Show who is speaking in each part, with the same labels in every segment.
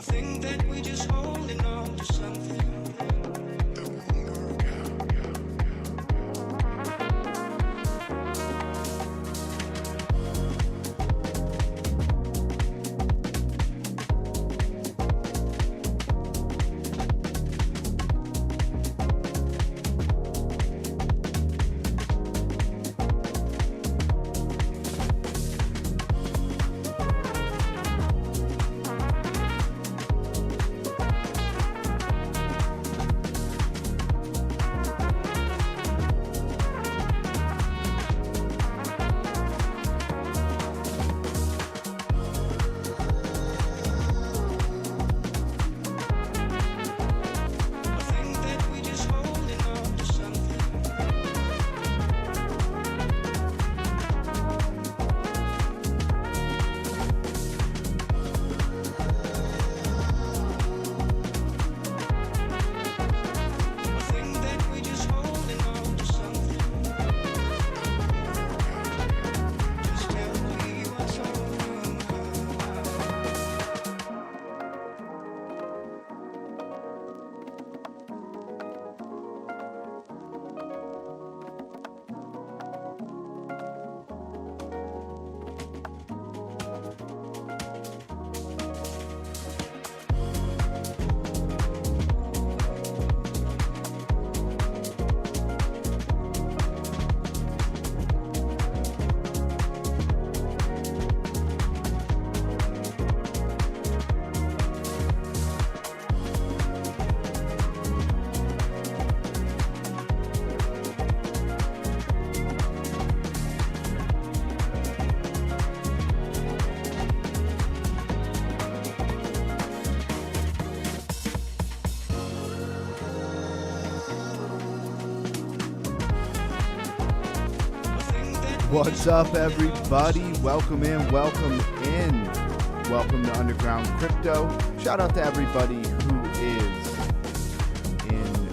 Speaker 1: think that we're just holding on to something. The hunger What's up, everybody? Welcome in, welcome in. Welcome to Underground Crypto. Shout out to everybody who is in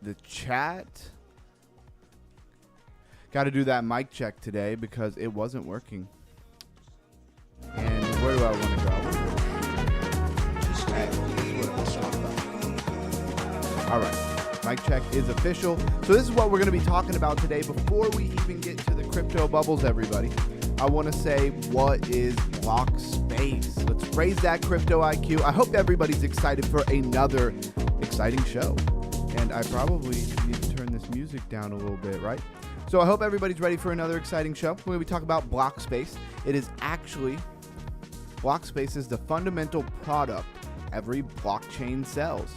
Speaker 1: the chat. Got to do that mic check today because it wasn't working. And where do I want to go? All right, mic check is official. So this is what we're going to be talking about today. Before we even get to the crypto bubbles, everybody, I want to say, what is Blockspace? Let's raise that crypto IQ. I hope everybody's excited for another exciting show. And I probably need to turn this music down a little bit, right? So I hope everybody's ready for another exciting show. We're going to be talking about Blockspace. It is actually, Blockspace is the fundamental product every blockchain sells.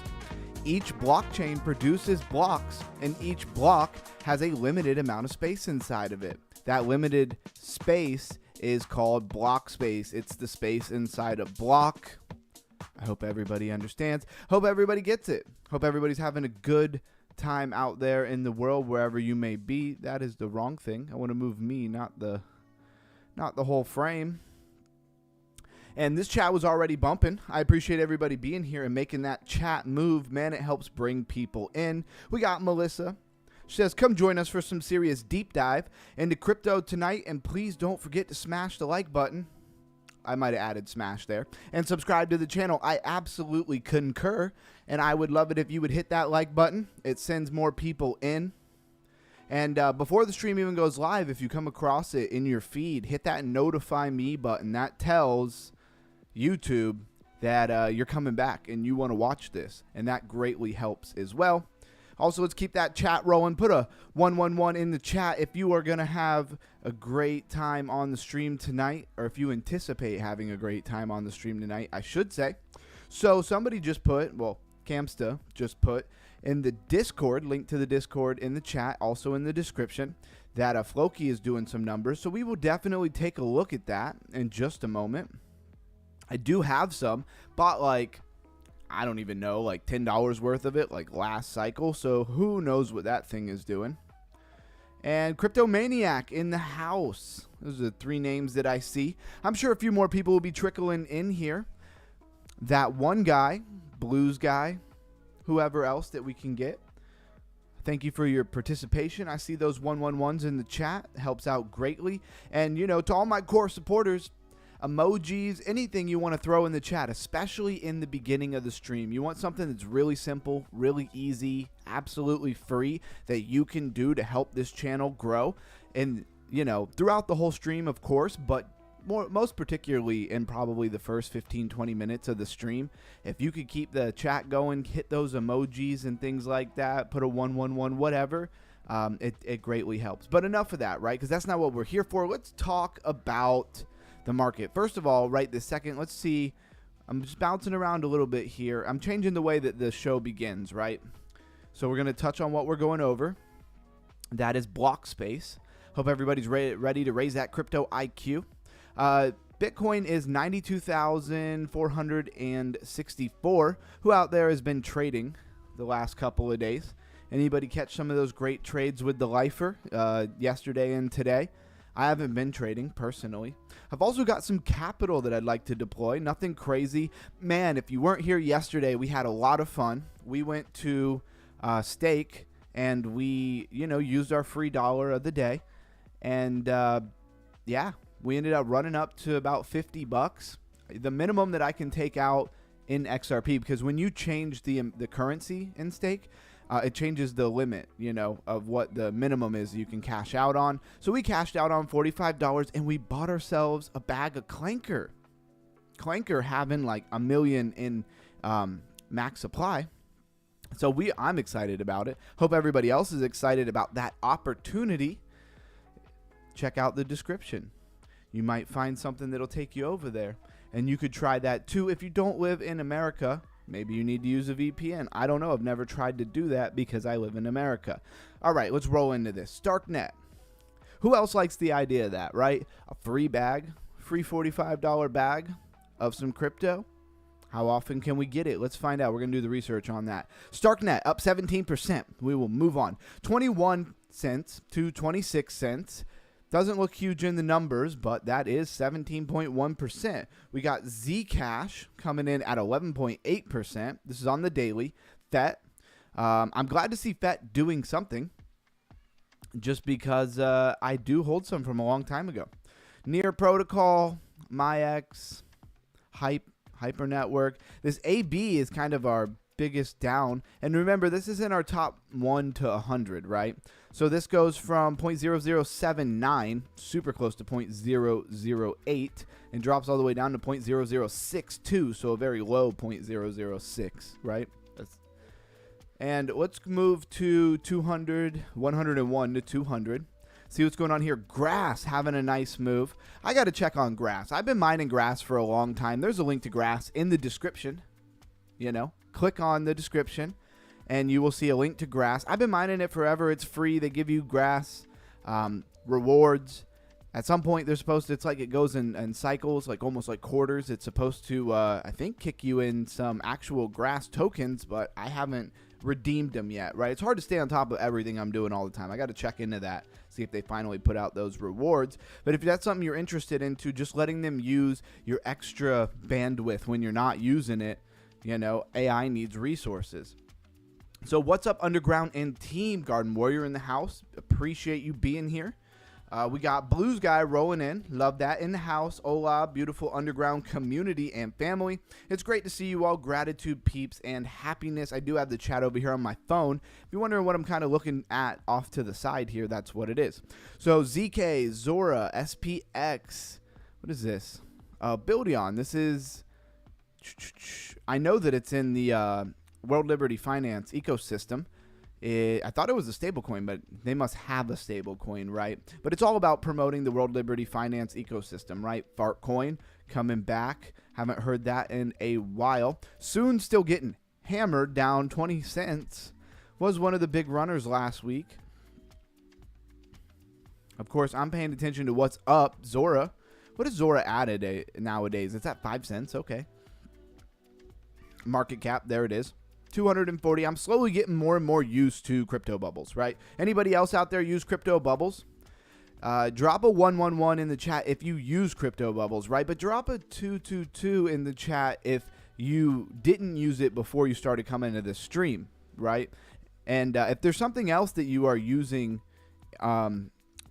Speaker 1: Each blockchain produces blocks, and each block has a limited amount of space inside of it. That limited space is called block space. It's the space inside a block. I hope everybody understands. Hope everybody gets it. Hope everybody's having a good time out there in the world, wherever you may be. That is the wrong thing. I want to move me, not the whole frame. And this chat was already bumping. I appreciate everybody being here and making that chat move. Man, it helps bring people in. We got Melissa. She says, come join us for some serious deep dive into crypto tonight. And please don't forget to smash the like button. I might have added smash there. And subscribe to the channel. I absolutely concur. And I would love it if you would hit that like button. It sends more people in. And before the stream even goes live, if you come across it in your feed, hit that notify me button. That tells YouTube that you're coming back and you want to watch this, and that greatly helps as well. Also, let's keep that chat rolling. Put a 111 in the chat if you are going to have a great time on the stream tonight, or if you anticipate having a great time on the stream tonight, I should say. So somebody just put, well, Camsta just put in the Discord, link to the Discord in the chat, also in the description, that Floki is doing some numbers. So we will definitely take a look at that in just a moment. I do have some, bought like, I don't even know, like $10 worth of it, like last cycle. So who knows what that thing is doing. And Crypto Maniac in the house. Those are the three names that I see. I'm sure a few more people will be trickling in here. That one guy, Blues guy, whoever else that we can get. Thank you for your participation. I see those 111s in the chat. Helps out greatly. And, you know, to all my core supporters, emojis, anything you want to throw in the chat, especially in the beginning of the stream. You want something that's really simple, really easy, absolutely free that you can do to help this channel grow. And, you know, throughout the whole stream, of course, but most particularly in probably the first 15-20 minutes of the stream. If you could keep the chat going, hit those emojis and things like that, put a 111, whatever, it greatly helps. But enough of that, right? Because that's not what we're here for. Let's talk about the market. First of all, right this second, let's see. I'm just bouncing around a little bit here. I'm changing the way that the show begins, right? So we're going to touch on what we're going over. That is Blockspace. Hope everybody's ready to raise that crypto IQ. Bitcoin is 92,464. Who out there has been trading the last couple of days? Anybody catch some of those great trades with the lifer yesterday and today? I haven't been trading personally. I've also got some capital that I'd like to deploy. Nothing crazy. Man, if you weren't here yesterday, we had a lot of fun. We went to Stake and we, you know, used our free dollar of the day. And yeah, we ended up running up to about 50 bucks. The minimum that I can take out in XRP, because when you change the currency in Stake, it changes the limit, you know, of what the minimum is you can cash out on. So we cashed out on $45 and we bought ourselves a bag of Clanker. Clanker having like 1 million in max supply. So I'm excited about it. Hope everybody else is excited about that opportunity. Check out the description. You might find something that'll take you over there. And you could try that too. If you don't live in America, maybe you need to use a VPN. I don't know. I've never tried to do that because I live in America. All right, let's roll into this. Starknet. Who else likes the idea of that, right? A free bag, free $45 bag of some crypto. How often can we get it? Let's find out. We're going to do the research on that. Starknet up 17%. We will move on. 21 cents to 26 cents. Doesn't look huge in the numbers, but that is 17.1%. We got Zcash coming in at 11.8%. This is on the daily. FET. I'm glad to see FET doing something, just because I do hold some from a long time ago. Near Protocol, MemeX, Hyper Network. This AB is kind of our biggest down. And remember, this is in our top 1 to 100, right? So this goes from 0.0079, super close to 0.008, and drops all the way down to 0.0062, so a very low 0.006, right? And let's move to 200, 101 to 200. See what's going on here. Grass having a nice move. I got to check on Grass. I've been mining Grass for a long time. There's a link to Grass in the description. You know, click on the description and you will see a link to Grass. I've been mining it forever. It's free. They give you Grass rewards. At some point, they're supposed to, it's like it goes in cycles, like almost like quarters. It's supposed to, I think, kick you in some actual Grass tokens, but I haven't redeemed them yet, right? It's hard to stay on top of everything I'm doing all the time. I got to check into that, see if they finally put out those rewards. But if that's something you're interested into, just letting them use your extra bandwidth when you're not using it, you know, AI needs resources. So what's up, Underground and Team Garden Warrior in the house? Appreciate you being here. We got Blues Guy rolling in. Love that in the house. Hola, beautiful Underground community and family. It's great to see you all. Gratitude, peeps, and happiness. I do have the chat over here on my phone. If you're wondering what I'm kind of looking at off to the side here, that's what it is. So ZK, Zora, SPX. What is this? Buildion. This is... I know that it's in the World Liberty Finance ecosystem. I thought it was a stablecoin, but they must have a stablecoin, right? But it's all about promoting the World Liberty Finance ecosystem, right? Fartcoin coming back. Haven't heard that in a while. Soon still getting hammered, down 20 cents. Was one of the big runners last week. Of course, I'm paying attention to what's up. Zora. What is Zora at nowadays? It's at 5 cents. Okay. Market cap, there it is. 240. I'm slowly getting more and more used to crypto bubbles, right? Anybody else out there use crypto bubbles? Drop a 111 in the chat if you use crypto bubbles, right? But drop a 222 in the chat if you didn't use it before you started coming into the stream, right? And if there's something else that you are using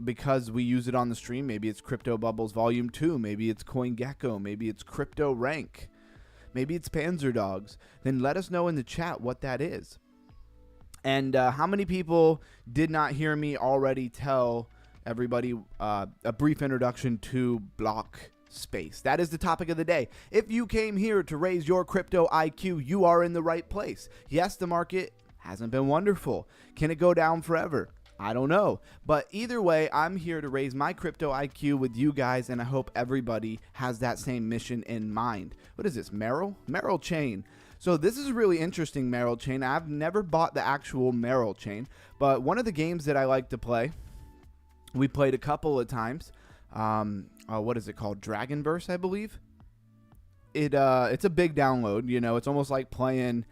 Speaker 1: because we use it on the stream, maybe it's Crypto Bubbles Volume 2, maybe it's CoinGecko, maybe it's Crypto Rank, maybe it's Panzer Dogs, then let us know in the chat what that is. And how many people did not hear me already tell everybody a brief introduction to Blockspace? That is the topic of the day. If you came here to raise your crypto IQ, you are in the right place. Yes, the market hasn't been wonderful. Can it go down forever? I don't know. But either way, I'm here to raise my crypto IQ with you guys, and I hope everybody has that same mission in mind. What is this, Merrill? Merrill Chain. So this is really interesting, Merrill Chain. I've never bought the actual Merrill Chain, but one of the games that I like to play, we played a couple of times. What is it called? Dragonverse, I believe. It's a big download. You know, it's almost like playing.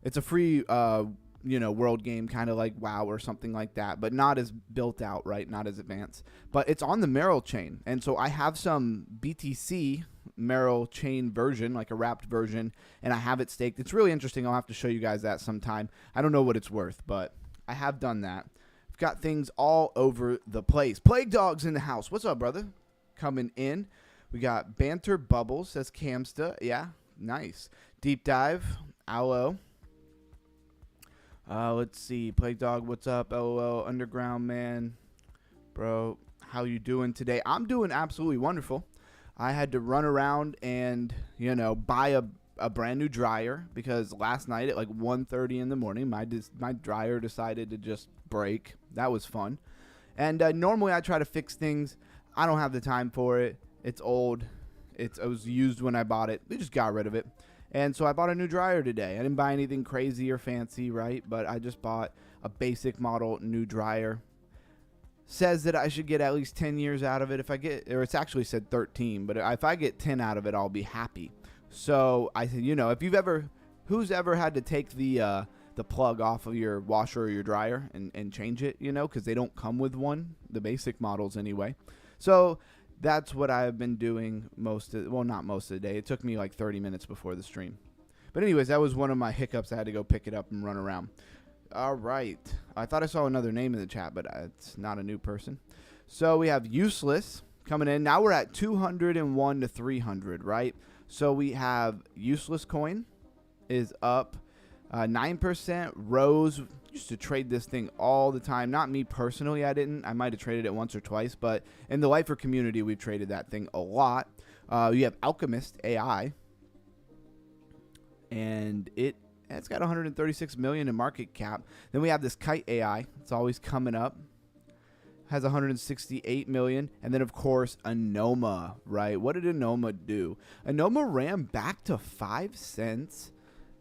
Speaker 1: It's a free world game, kind of like WoW or something like that, but not as built out, right? Not as advanced. But it's on the Merrill Chain, and so I have some BTC Merrill Chain version, like a wrapped version, and I have it staked. It's really interesting. I'll have to show you guys that sometime. I don't know what it's worth, but I have done that. I've got things all over the place. Plague Dog's in the house. What's up, brother? Coming in. We got Banter Bubbles, says Camsta. Yeah, nice. Deep Dive, Aloe. Let's see. Plague Dog, what's up? LOL, Underground Man. Bro, how you doing today? I'm doing absolutely wonderful. I had to run around and, buy a brand new dryer because last night at like 1:30 in the morning, my dryer decided to just break. That was fun. And normally I try to fix things. I don't have the time for it. It's old. It was used when I bought it. We just got rid of it. And so I bought a new dryer today. I didn't buy anything crazy or fancy, right? But I just bought a basic model new dryer. Says that I should get at least 10 years out of it. If I get, or it's actually said 13, but if I get 10 out of it, I'll be happy. So I said, if you've ever, who's ever had to take the the plug off of your washer or your dryer and change it, you know, because they don't come with one, the basic models anyway. So that's what I've been doing not most of the day. It took me like 30 minutes before the stream. But anyways, that was one of my hiccups. I had to go pick it up and run around. All right. I thought I saw another name in the chat, but it's not a new person. So we have Useless coming in. Now we're at 201 to 300, right? So we have Useless Coin is up 9%. Rose, used to trade this thing all the time. Not me personally, I didn't. I might have traded it once or twice, but in the Lifer community, we've traded that thing a lot. You have Alchemist AI, and it's got 136 million in market cap. Then we have this Kite AI. It's always coming up. Has 168 million. And then, of course, Anoma, right? What did Anoma do? Anoma ran back to 5 cents.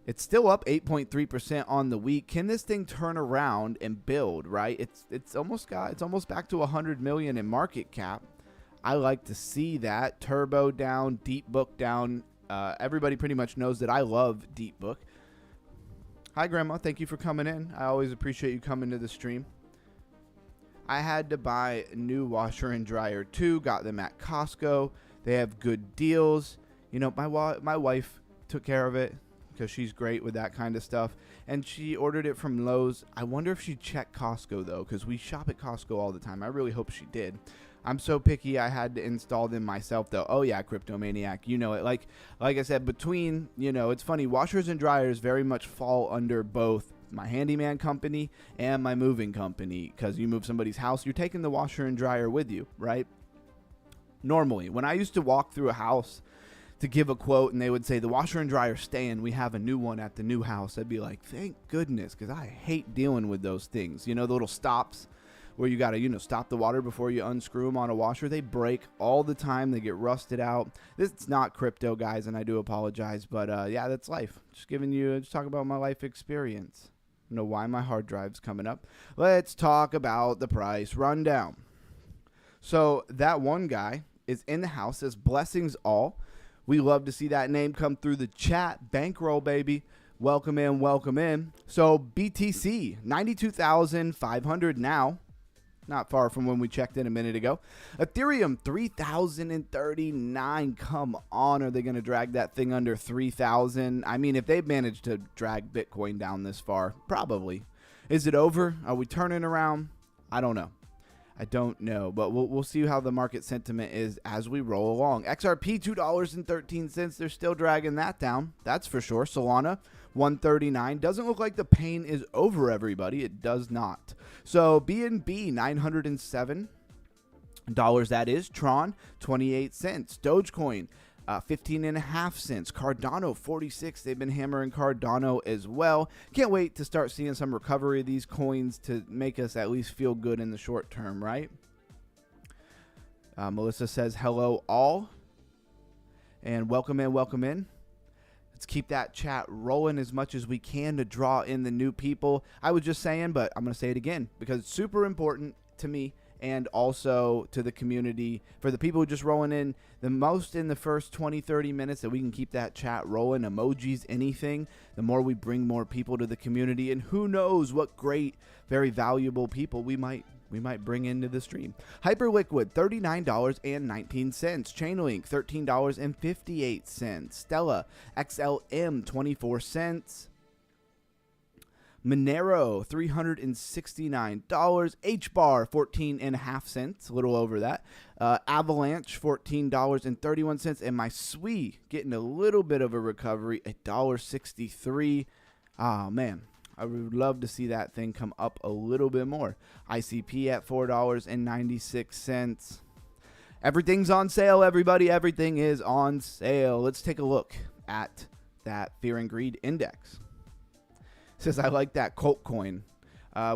Speaker 1: It's still up 8.3% on the week. Can this thing turn around and build, right? It's almost back to 100 million in market cap. I like to see that. Turbo down, Deep Book down. Everybody pretty much knows that I love Deep Book. Hi, Grandma. Thank you for coming in. I always appreciate you coming to the stream. I had to buy a new washer and dryer too. Got them at Costco. They have good deals. You know, my wife took care of it because she's great with that kind of stuff. And she ordered it from Lowe's. I wonder if she checked Costco, though, because we shop at Costco all the time. I really hope she did. I'm so picky, I had to install them myself, though. Oh, yeah, Cryptomaniac. You know it. Like I said, between, you know, it's funny. Washers and dryers very much fall under both my handyman company and my moving company, because you move somebody's house, you're taking the washer and dryer with you, right? Normally, when I used to walk through a house to give a quote and they would say the washer and dryer staying, we have a new one at the new house, I'd be like, thank goodness, because I hate dealing with those things. You know, the little stops where you got to, you know, stop the water before you unscrew them on a washer. They break all the time. They get rusted out. This is not crypto, guys, and I do apologize, but yeah, that's life. Just talking about my life experience. I know why my hard drive's coming up. Let's talk about the price rundown. So that one guy is in the house, says blessings all. We love to see that name come through the chat. Bankroll, baby. Welcome in, welcome in. So BTC, 92,500 now. Not far from when we checked in a minute ago. Ethereum, 3,039. Come on, are they going to drag that thing under 3,000? I mean, if they've managed to drag Bitcoin down this far, probably. Is it over? Are we turning around? I don't know. I don't know, but we'll see how the market sentiment is as we roll along. XRP, $2.13. They're still dragging that down. That's for sure. Solana, 139. Doesn't look like the pain is over, everybody. It does not. So BNB, $907. That is. Tron, 28 cents. Dogecoin, 15.5 cents. Cardano, 46. They've been hammering Cardano as well. Can't wait to start seeing some recovery of these coins to make us at least feel good in the short term, right? Melissa says, hello all. And welcome in, welcome in. Let's keep that chat rolling as much as we can to draw in the new people. I was just saying, but I'm going to say it again because it's super important to me and also to the community. For the people who just rolling in, the most in the first 20, 30 minutes that we can keep that chat rolling, emojis, anything, the more we bring more people to the community. And who knows what great, very valuable people we might bring into the stream. Hyperliquid, $39.19. Chainlink, $13.58. Stella, XLM, 24 cents. Monero, $369. HBAR, 14.5 cents, a little over that. Avalanche, $14.31. And my SWE getting a little bit of a recovery, $1.63. Oh, man. I would love to see that thing come up a little bit more. ICP at $4.96. Everything's on sale, everybody. Everything is on sale. Let's take a look at that Fear and Greed Index. It says, I like that cult coin.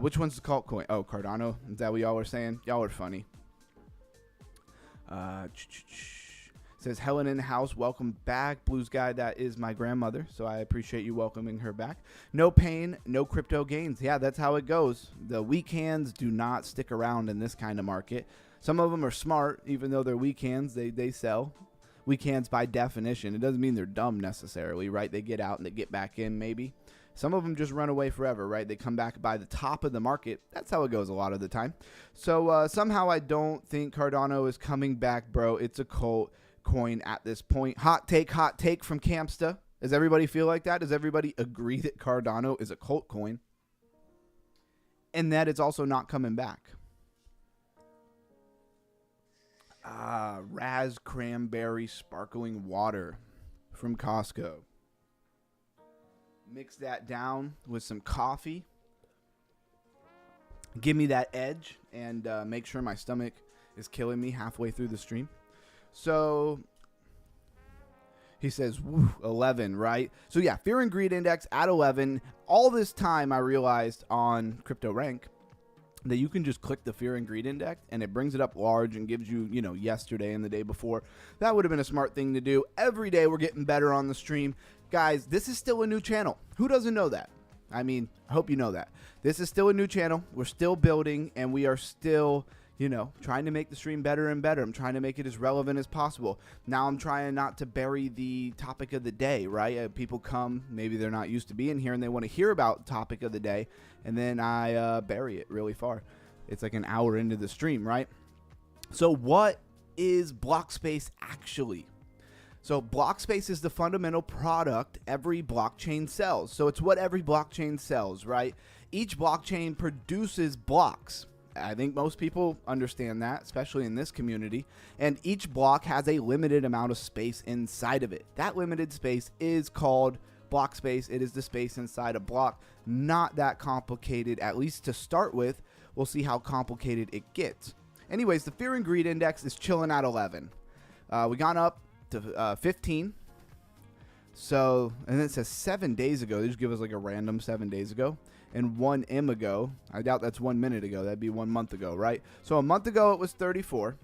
Speaker 1: Which one's the cult coin? Oh, Cardano. Is that what y'all are saying? Y'all are funny. Says Helen in the house, welcome back. Blues guy, that is my grandmother, so I appreciate you welcoming her back. No pain, no crypto gains. Yeah, that's how it goes. The weak hands do not stick around in this kind of market. Some of them are smart, even though they're weak hands, they sell. Weak hands by definition. It doesn't mean they're dumb necessarily, right? They get out and they get back in maybe. Some of them just run away forever, right? They come back by the top of the market. That's how it goes a lot of the time. So somehow I don't think Cardano is coming back, bro. It's a cult coin at this point. Hot take from Campsta. Does everybody feel like that? Does everybody agree that Cardano is a cult coin and that it's also not coming back? Raz Cranberry Sparkling Water from Costco. Mix that down with some coffee. Give me that edge and make sure my stomach is killing me halfway through the stream. So he says, 11, right? So yeah, Fear and Greed Index at 11. All this time I realized on CryptoRank that you can just click the Fear and Greed Index and it brings it up large and gives you, yesterday and the day before. That would have been a smart thing to do. Every day we're getting better on the stream. Guys, this is still a new channel. Who doesn't know that? I mean, I hope you know that. This is still a new channel. We're still building and we are still, trying to make the stream better and better. I'm trying to make it as relevant as possible. Now I'm trying not to bury the topic of the day, right? People come, maybe they're not used to being here and they want to hear about topic of the day. And then I bury it really far. It's like an hour into the stream, right? So what is Blockspace actually? So Blockspace is the fundamental product every blockchain sells. So it's what every blockchain sells, right? Each blockchain produces blocks. I think most people understand that, especially in this community. And each block has a limited amount of space inside of it. That limited space is called block space. It is the space inside a block. Not that complicated, at least to start with. We'll see how complicated it gets. Anyways, the Fear and Greed Index is chilling at 11. We got up to 15. So, and it says 7 days ago. They just give us like a random 7 days ago. And 1 M ago, I doubt that's 1 minute ago. That'd be 1 month ago, right? So a month ago it was 34.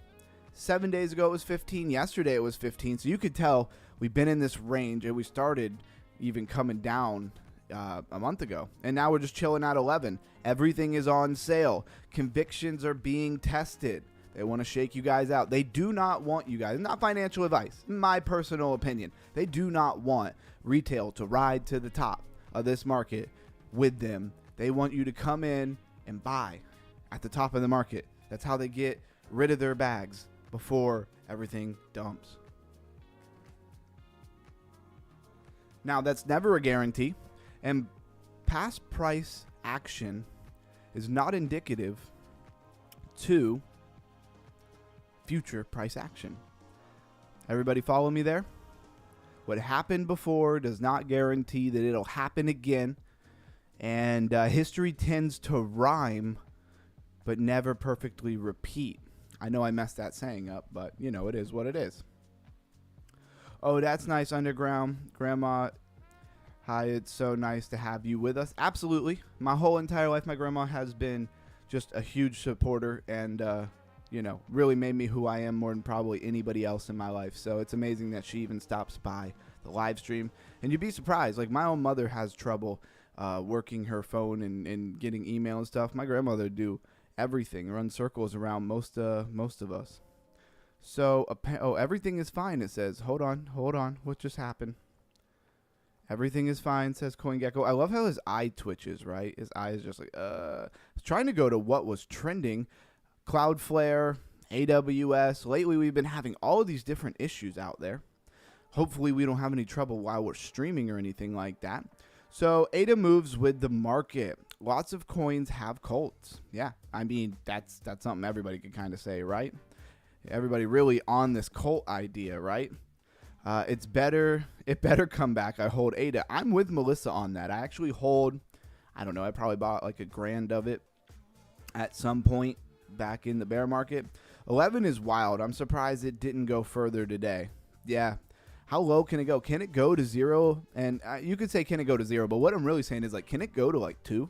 Speaker 1: 7 days ago it was 15. Yesterday it was 15. So you could tell we've been in this range, and we started even coming down a month ago. And now we're just chilling at 11. Everything is on sale. Convictions are being tested. They want to shake you guys out. They do not want you guys. Not financial advice. My personal opinion. They do not want retail to ride to the top of this market with them. They want you to come in and buy at the top of the market. That's how they get rid of their bags before everything dumps. Now, that's never a guarantee, and past price action is not indicative to future price action. Everybody follow me there? What happened before does not guarantee that it'll happen again. And history tends to rhyme, but never perfectly repeat. I know I messed that saying up, but, it is what it is. Oh, that's nice, Underground. Grandma, hi, it's so nice to have you with us. Absolutely. My whole entire life, my grandma has been just a huge supporter and, really made me who I am more than probably anybody else in my life. So it's amazing that she even stops by the live stream. And you'd be surprised. Like, my own mother has trouble working her phone and getting email and stuff. My grandmother do everything, run circles around most of us. So, everything is fine, it says. Hold on. What just happened? Everything is fine, says CoinGecko. I love how his eye twitches, right? His eye is just like, trying to go to what was trending. Cloudflare, AWS. Lately, we've been having all of these different issues out there. Hopefully, we don't have any trouble while we're streaming or anything like that. So ADA moves with the market. Lots of coins have cults. Yeah, I mean, that's something everybody could kind of say, right? Everybody really on this cult idea, right? It better come back. I hold ADA. I'm with Melissa on that. I actually hold, I don't know, I probably bought like $1,000 of it at some point back in the bear market. 11 is wild. I'm surprised it didn't go further today. Yeah. How low can it go? Can it go to 0? And you could say, can it go to 0? But what I'm really saying is, like, can it go to, like, 2?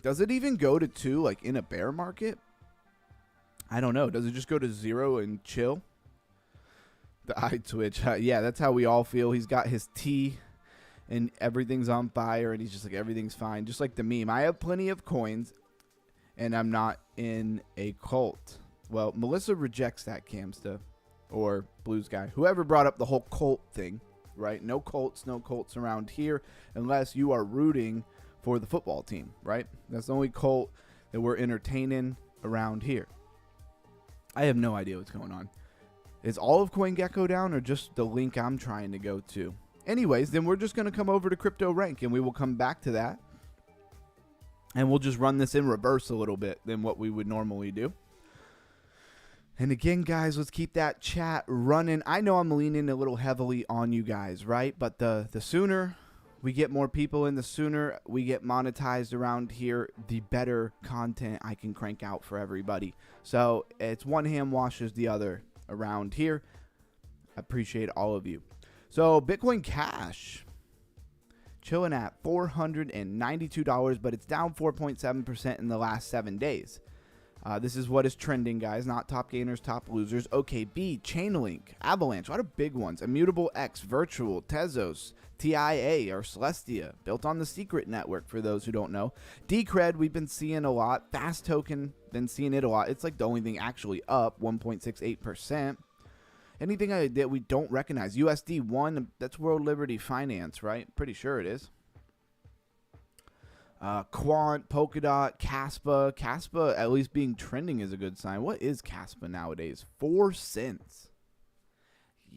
Speaker 1: Does it even go to 2, like, in a bear market? I don't know. Does it just go to 0 and chill? The eye twitch. Yeah, that's how we all feel. He's got his tea, and everything's on fire, and he's just like, everything's fine. Just like the meme. I have plenty of coins, and I'm not in a cult. Well, Melissa rejects that, Camsta. Or Blues guy, whoever brought up the whole cult thing, right? No Colts around here unless you are rooting for the football team, right? That's the only Colt that we're entertaining around here. I have no idea what's going on. Is all of CoinGecko down or just the link I'm trying to go to? Anyways, then we're just going to come over to Crypto Rank and we will come back to that. And we'll just run this in reverse a little bit than what we would normally do. And again, guys, let's keep that chat running. I know I'm leaning a little heavily on you guys, right? But the sooner we get more people in, the sooner we get monetized around here, the better content I can crank out for everybody. So it's one hand washes the other around here. I appreciate all of you. So Bitcoin Cash chilling at $492, but it's down 4.7% in the last 7 days. This is what is trending, guys, not top gainers, top losers. OKB, Chainlink, Avalanche, a lot of big ones. Immutable X, Virtual, Tezos, TIA, or Celestia, built on the secret network for those who don't know. Decred, we've been seeing a lot. Fast Token, been seeing it a lot. It's like the only thing actually up, 1.68%. Anything that we don't recognize. USD1, that's World Liberty Finance, right? Pretty sure it is. Quant, Polkadot, Kaspa. Kaspa at least being trending is a good sign. What is Kaspa nowadays? 4 cents.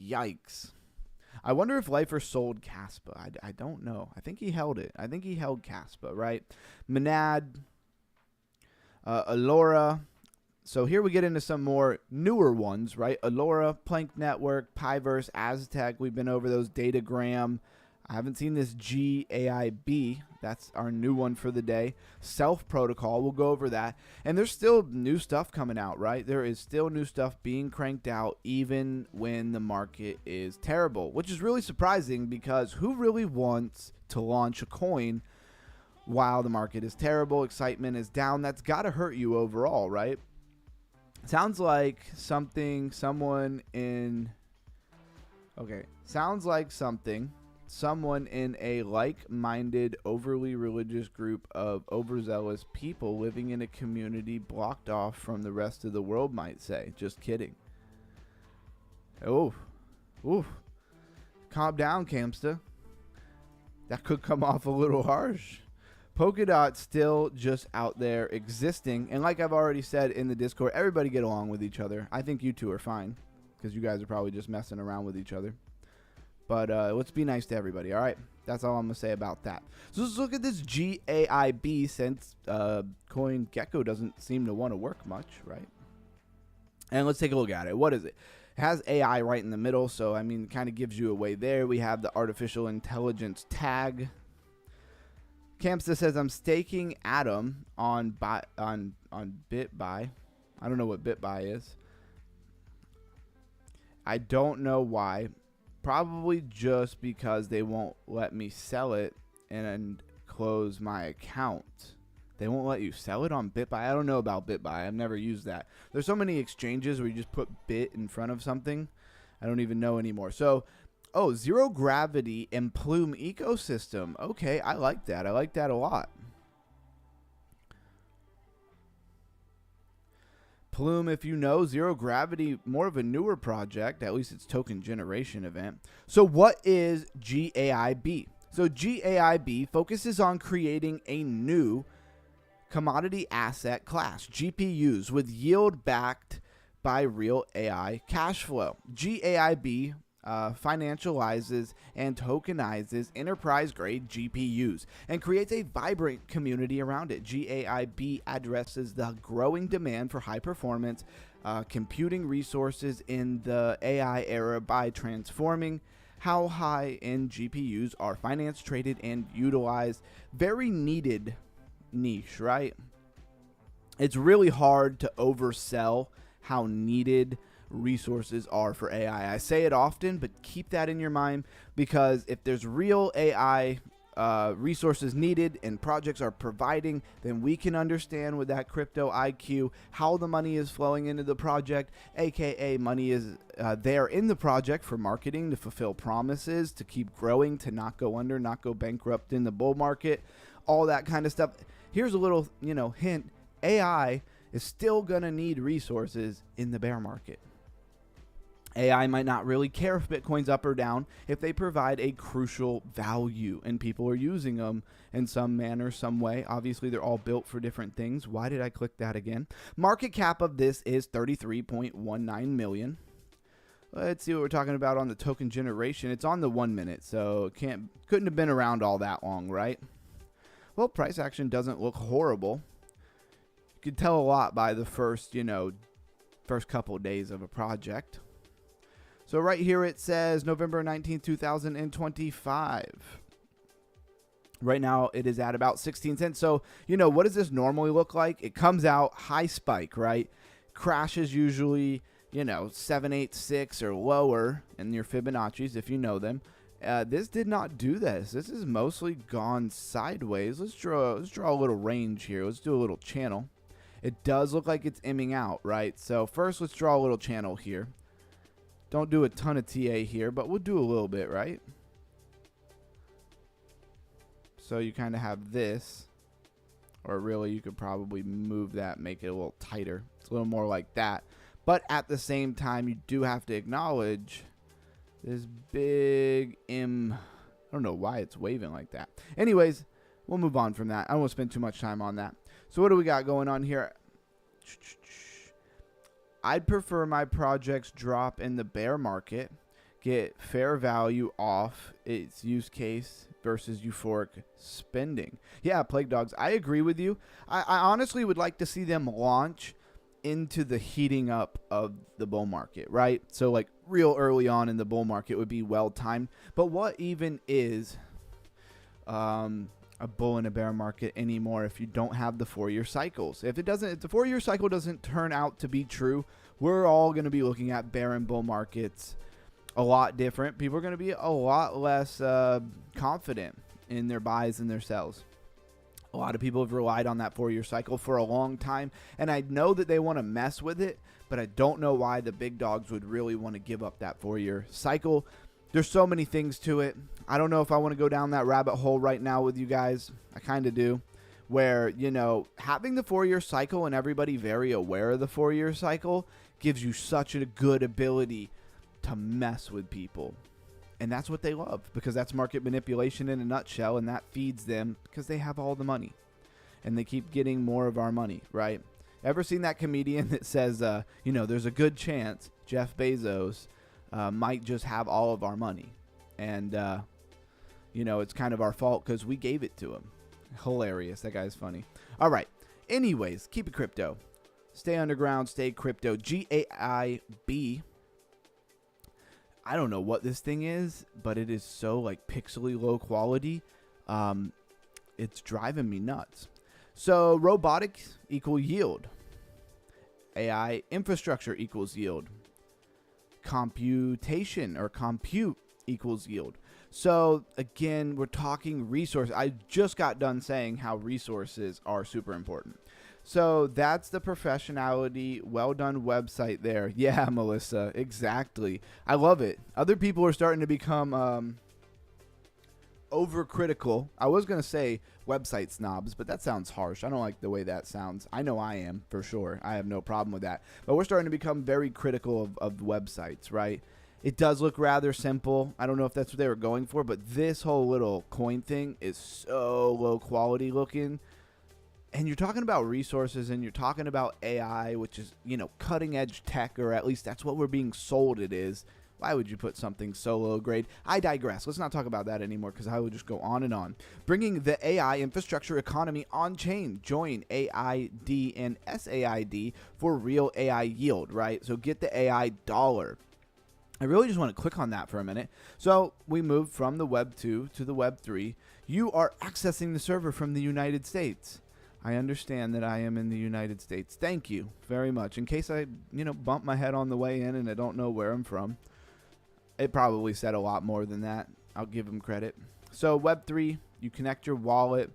Speaker 1: Yikes. I wonder if Lifer sold Kaspa. I don't know. I think he held it. I think he held Kaspa, right? Monad, Alora. So here we get into some more newer ones, right? Alora, Plank Network, Piverse, Aztec. We've been over those. Datagram. I haven't seen this GAIB. That's our new one for the day. Self Protocol. We'll go over that. And there's still new stuff coming out, right? There is still new stuff being cranked out even when the market is terrible, which is really surprising because who really wants to launch a coin while the market is terrible, excitement is down? That's got to hurt you overall, right? Sounds like someone in a like-minded, overly religious group of overzealous people living in a community blocked off from the rest of the world might say. Just kidding. Oh, oof. Calm down, Camsta. That could come off a little harsh. Polkadot still just out there existing. And like I've already said in the Discord, everybody get along with each other. I think you two are fine because you guys are probably just messing around with each other. But let's be nice to everybody, all right? That's all I'm going to say about that. So let's look at this GAIB since CoinGecko doesn't seem to want to work much, right? And let's take a look at it. What is it? It has AI right in the middle, so, I mean, it kind of gives you away there. We have the artificial intelligence tag. Campsta says, I'm staking Atom on BitBuy. I don't know what BitBuy is. I don't know why. Probably just because they won't let me sell it and close my account. They won't let you sell it on BitBuy. I don't know about BitBuy. I've never used that. There's so many exchanges where you just put bit in front of something. I don't even know anymore. So, oh, Zero Gravity and Plume ecosystem. Okay, I like that. I like that a lot. Plume, if you know, Zero Gravity, more of a newer project. At least it's token generation event. So what is GAIB? So GAIB focuses on creating a new commodity asset class, GPUs, with yield backed by real AI cash flow. GAIB financializes and tokenizes enterprise-grade GPUs and creates a vibrant community around it. GAIB addresses the growing demand for high-performance computing resources in the AI era by transforming how high-end GPUs are financed, traded, and utilized. Very needed niche, right? It's really hard to oversell how needed resources are for AI. I say it often, but keep that in your mind, because if there's real AI resources needed and projects are providing, then we can understand with that crypto IQ how the money is flowing into the project, aka money is there in the project for marketing, to fulfill promises, to keep growing, to not go under, not go bankrupt in the bull market, all that kind of stuff. Here's a little, hint. AI is still gonna need resources in the bear market. AI might not really care if Bitcoin's up or down if they provide a crucial value and people are using them in some manner, some way. Obviously, they're all built for different things. Why did I click that again? Market cap of this is 33.19 million. Let's see what we're talking about on the token generation. It's on the 1 minute, so couldn't have been around all that long, right? Well, price action doesn't look horrible. You can tell a lot by the first couple of days of a project. So right here it says November 19th, 2025. Right now it is at about 16 cents. So, what does this normally look like? It comes out, high spike, right? Crashes usually, 786 or lower in your Fibonacci's if you know them. This did not do this. This is mostly gone sideways. Let's draw a little range here. Let's do a little channel. It does look like it's imming out, right? So first let's draw a little channel here. Don't do a ton of TA here, but we'll do a little bit, right? So you kind of have this, or really you could probably move that, make it a little tighter. It's a little more like that. But at the same time, you do have to acknowledge this big I don't know why it's waving like that. Anyways, we'll move on from that. I don't want to spend too much time on that. So what do we got going on here? I'd prefer my projects drop in the bear market, get fair value off its use case versus euphoric spending. Yeah, Plague Dogs, I agree with you. I honestly would like to see them launch into the heating up of the bull market, right? So like real early on in the bull market would be well timed. But what even is a bull and a bear market anymore if you don't have the 4-year cycles? If the 4-year cycle doesn't turn out to be true, we're all going to be looking at bear and bull markets a lot different. People are going to be a lot less confident in their buys and their sells. A lot of people have relied on that 4-year cycle for a long time, and I know that they want to mess with it, but I don't know why the big dogs would really want to give up that 4-year cycle. There's so many things to it. I don't know if I want to go down that rabbit hole right now with you guys. I kind of do. Where, having the 4-year cycle and everybody very aware of the 4-year cycle gives you such a good ability to mess with people. And that's what they love, because that's market manipulation in a nutshell, and that feeds them because they have all the money. And they keep getting more of our money, right? Ever seen that comedian that says, there's a good chance Jeff Bezos might just have all of our money. And, it's kind of our fault because we gave it to him. Hilarious. That guy's funny. All right. Anyways, keep it crypto. Stay underground. Stay crypto. GAIB. I don't know what this thing is, but it is so like pixely low quality. It's driving me nuts. So robotics equal yield. AI infrastructure equals yield. Computation or compute equals yield. So again, we're talking resources. I just got done saying how resources are super important. So that's the professionality, well done website there. Yeah, Melissa, exactly. I love it. Other people are starting to become overcritical. I was going to say website snobs, but that sounds harsh. I don't like the way that sounds. I know I am, for sure. I have no problem with that. But we're starting to become very critical of websites, right? It does look rather simple. I don't know if that's what they were going for, but this whole little coin thing is so low quality looking. And you're talking about resources, and you're talking about AI, which is, cutting edge tech, or at least that's what we're being sold it is. Why would you put something so low grade? I digress. Let's not talk about that anymore because I will just go on and on. Bringing the AI infrastructure economy on chain. Join AID and SAID for real AI yield, right? So get the AI dollar. I really just want to click on that for a minute. So we moved from the Web 2 to the Web 3. You are accessing the server from the United States. I understand that I am in the United States. Thank you very much. In case I, bump my head on the way in and I don't know where I'm from. It probably said a lot more than that. I'll give them credit. So Web3, you connect your wallet.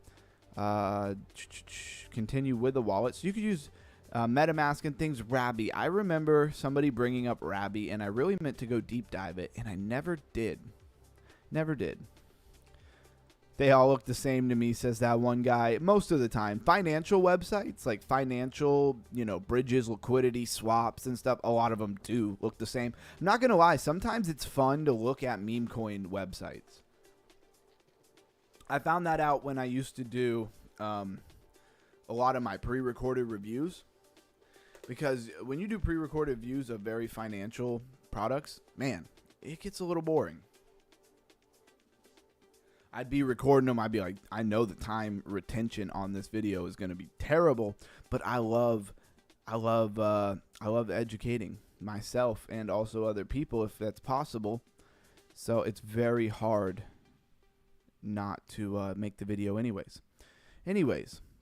Speaker 1: Continue with the wallet. So you could use MetaMask and things. Rabby. I remember somebody bringing up Rabby, and I really meant to go deep dive it, and I never did. Never did. They all look the same to me, says that one guy. Most of the time. Financial websites, like financial, bridges, liquidity, swaps, and stuff, a lot of them do look the same. I'm not going to lie. Sometimes it's fun to look at meme coin websites. I found that out when I used to do a lot of my pre-recorded reviews. Because when you do pre-recorded views of very financial products, man, it gets a little boring. I'd be recording them. I'd be like, I know the time retention on this video is going to be terrible, but I love educating myself and also other people if that's possible. So it's very hard not to make the video anyways.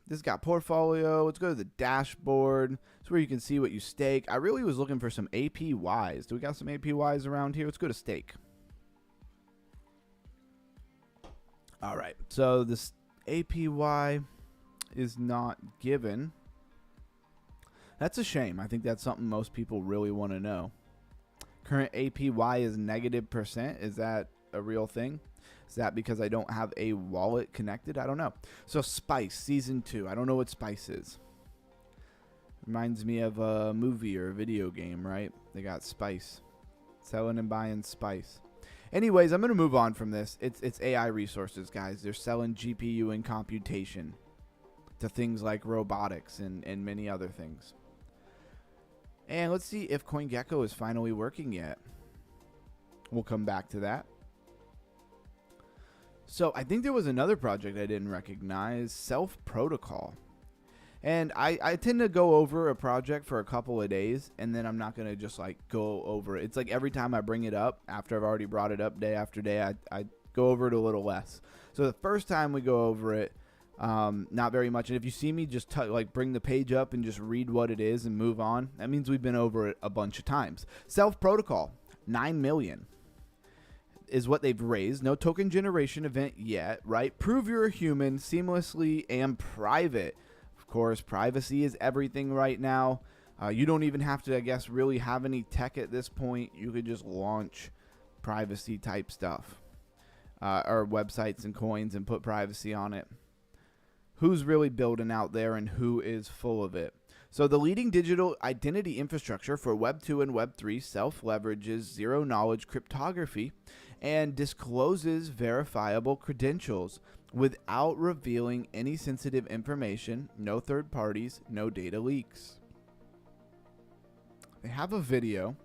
Speaker 1: This got portfolio. Let's go to the dashboard. It's where you can see what you stake. I really was looking for some APYs. Do we got some APYs around here? Let's go to stake. All right, so this APY is not given. That's a shame. I think that's something most people really want to know. Current APY is -%. Is that a real thing? Is that because I don't have a wallet connected? I don't know. So Spice Season 2. I don't know what Spice is. Reminds me of a movie or a video game, right? They got Spice. Selling and buying Spice. Anyways, I'm going to move on from this. It's AI resources, guys. They're selling GPU and computation to things like robotics and many other things. And let's see if CoinGecko is finally working yet. We'll come back to that. So I think there was another project I didn't recognize, Self Protocol. And I tend to go over a project for a couple of days, and then I'm not going to just like go over it. It's like every time I bring it up, after I've already brought it up day after day, I go over it a little less. So the first time we go over it, not very much. And if you see me just like bring the page up and just read what it is and move on, that means we've been over it a bunch of times. Self Protocol, 9 million. Is what they've raised. No token generation event yet, right? Prove you're a human seamlessly and private. Of course, privacy is everything right now. You don't even have to, I guess, really have any tech at this point. You could just launch privacy type stuff or websites and coins and put privacy on it. Who's really building out there and who is full of it? So the leading digital identity infrastructure for Web 2 and Web 3 self-leverages zero-knowledge cryptography and discloses verifiable credentials without revealing any sensitive information, no third parties, no data leaks. They have a video.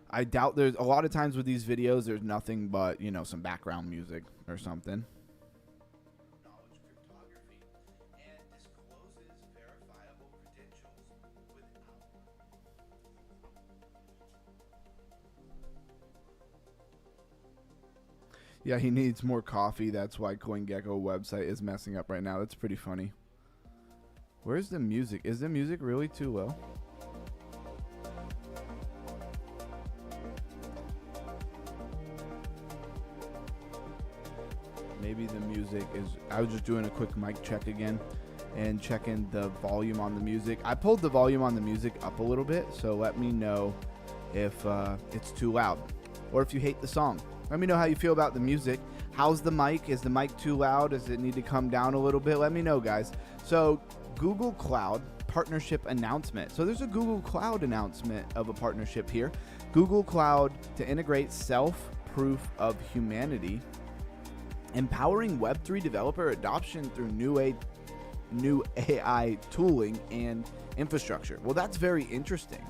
Speaker 1: I doubt there's a lot of times with these videos, there's nothing but, some background music or something. Yeah, he needs more coffee. That's why CoinGecko website is messing up right now. That's pretty funny. Where's the music? Is the music really too low? Maybe the music is... I was just doing a quick mic check again and checking the volume on the music. I pulled the volume on the music up a little bit, so let me know if it's too loud or if you hate the song. Let me know how you feel about the music. How's the mic? Is the mic too loud? Does it need to come down a little bit? Let me know, guys. So Google Cloud partnership announcement. So there's a Google Cloud announcement of a partnership here. Google Cloud to integrate self-proof of humanity, empowering Web3 developer adoption through new AI tooling and infrastructure. Well, that's very interesting.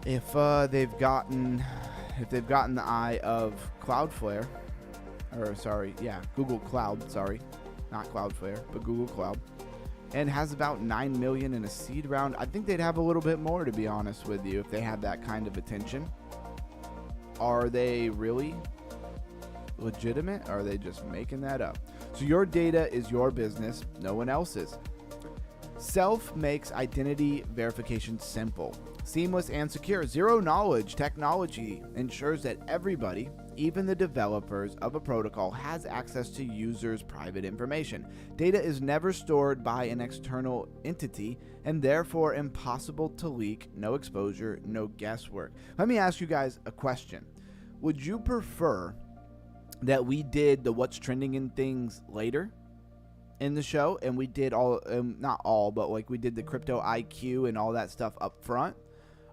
Speaker 1: If they've gotten the eye of Cloudflare, Google Cloud, not Cloudflare, but Google Cloud, and has about 9 million in a seed round, I think they'd have a little bit more, to be honest with you, if they had that kind of attention. Are they really legitimate? Or are they just making that up? So your data is your business, no one else's. Self makes identity verification simple, seamless, and secure. Zero knowledge technology ensures that everybody, even the developers of a protocol, has access to users' private information. Data is never stored by an external entity and therefore impossible to leak. No exposure, no guesswork. Let me ask you guys a question. Would you prefer that we did the what's trending in things later in the show, and we did all, not all, but like we did the crypto IQ and all that stuff up front?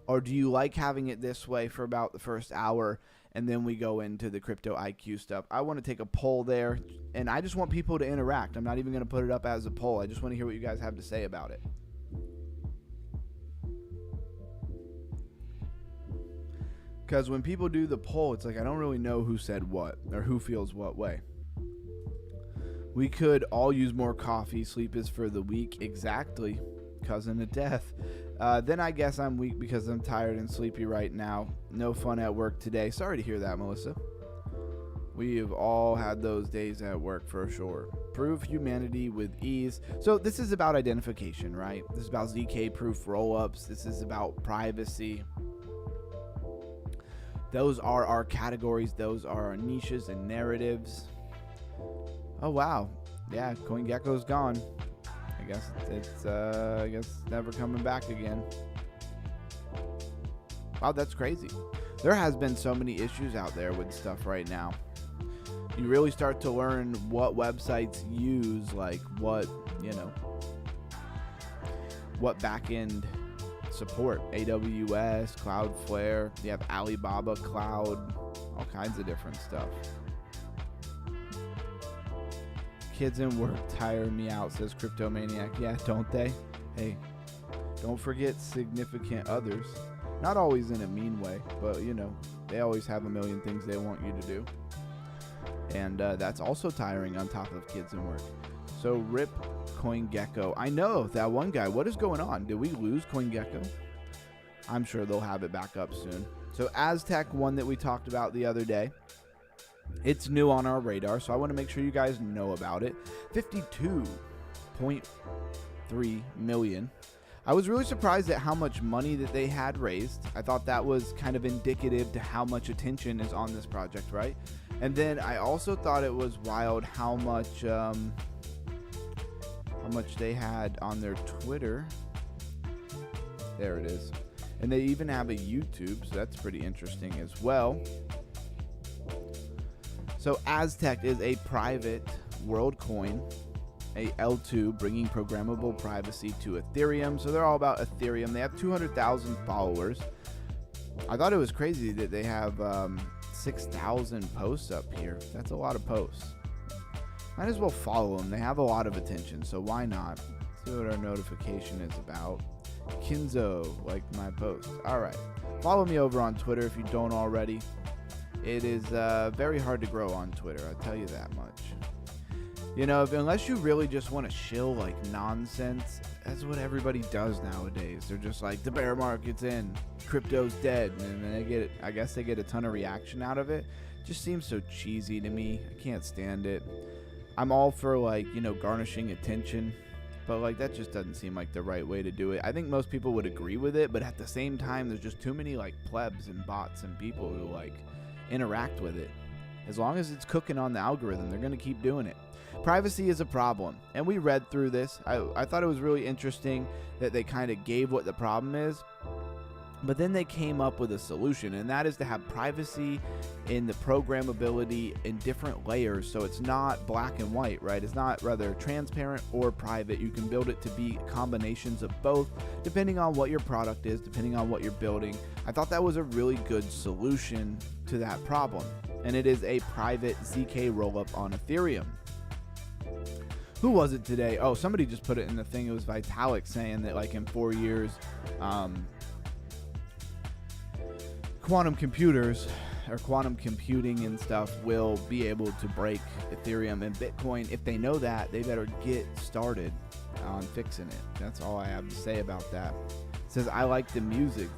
Speaker 1: Or do you like having it this way for about the first hour and then we go into the crypto IQ stuff? I want to take a poll there, and I just want people to interact. I'm not even going to put it up as a poll. I just want to hear what you guys have to say about it. Because when people do the poll, it's like I don't really know who said what or who feels what way. We could all use more coffee. Sleep is for the weak. Exactly. Cousin of death. Then I guess I'm weak because I'm tired and sleepy right now. No fun at work today. Sorry to hear that, Melissa. We have all had those days at work for sure. Prove humanity with ease. So this is about identification, right? This is about ZK proof rollups. This is about privacy. Those are our categories. Those are our niches and narratives. Oh, wow. Yeah, CoinGecko's gone. I guess it's never coming back again. Wow, that's crazy. There has been so many issues out there with stuff right now. You really start to learn what websites use, like what backend support. AWS, Cloudflare, you have Alibaba Cloud, all kinds of different stuff. Kids in work tire me out, says Crypto Maniac. Yeah, don't they? Hey, don't forget significant others. Not always in a mean way, but they always have a million things they want you to do. And that's also tiring on top of kids in work. So rip CoinGecko. I know that one guy. What is going on? Did we lose CoinGecko? I'm sure they'll have it back up soon. So Aztec, one that we talked about the other day. It's new on our radar, so I want to make sure you guys know about it. 52.3 million. I was really surprised at how much money that they had raised. I thought that was kind of indicative to how much attention is on this project, right? And then I also thought it was wild how much they had on their Twitter. There it is. And they even have a YouTube, so that's pretty interesting as well. So Aztec is a private world coin, a L2, bringing programmable privacy to Ethereum. So they're all about Ethereum. They have 200,000 followers. I thought it was crazy that they have 6,000 posts up here. That's a lot of posts. Might as well follow them. They have a lot of attention, so why not? Let's see what our notification is about. Kinzo, like my post. All right. Follow me over on Twitter if you don't already. It is very hard to grow on Twitter, I'll tell you that much. Unless you really just want to shill like nonsense, that's what everybody does nowadays. They're just like, the bear market's in, crypto's dead, and then I guess they get a ton of reaction out of it. Just seems so cheesy to me. I can't stand it. I'm all for garnishing attention, but that just doesn't seem like the right way to do it. I think most people would agree with it, but at the same time, there's just too many plebs and bots and people who interact with it. As long as it's cooking on the algorithm, they're going to keep doing it. Privacy is a problem, and we read through this. I thought it was really interesting that they kind of gave what the problem is, but then they came up with a solution, and that is to have privacy in the programmability in different layers, so it's not black and white, right? It's not rather transparent or private. You can build it to be combinations of both, depending on what your product is, depending on what you're building. I thought that was a really good solution to that problem, and it is a private ZK rollup on Ethereum. Who was it today? Oh, somebody just put it in the thing. It was Vitalik saying that in 4 years, quantum computers or quantum computing and stuff will be able to break Ethereum and Bitcoin. If they know that, they better get started on fixing it. That's all I have to say about that. It says, I like the music.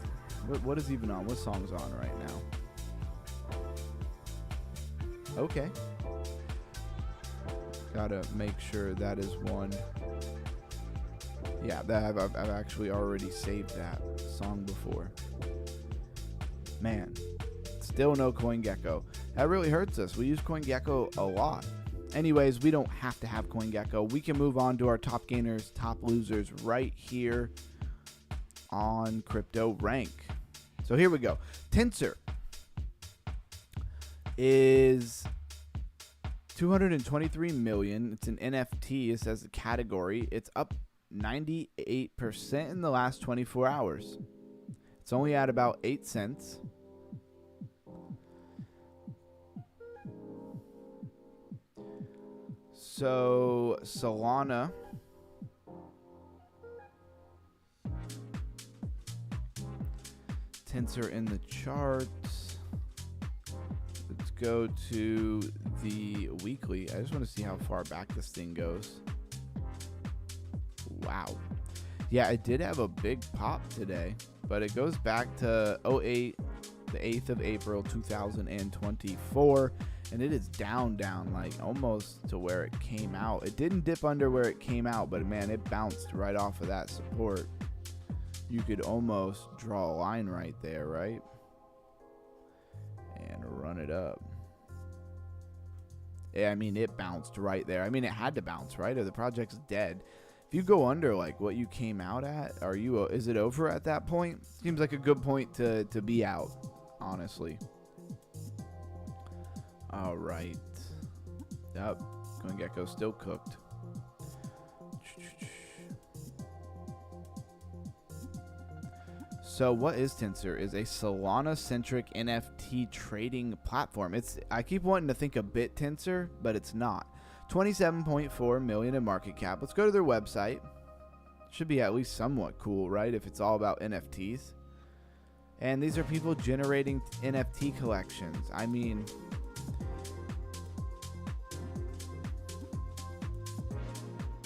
Speaker 1: What is even on? What song's on right now? Okay. Gotta make sure that is one. Yeah, that I've actually already saved that song before. Man, still no CoinGecko. That really hurts us. We use CoinGecko a lot. Anyways, we don't have to have CoinGecko. We can move on to our top gainers, top losers right here on Crypto Rank. So here we go. Tensor is 223 million. It's an NFT. It says the category. It's up 98% in the last 24 hours. It's only at about 8 cents. So Solana Tensor in the charts. Let's go to the weekly. I just want to see how far back this thing goes. Wow. Yeah, it did have a big pop today, but it goes back to 08, the 8th of April 2024, and it is down like almost to where it came out. It didn't dip under where it came out, but man, it bounced right off of that support. You could almost draw a line right there, right? And run it up. Yeah, I mean, it bounced right there. I mean, it had to bounce, right? Or the project's dead. If you go under like what you came out at, is it over at that point? Seems like a good point to be out, honestly. All right. Yep. CoinGecko still cooked. So what is Tensor? Is a Solana-centric NFT trading platform. I keep wanting to think of BitTensor, but it's not. 27.4 million in market cap. Let's go to their website. Should be at least somewhat cool, right? If it's all about NFTs. And these are people generating NFT collections. I mean,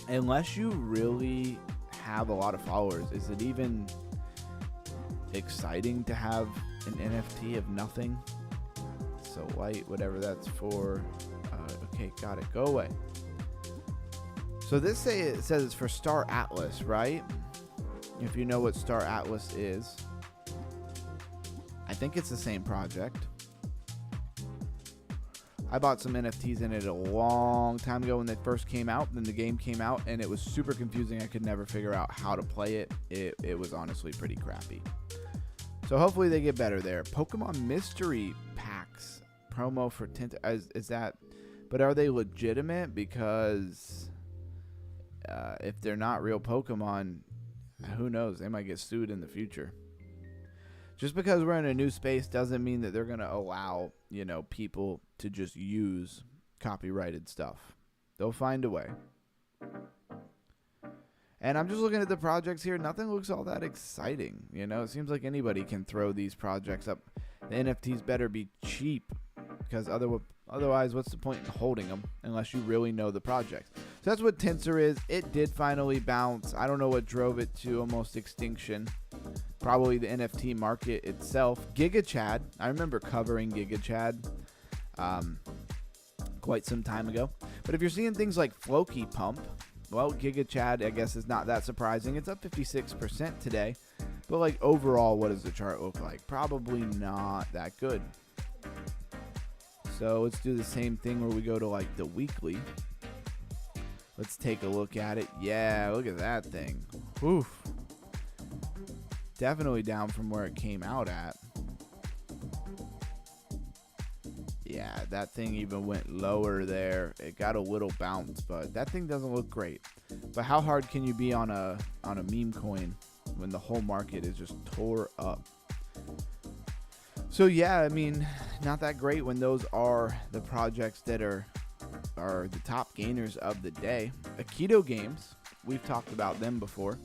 Speaker 1: unless you really have a lot of followers, is it even exciting to have an NFT of nothing? So light, whatever that's for. Okay, got it. Go away. So it says it's for Star Atlas, right? If you know what Star Atlas is, I think it's the same project. I bought some NFTs in it a long time ago when they first came out. Then the game came out and it was super confusing. I could never figure out how to play it. It was honestly pretty crappy. So hopefully they get better there. Pokemon Mystery Packs promo for Tensor. Is that? But are they legitimate? Because if they're not real Pokemon, who knows? They might get sued in the future. Just because we're in a new space doesn't mean that they're going to allow, people to just use copyrighted stuff. They'll find a way. And I'm just looking at the projects here. Nothing looks all that exciting. It seems like anybody can throw these projects up. The NFTs better be cheap, because otherwise, what's the point in holding them unless you really know the project? So that's what Tensor is. It did finally bounce. I don't know what drove it to almost extinction. Probably the NFT market itself. GigaChad. I remember covering GigaChad quite some time ago. But if you're seeing things like Floki Pump, well, GigaChad, I guess, is not that surprising. It's up 56% today. But like overall, what does the chart look like? Probably not that good. So let's do the same thing where we go to like the weekly. Let's take a look at it. Yeah, look at that thing. Oof. Definitely down from where it came out at. Yeah, that thing even went lower there. It got a little bounce, but that thing doesn't look great. But how hard can you be on a meme coin when the whole market is just tore up? So yeah, I mean, not that great when those are the projects that are the top gainers of the day. Aikido Games, we've talked about them before.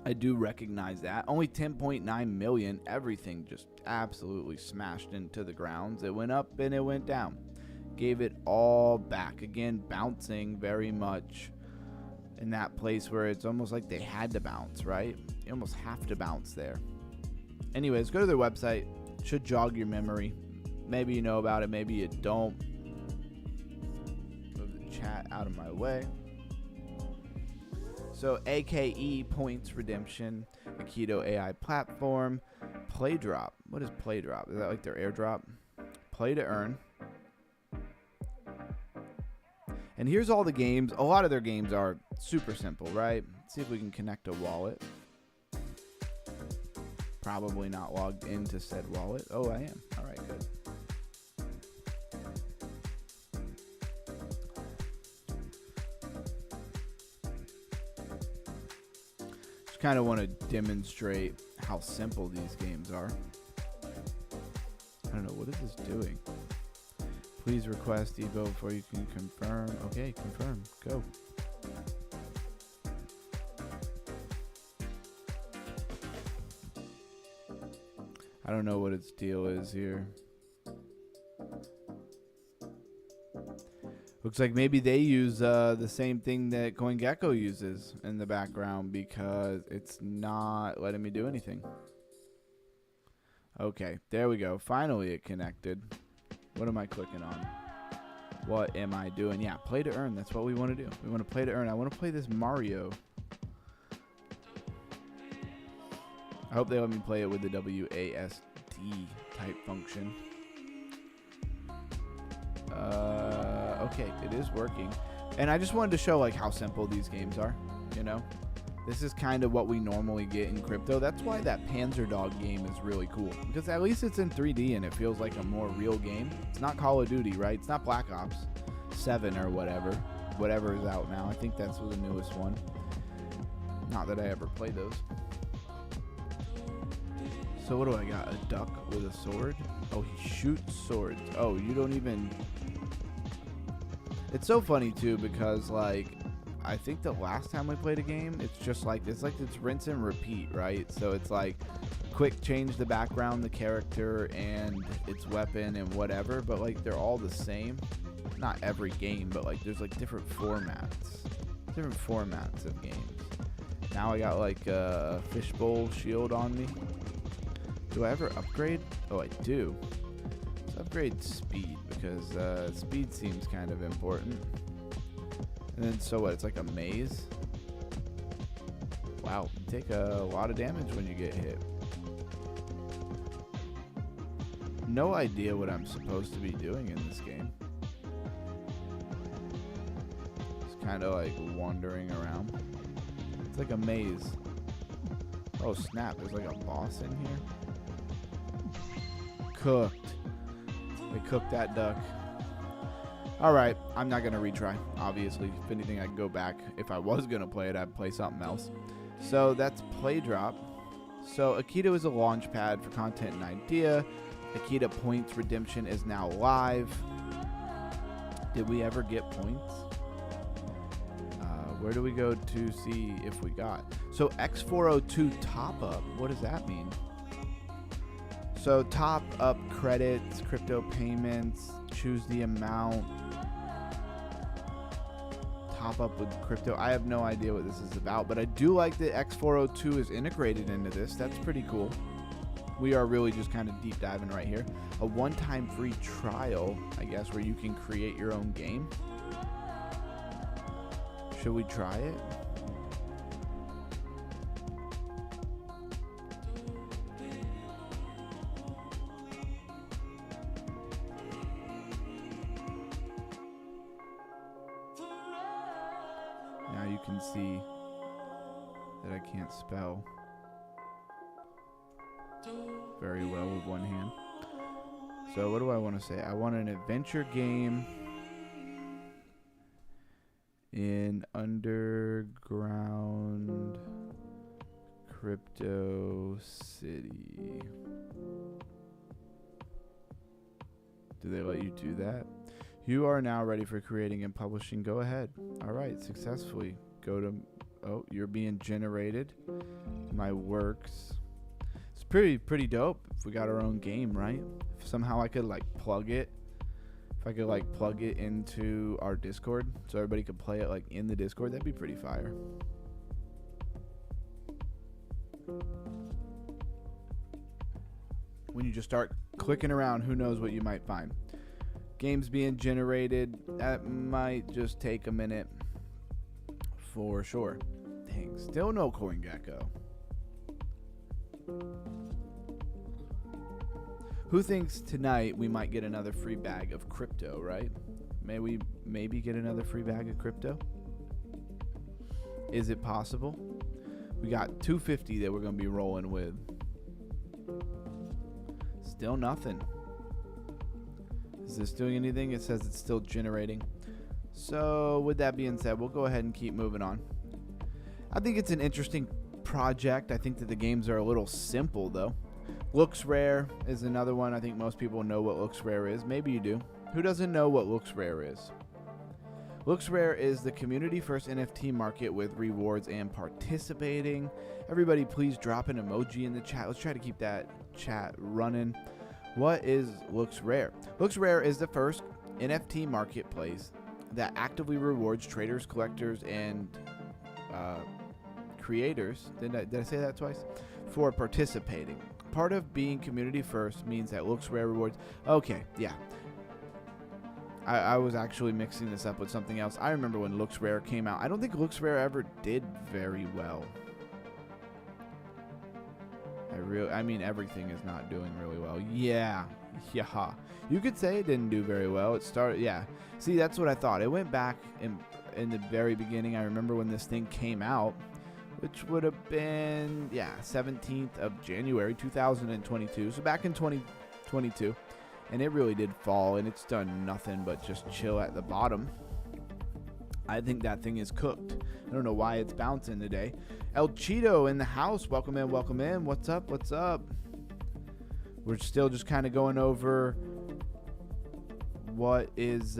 Speaker 1: I do recognize that. Only 10.9 million. Everything just absolutely smashed into the grounds. It went up and it went down. Gave it all back. Again, bouncing very much in that place where it's almost like they had to bounce, right? You almost have to bounce there. Anyways, go to their website. Should jog your memory. Maybe you know about it, maybe you don't. Move the chat out of my way. So AKE points redemption, Aikido AI platform, play drop. What is play drop? Is that like their airdrop? Play to earn. And here's all the games. A lot of their games are super simple, right? Let's see if we can connect a wallet. Probably not logged into said wallet. Oh, I am. All right, good. kind of want to demonstrate how simple these games are. I don't know, what is this doing? Please request Evo before you can confirm. Okay, confirm. Go. I don't know what its deal is here. Looks like maybe they use the same thing that CoinGecko uses in the background because it's not letting me do anything. Okay, there we go. Finally it connected. What am I clicking on? What am I doing? Yeah, play to earn. That's what we want to do. We want to play to earn. I want to play this Mario. I hope they let me play it with the WASD type function. Okay, it is working. And I just wanted to show like how simple these games are, you know? This is kind of what we normally get in crypto. That's why that Panzer Dog game is really cool. Because at least it's in 3D and it feels like a more real game. It's not Call of Duty, right? It's not Black Ops 7 or whatever. Whatever is out now. I think that's the newest one. Not that I ever played those. So what do I got? A duck with a sword? Oh, he shoots swords. Oh, you don't even... It's so funny too because like I think the last time we played a game, it's just like it's rinse and repeat, right? So it's like quick change the background, the character, and its weapon and whatever, but like they're all the same. Not every game, but like there's like different formats of games. Now I got like a fishbowl shield on me. Do I ever upgrade? Oh, I do. Let's upgrade speed because speed seems kind of important. And then so what? It's like a maze. Wow, you take a lot of damage when you get hit. No idea what I'm supposed to be doing in this game. Just kind of like wandering around. It's like a maze. Oh snap, there's like a boss in here. Cooked. They cooked that duck. Alright, I'm not going to retry, obviously. If anything, I can go back. If I was going to play it, I'd play something else. So that's play drop. So Akita is a launch pad for content and idea. Akita points redemption is now live. Did we ever get points? Where do we go to see if we got? So X402 top up, what does that mean? So top up credits, crypto payments, choose the amount, top up with crypto. I have no idea what this is about, but I do like that X402 is integrated into this. That's pretty cool. We are really just kind of deep diving right here. A one-time free trial, I guess, where you can create your own game. Should we try it? Now you can see that I can't spell very well with one hand. So what do I want to say? I want an adventure game in underground crypto city. Do they let you do that? You are now ready for creating and publishing. Go ahead. All right, successfully. Go to, oh, you're being generated. My works. It's pretty dope if we got our own game, right? If somehow I could like plug it. If I could like plug it into our Discord so everybody could play it like in the Discord, that'd be pretty fire. When you just start clicking around, who knows what you might find. Games being generated, that might just take a minute for sure. Dang, still no CoinGecko. Who thinks tonight we might get another free bag of crypto, right? May we maybe get another free bag of crypto? Is it possible? We got 250 that we're going to be rolling with. Still nothing. Is this doing anything? It says it's still generating. So with that being said, we'll go ahead and keep moving on. I think it's an interesting project. I think that the games are a little simple though. Looks Rare is another one. I think most people know what Looks Rare is. Maybe you do. Who doesn't know what Looks Rare is? Looks Rare is the community first NFT market with rewards and participating. Everybody please drop an emoji in the chat. Let's try to keep that chat running. What is Looks Rare? Looks Rare is the first NFT marketplace that actively rewards traders, collectors, and creators. Did I say that twice? For participating. Part of being community first means that Looks Rare rewards. Okay, yeah. I was actually mixing this up with something else. I remember when Looks Rare came out. I don't think Looks Rare ever did very well. I mean, everything is not doing really well. Yeah. You could say it didn't do very well. It started, yeah. See, that's what I thought. It went back in the very beginning. I remember when this thing came out, which would have been, 17th of January, 2022. So back in 2022. And it really did fall, and it's done nothing but just chill at the bottom. I think that thing is cooked. I don't know why it's bouncing today. El Cheeto in the house. Welcome in, welcome in. What's up, what's up? We're still just kind of going over what is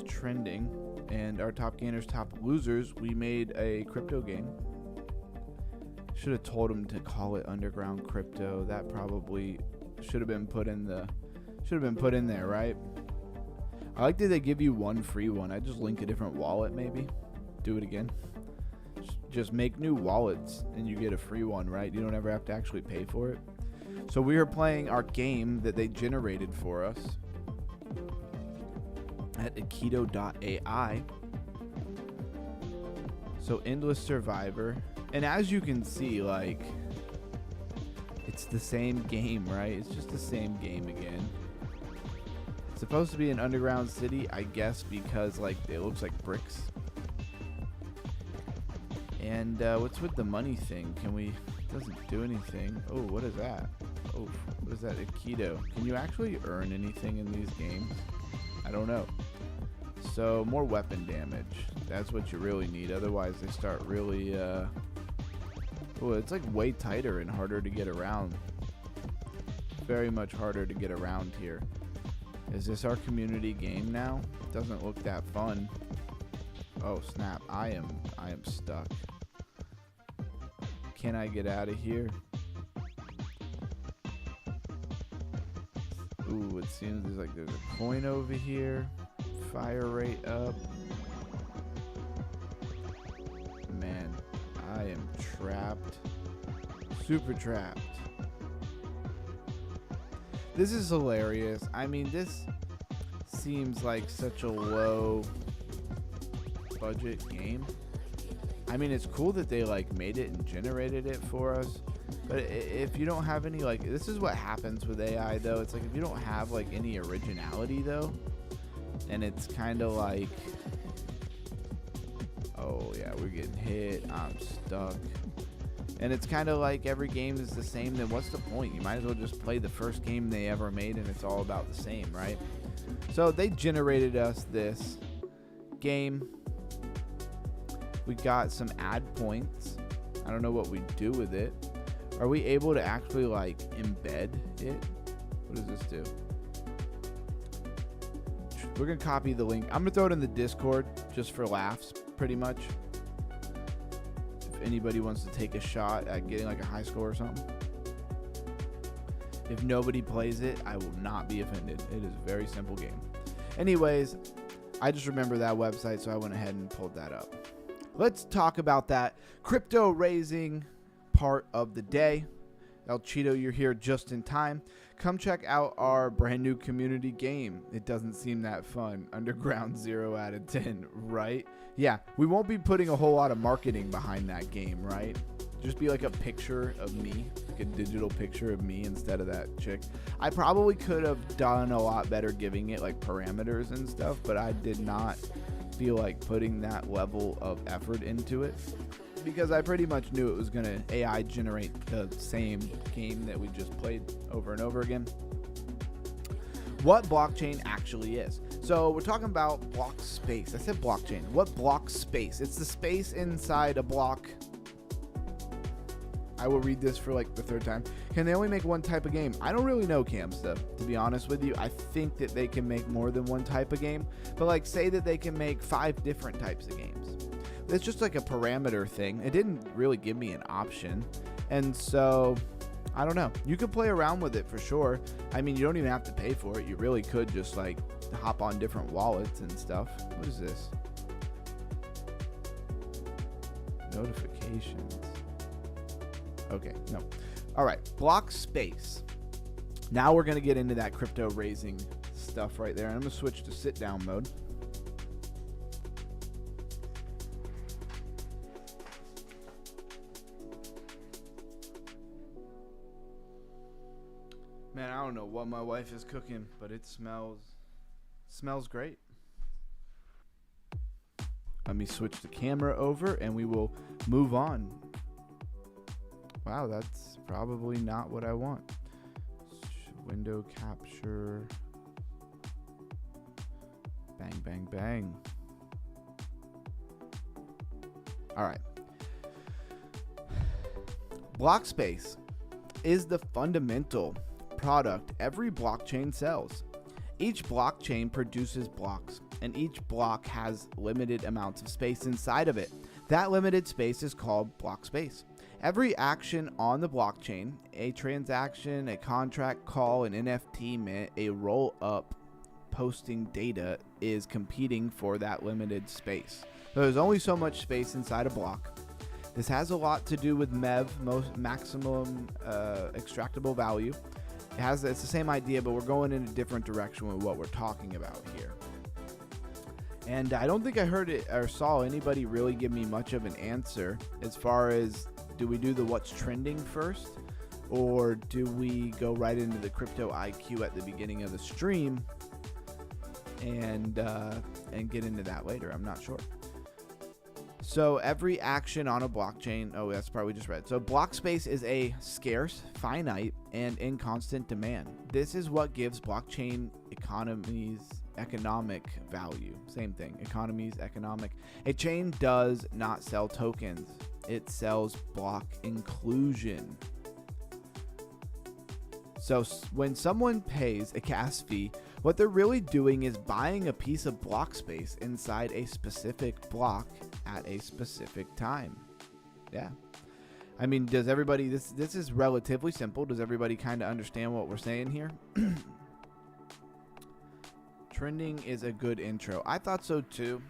Speaker 1: trending. And our top gainers, top losers. We made a crypto game. Should have told him to call it Underground Crypto. That probably should have been put in there, right? I like that they give you one free one. I just link a different wallet, maybe. Do it again. Just make new wallets and you get a free one, right? You don't ever have to actually pay for it. So we are playing our game that they generated for us at Aikido.ai. So Endless Survivor. And as you can see, like, it's the same game, right? It's just the same game again. It's supposed to be an underground city, I guess, because, like, it looks like bricks. And what's with the money thing? It doesn't do anything. Oh, what is that? Oh, what is that? Aikido. Can you actually earn anything in these games? I don't know. So, more weapon damage. That's what you really need. Otherwise, they start really, oh, it's like way tighter and harder to get around. Very much harder to get around here. Is this our community game now? Doesn't look that fun. Oh snap! I am stuck. Can I get out of here? Ooh, it seems there's a coin over here. Fire rate up. Man, I am trapped. Super trapped. This is hilarious. I mean, this seems like such a low budget game. I mean, it's cool that they like made it and generated it for us. But if you don't have any, like, this is what happens with AI though. It's like if you don't have like any originality though, and it's kind of like, oh yeah, we're getting hit. I'm stuck. And it's kind of like every game is the same, then what's the point? You might as well just play the first game they ever made and it's all about the same, right? So they generated us this game. We got some ad points. I don't know what we do with it. Are we able to actually like embed it? What does this do? We're gonna copy the link. I'm gonna throw it in the Discord just for laughs, pretty much. If anybody wants to take a shot at getting like a high score or something. If nobody plays it, I will not be offended. It is a very simple game. Anyways, I just remember that website, so I went ahead and pulled that up. Let's talk about that crypto raising part of the day. El Cheeto, you're here just in time. Come check out our brand new community game. It doesn't seem that fun. Underground 0 out of 10, right? Yeah, we won't be putting a whole lot of marketing behind that game, right? Just be like a picture of me, like a digital picture of me instead of that chick. I probably could have done a lot better giving it like parameters and stuff, but I did not feel like putting that level of effort into it because I pretty much knew it was going to AI generate the same game that we just played over and over again. what blockchain actually is. So we're talking about block space. I said blockchain. What block space? It's the space inside a block. I will read this for like the third time. Can they only make one type of game? I don't really know, Camsta, to be honest with you. I think that they can make more than one type of game, but like say that they can make 5 different types of games. It's just like a parameter thing. It didn't really give me an option. And so I don't know. You could play around with it for sure. I mean, you don't even have to pay for it. You really could just like hop on different wallets and stuff. What is this? Notifications. Okay, no. All right, Blockspace. Now we're going to get into that crypto raising stuff right there. I'm going to switch to sit down mode. Man, I don't know what my wife is cooking, but it smells great. Let me switch the camera over and we will move on. Wow, that's probably not what I want. Window capture. Bang, bang, bang. All right. Blockspace is the fundamental product every blockchain sells. Each blockchain produces blocks, and each block has limited amounts of space inside of it. That limited space is called block space. Every action on the blockchain, a transaction, a contract call, an NFT mint, a roll-up, posting data, is competing for that limited space. So there's only so much space inside a block. This has a lot to do with MEV, maximum extractable value. It's the same idea, but we're going in a different direction with what we're talking about here. And I don't think I heard it or saw anybody really give me much of an answer as far as, do we do the what's trending first, or do we go right into the crypto IQ at the beginning of the stream and get into that later? I'm not sure. So every action on a blockchain, oh, that's part we just read. So block space is a scarce, finite, and in constant demand. This is what gives blockchain economies economic value. Same thing, economies, economic. A chain does not sell tokens. It sells block inclusion. So when someone pays a gas fee, what they're really doing is buying a piece of block space inside a specific block at a specific time. Yeah. I mean, does everybody, this is relatively simple. Does everybody kind of understand what we're saying here? Trending is a good intro. I thought so too.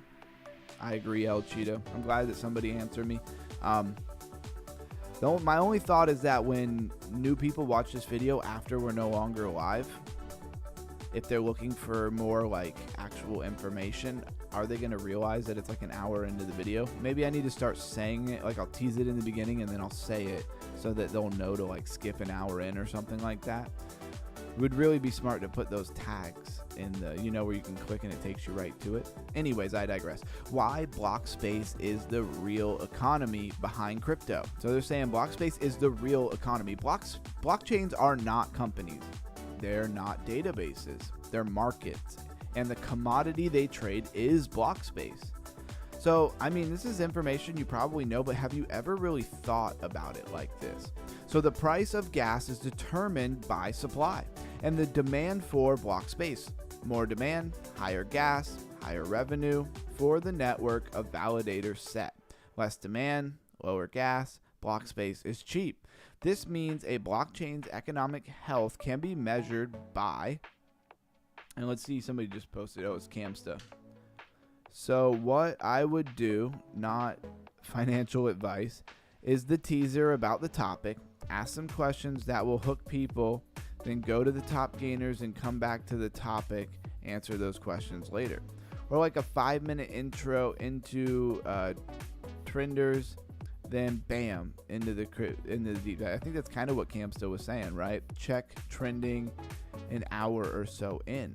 Speaker 1: I agree, El Cheeto. I'm glad that somebody answered me. My only thought is that when new people watch this video after we're no longer live, if they're looking for more like actual information, are they going to realize that it's like an hour into the video? Maybe I need to start saying it, like I'll tease it in the beginning and then I'll say it so that they'll know to like skip an hour in or something like that. It would really be smart to put those tags in the, where you can click and it takes you right to it. Anyways, I digress. Why Blockspace is the real economy behind crypto. So they're saying Blockspace is the real economy. Blockchains are not companies. They're not databases. They're markets. And the commodity they trade is block space. So, I mean, this is information you probably know, but have you ever really thought about it like this? So the price of gas is determined by supply and the demand for block space. More demand, higher gas, higher revenue for the network of validators set. Less demand, lower gas, block space is cheap. This means a blockchain's economic health can be measured by, and let's see, somebody just posted, oh, it's Camsta. So what I would do, not financial advice, is the teaser about the topic, ask some questions that will hook people, then go to the top gainers and come back to the topic, answer those questions later. Or like a 5-minute intro into trenders, then bam, into the deep dive. I think that's kind of what Camsta was saying, right? Check trending an hour or so in.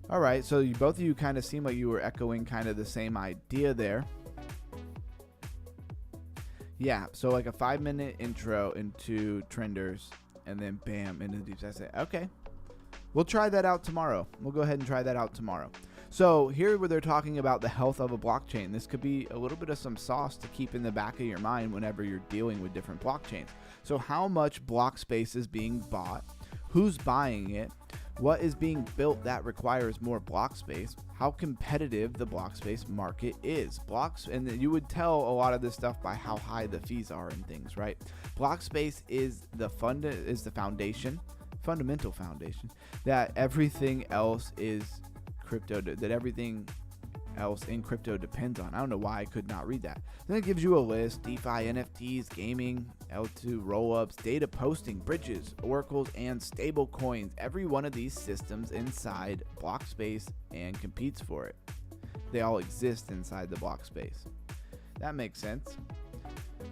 Speaker 1: All right, so both of you kind of seem like you were echoing kind of the same idea there. Yeah, so like a 5-minute intro into trenders, and then bam, into the deep dive. I say, okay, We'll try that out tomorrow. We'll go ahead and try that out tomorrow. So here where they're talking about the health of a blockchain, this could be a little bit of some sauce to keep in the back of your mind whenever you're dealing with different blockchains. So how much block space is being bought? Who's buying it? What is being built that requires more block space? How competitive the block space market is. And you would tell a lot of this stuff by how high the fees are and things, right? Block space is the fundamental foundation that everything else is everything else in crypto depends on. I don't know why I could not read that. Then it gives you a list: DeFi, NFTs, gaming, L2, rollups, data posting, bridges, oracles, and stable coins. Every one of these systems inside block space and competes for it. They all exist inside the block space. That makes sense.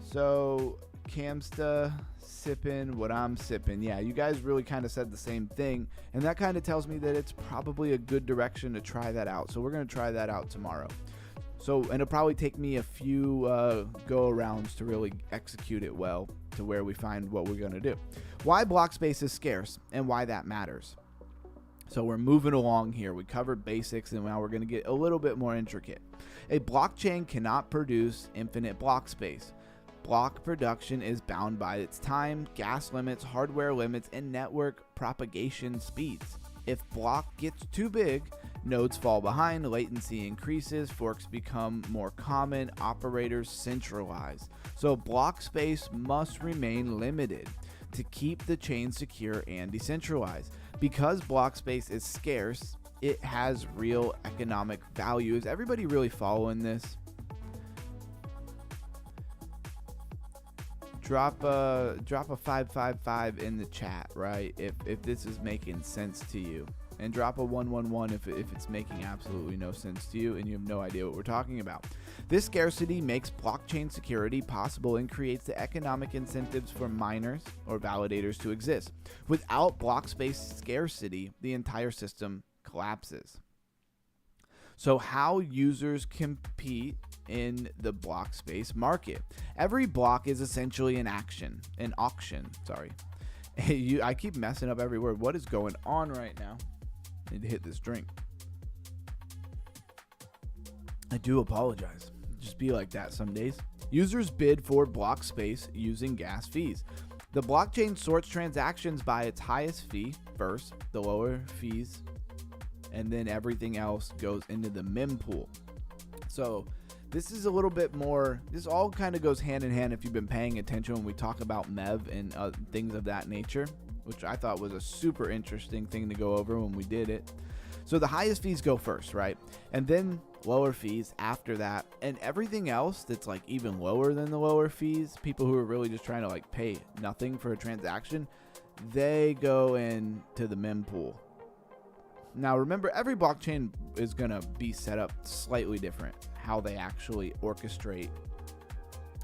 Speaker 1: So Camsta sipping what I'm sipping. Yeah, you guys really kind of said the same thing, and that kind of tells me that it's probably a good direction to try that out. So we're going to try that out tomorrow. And it'll probably take me a few go arounds to really execute it well to where we find what we're going to do. Why block space is scarce and why that matters. So we're moving along here. We covered basics, and now we're going to get a little bit more intricate. A blockchain cannot produce infinite block space. Block production is bound by its time, gas limits, hardware limits, and network propagation speeds. If block gets too big, nodes fall behind, latency increases, forks become more common, operators centralize. So block space must remain limited to keep the chain secure and decentralized. Because block space is scarce, it has real economic value. Is everybody really following this? Drop a 555 in the chat, right? If this is making sense to you, and drop a 111 if it's making absolutely no sense to you and you have no idea what we're talking about. This scarcity makes blockchain security possible and creates the economic incentives for miners or validators to exist. Without block space scarcity, the entire system collapses. So how users compete in the block space market. Every block is essentially an auction. I keep messing up every word. What is going on right now? I need to hit this drink. I do apologize. Just be like that some days. Users bid for block space using gas fees. The blockchain sorts transactions by its highest fee first, the lower fees, and then everything else goes into the mempool. So this is a little bit more, this all kind of goes hand in hand if you've been paying attention when we talk about MEV and things of that nature, which I thought was a super interesting thing to go over when we did it. So the highest fees go first, right? And then lower fees after that, and everything else that's like even lower than the lower fees, people who are really just trying to like pay nothing for a transaction, they go into the mempool. Now remember, every blockchain is going to be set up slightly different, how they actually orchestrate.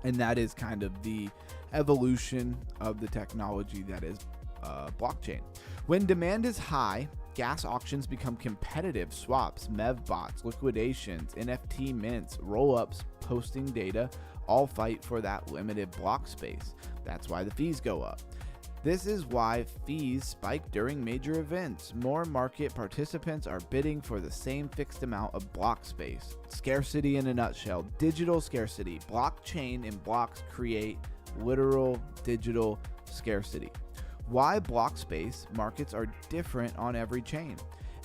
Speaker 1: And that is kind of the evolution of the technology that is blockchain. When demand is high, gas auctions become competitive. Swaps, MEV bots, liquidations, NFT mints, rollups, posting data, all fight for that limited block space. That's why the fees go up. This is why fees spike during major events. More market participants are bidding for the same fixed amount of block space. Scarcity in a nutshell. Digital scarcity. Blockchain and blocks create literal digital scarcity. Why block space markets are different on every chain.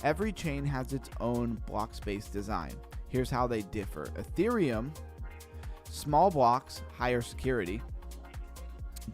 Speaker 1: Every chain has its own block space design. Here's how they differ. Ethereum, small blocks, higher security.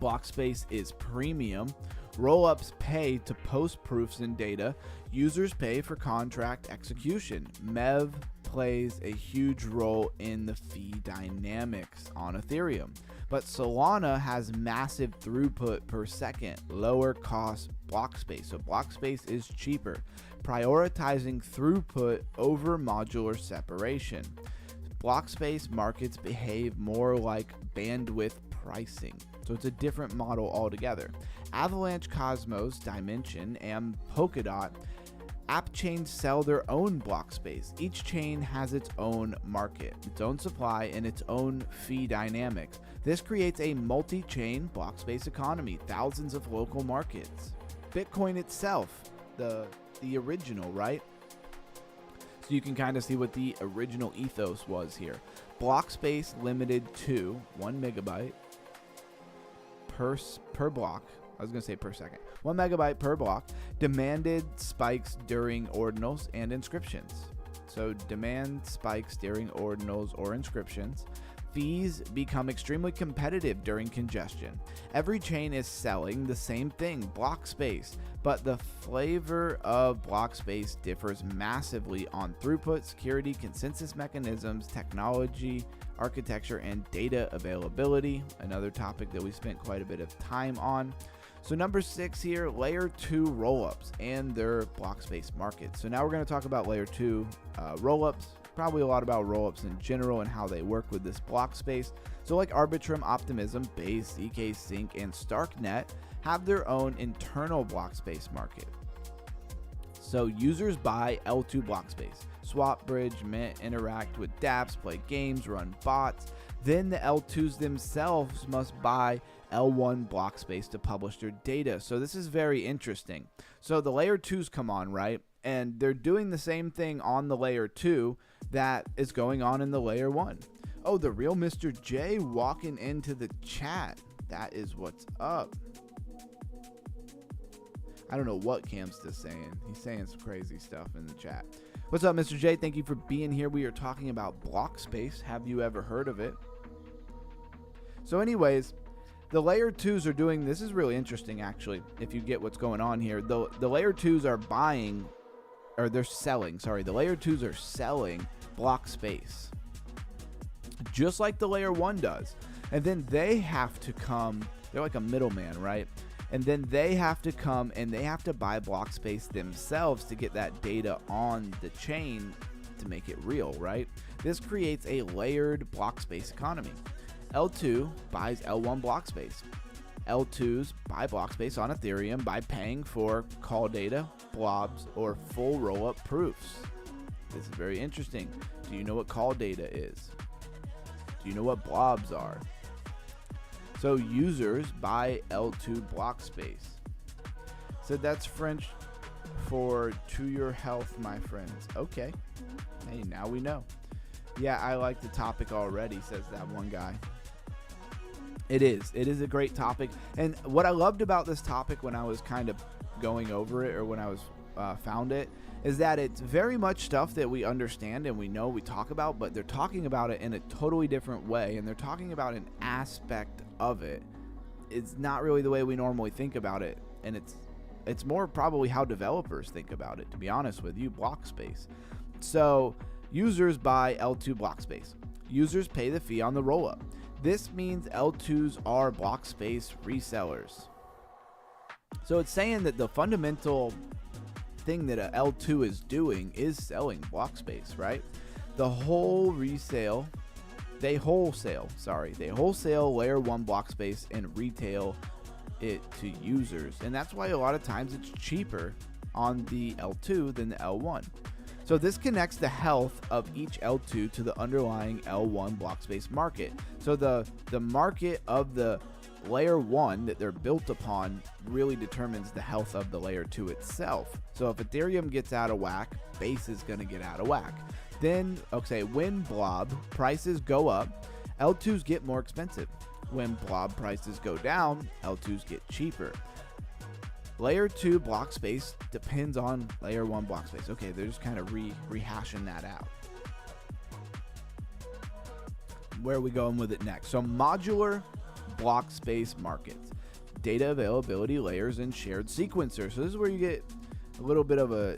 Speaker 1: Block space is premium. Rollups pay to post proofs and data. Users pay for contract execution. MEV plays a huge role in the fee dynamics on Ethereum. But Solana has massive throughput per second, lower cost block space. So block space is cheaper, prioritizing throughput over modular separation. Block space markets behave more like bandwidth pricing. So it's a different model altogether. Avalanche, Cosmos, Dimension, and Polkadot app chains sell their own block space. Each chain has its own market, its own supply, and its own fee dynamics. This creates a multi-chain block space economy, thousands of local markets. Bitcoin itself, the the original, right? So you can kind of see what the original ethos was here. Block space limited to 1 megabyte per block. I was going to say per second. 1 megabyte per block. Demanded spikes during ordinals and inscriptions. So demand spikes during ordinals or inscriptions. Fees become extremely competitive during congestion. Every chain is selling the same thing, block space, but the flavor of block space differs massively on throughput, security, consensus mechanisms, technology, architecture, and data availability, another topic that we spent quite a bit of time on. So number 6 here, layer 2 rollups and their Blockspace markets. So now we're going to talk about layer 2 rollups, probably a lot about rollups in general and how they work with this block space. So like Arbitrum, Optimism, Base, ZK Sync, and Starknet have their own internal Blockspace market. So users buy L2 Blockspace, swap, bridge, mint, interact with dApps, play games, run bots. Then the L2s themselves must buy L1 Blockspace to publish their data. So this is very interesting. So the layer 2s come on, right? And they're doing the same thing on the layer 2 that is going on in the layer 1. Oh, the real Mr. J walking into the chat. That is what's up. I don't know what Camsta's saying. He's saying some crazy stuff in the chat. What's up, Mr. J? Thank you for being here. We are talking about Blockspace. Have you ever heard of it? So anyways, the layer 2s are doing, this is really interesting actually, if you get what's going on here. The layer 2s are buying, or they're selling, sorry, the layer 2s are selling block space, just like the layer 1 does. And then they have to come, they're like a middleman, right? And then they have to come and they have to buy block space themselves to get that data on the chain to make it real, right? This creates a layered block space economy. L2 buys L1 block space. L2s buy block space on Ethereum by paying for call data, blobs, or full rollup proofs. This is very interesting. Do you know what call data is? Do you know what blobs are? So users buy L2 block space. So that's French for to your health, my friends. Okay. Hey, now we know. Yeah, I like the topic already, says that one guy. It is a great topic. And what I loved about this topic when I was kind of going over it, or when I was found it, is that it's very much stuff that we understand and we know, we talk about, but they're talking about it in a totally different way, and they're talking about an aspect of it. It's not really the way we normally think about it, and it's more probably how developers think about it, to be honest with you. Block space. So users buy L2 block space. Users pay the fee on the rollup. This means L2s are block space resellers. So it's saying that the fundamental thing that a L2 is doing is selling block space, right? They wholesale layer 1 block space and retail it to users. And that's why a lot of times it's cheaper on the L2 than the L1. So this connects the health of each L2 to the underlying L1 Blockspace market. So the market of the layer 1 that they're built upon really determines the health of the layer 2 itself. So if Ethereum gets out of whack, Base is going to get out of whack. Then, okay, when blob prices go up, L2s get more expensive. When blob prices go down, L2s get cheaper. Layer 2 block space depends on layer 1 block space. Okay, they're just kind of rehashing that out. Where are we going with it next? So modular block space markets, data availability layers, and shared sequencers. So this is where you get a little bit of a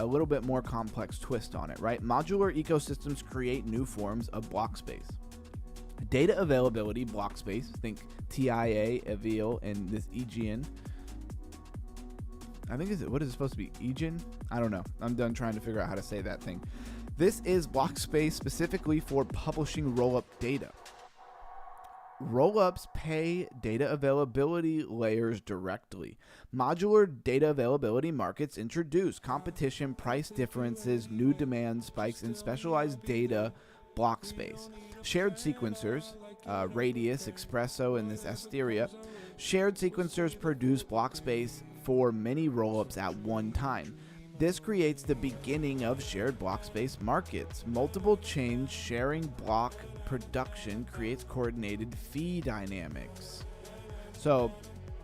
Speaker 1: little bit more complex twist on it, right? Modular ecosystems create new forms of block space. Data availability block space, think TIA, Avil, and this EGN. I think what is it supposed to be? EGN? I don't know. I'm done trying to figure out how to say that thing. This is block space specifically for publishing rollup data. Rollups pay data availability layers directly. Modular data availability markets introduce competition, price differences, new demand spikes, and specialized data block space. Shared sequencers, Radius, Espresso, and this Asteria. Shared sequencers produce block space for many rollups at one time. This creates the beginning of shared Blockspace markets. Multiple chains sharing block production creates coordinated fee dynamics. So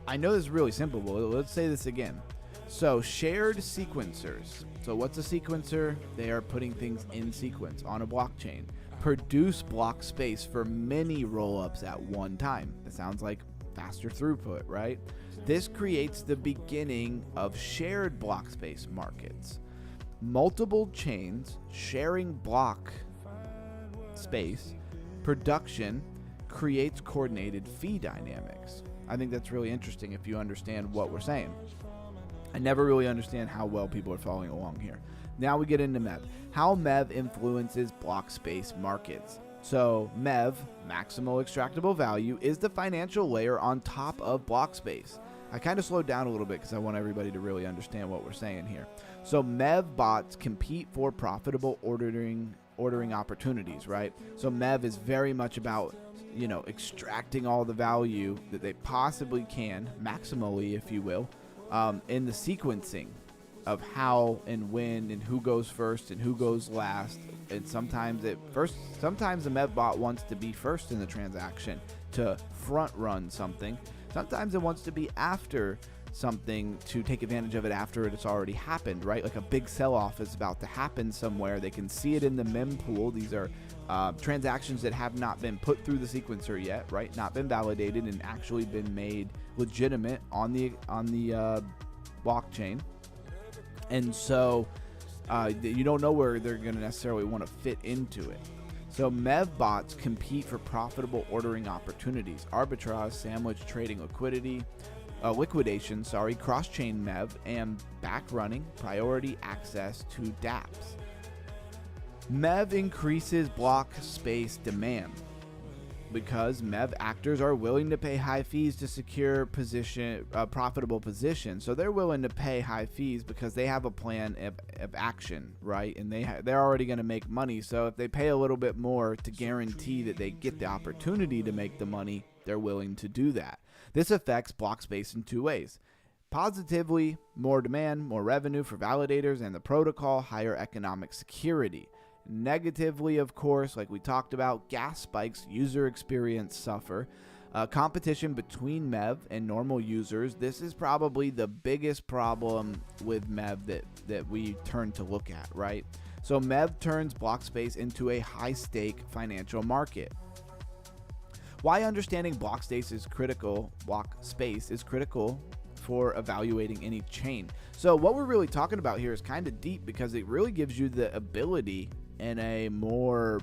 Speaker 1: I know this is really simple, but let's say this again. So shared sequencers. So what's a sequencer? They are putting things in sequence on a blockchain. Produce block space for many rollups at one time. That sounds like faster throughput, right? This creates the beginning of shared Blockspace markets. Multiple chains sharing block space production creates coordinated fee dynamics. I think that's really interesting if you understand what we're saying. I never really understand how well people are following along here. Now we get into MEV. How MEV influences Blockspace markets. So MEV, maximal extractable value, is the financial layer on top of Blockspace. I kind of slowed down a little bit because I want everybody to really understand what we're saying here. So MEV bots compete for profitable ordering opportunities, right? So MEV is very much about, extracting all the value that they possibly can, maximally, if you will, in the sequencing of how and when and who goes first and who goes last. And sometimes the MEV bot wants to be first in the transaction to front run something. Sometimes it wants to be after something to take advantage of it after it's already happened, right? Like a big sell-off is about to happen somewhere. They can see it in the mem pool. These are transactions that have not been put through the sequencer yet, right? Not been validated and actually been made legitimate on the blockchain. And so you don't know where they're going to necessarily want to fit into it. So MEV bots compete for profitable ordering opportunities, arbitrage, sandwich trading, liquidation, cross-chain MEV, and backrunning, priority access to dApps. MEV increases block space demand because MEV actors are willing to pay high fees to secure profitable positions. So they're willing to pay high fees because they have a plan of action, right? And they're already going to make money. So if they pay a little bit more to guarantee that they get the opportunity to make the money, they're willing to do that. This affects Blockspace in two ways. Positively, more demand, more revenue for validators and the protocol, higher economic security. Negatively, of course, like we talked about, gas spikes, user experience suffer. Competition between MEV and normal users. This is probably the biggest problem with MEV that we turn to look at, right? So MEV turns Blockspace into a high-stake financial market. Why understanding Blockspace is critical for evaluating any chain. So what we're really talking about here is kind of deep because it really gives you the ability in a more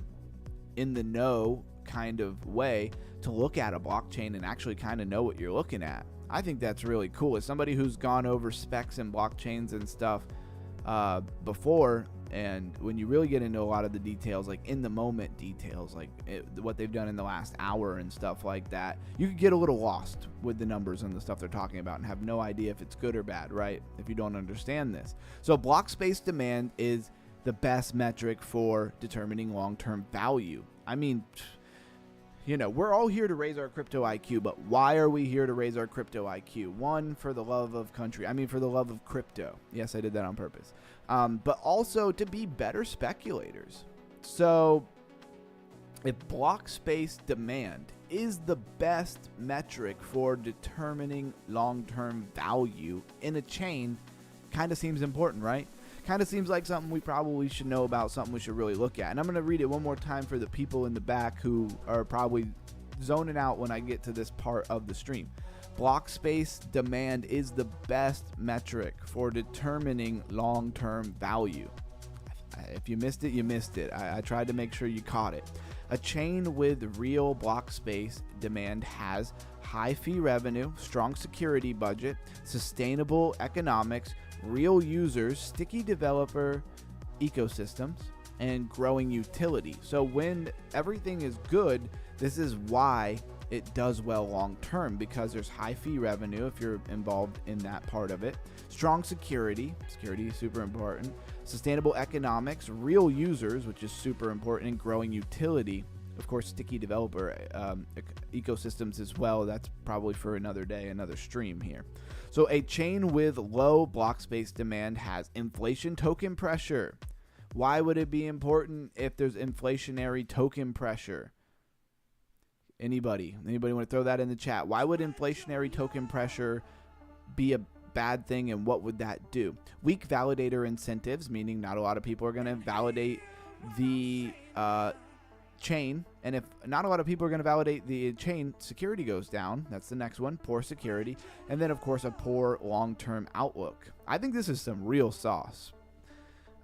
Speaker 1: in the know kind of way to look at a blockchain and actually kind of know what you're looking at. I think that's really cool. As somebody who's gone over specs and blockchains and stuff before, and when you really get into a lot of the details, like in the moment details, like what they've done in the last hour and stuff like that, you could get a little lost with the numbers and the stuff they're talking about and have no idea if it's good or bad, right? If you don't understand this. So block space demand is the best metric for determining long-term value. I mean, we're all here to raise our crypto IQ, but why are we here to raise our crypto IQ? One, for the love of country. For the love of crypto. Yes, I did that on purpose. But also to be better speculators. So if block space demand is the best metric for determining long-term value in a chain, kind of seems important, right? Kind of seems like something we probably should know about, something we should really look at. And I'm going to read it one more time for the people in the back who are probably zoning out when I get to this part of the stream. Block space demand is the best metric for determining long-term value. If you missed it, you missed it. I tried to make sure you caught it. A chain with real block space demand has high fee revenue, strong security budget, sustainable economics, real users, sticky developer ecosystems, and growing utility. So when everything is good, this is why it does well long term, because there's high fee revenue if you're involved in that part of it, strong security is super important, sustainable economics, real users, which is super important, and growing utility. of course, sticky developer ecosystems as well. That's probably for another day, another stream here. So a chain with low block space demand has inflation token pressure. Why would it be important if there's inflationary token pressure? Anybody want to throw that in the chat? Why would inflationary token pressure be a bad thing, and what would that do? Weak validator incentives, meaning not a lot of people are going to validate the chain, and if not a lot of people are going to validate the chain, security goes down. That's the next one, poor security, and then of course a poor long-term outlook. I think this is some real sauce.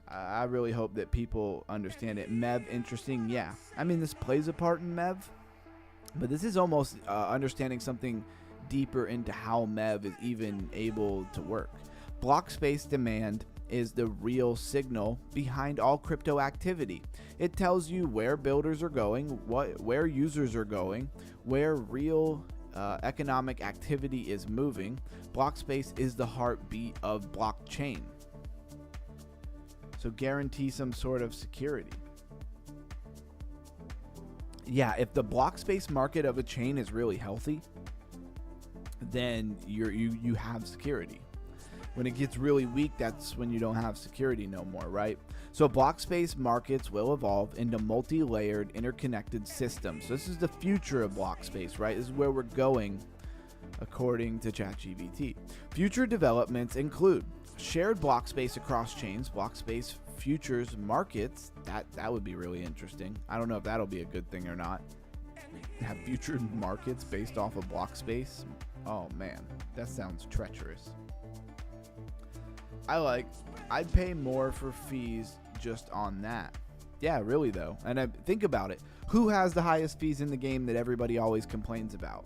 Speaker 1: I really hope that people understand it. MEV, interesting, yeah. I mean, this plays a part in MEV, but this is almost understanding something deeper into how MEV is even able to work. Block space demand is the real signal behind all crypto activity. It tells you where builders are going, where users are going, where real economic activity is moving. Block space is the heartbeat of blockchain. So guarantee some sort of security. Yeah, if the block space market of a chain is really healthy, then you have security. When it gets really weak, that's when you don't have security no more, right? So Blockspace Markets will evolve into multi-layered interconnected systems. So this is the future of Blockspace, right? This is where we're going according to ChatGPT. Future developments include shared block space across chains, Blockspace futures markets. That would be really interesting. I don't know if that'll be a good thing or not. Have future markets based off of block space. Oh man, that sounds treacherous. I'd pay more for fees just on that. Yeah, really though. And think about it. Who has the highest fees in the game that everybody always complains about?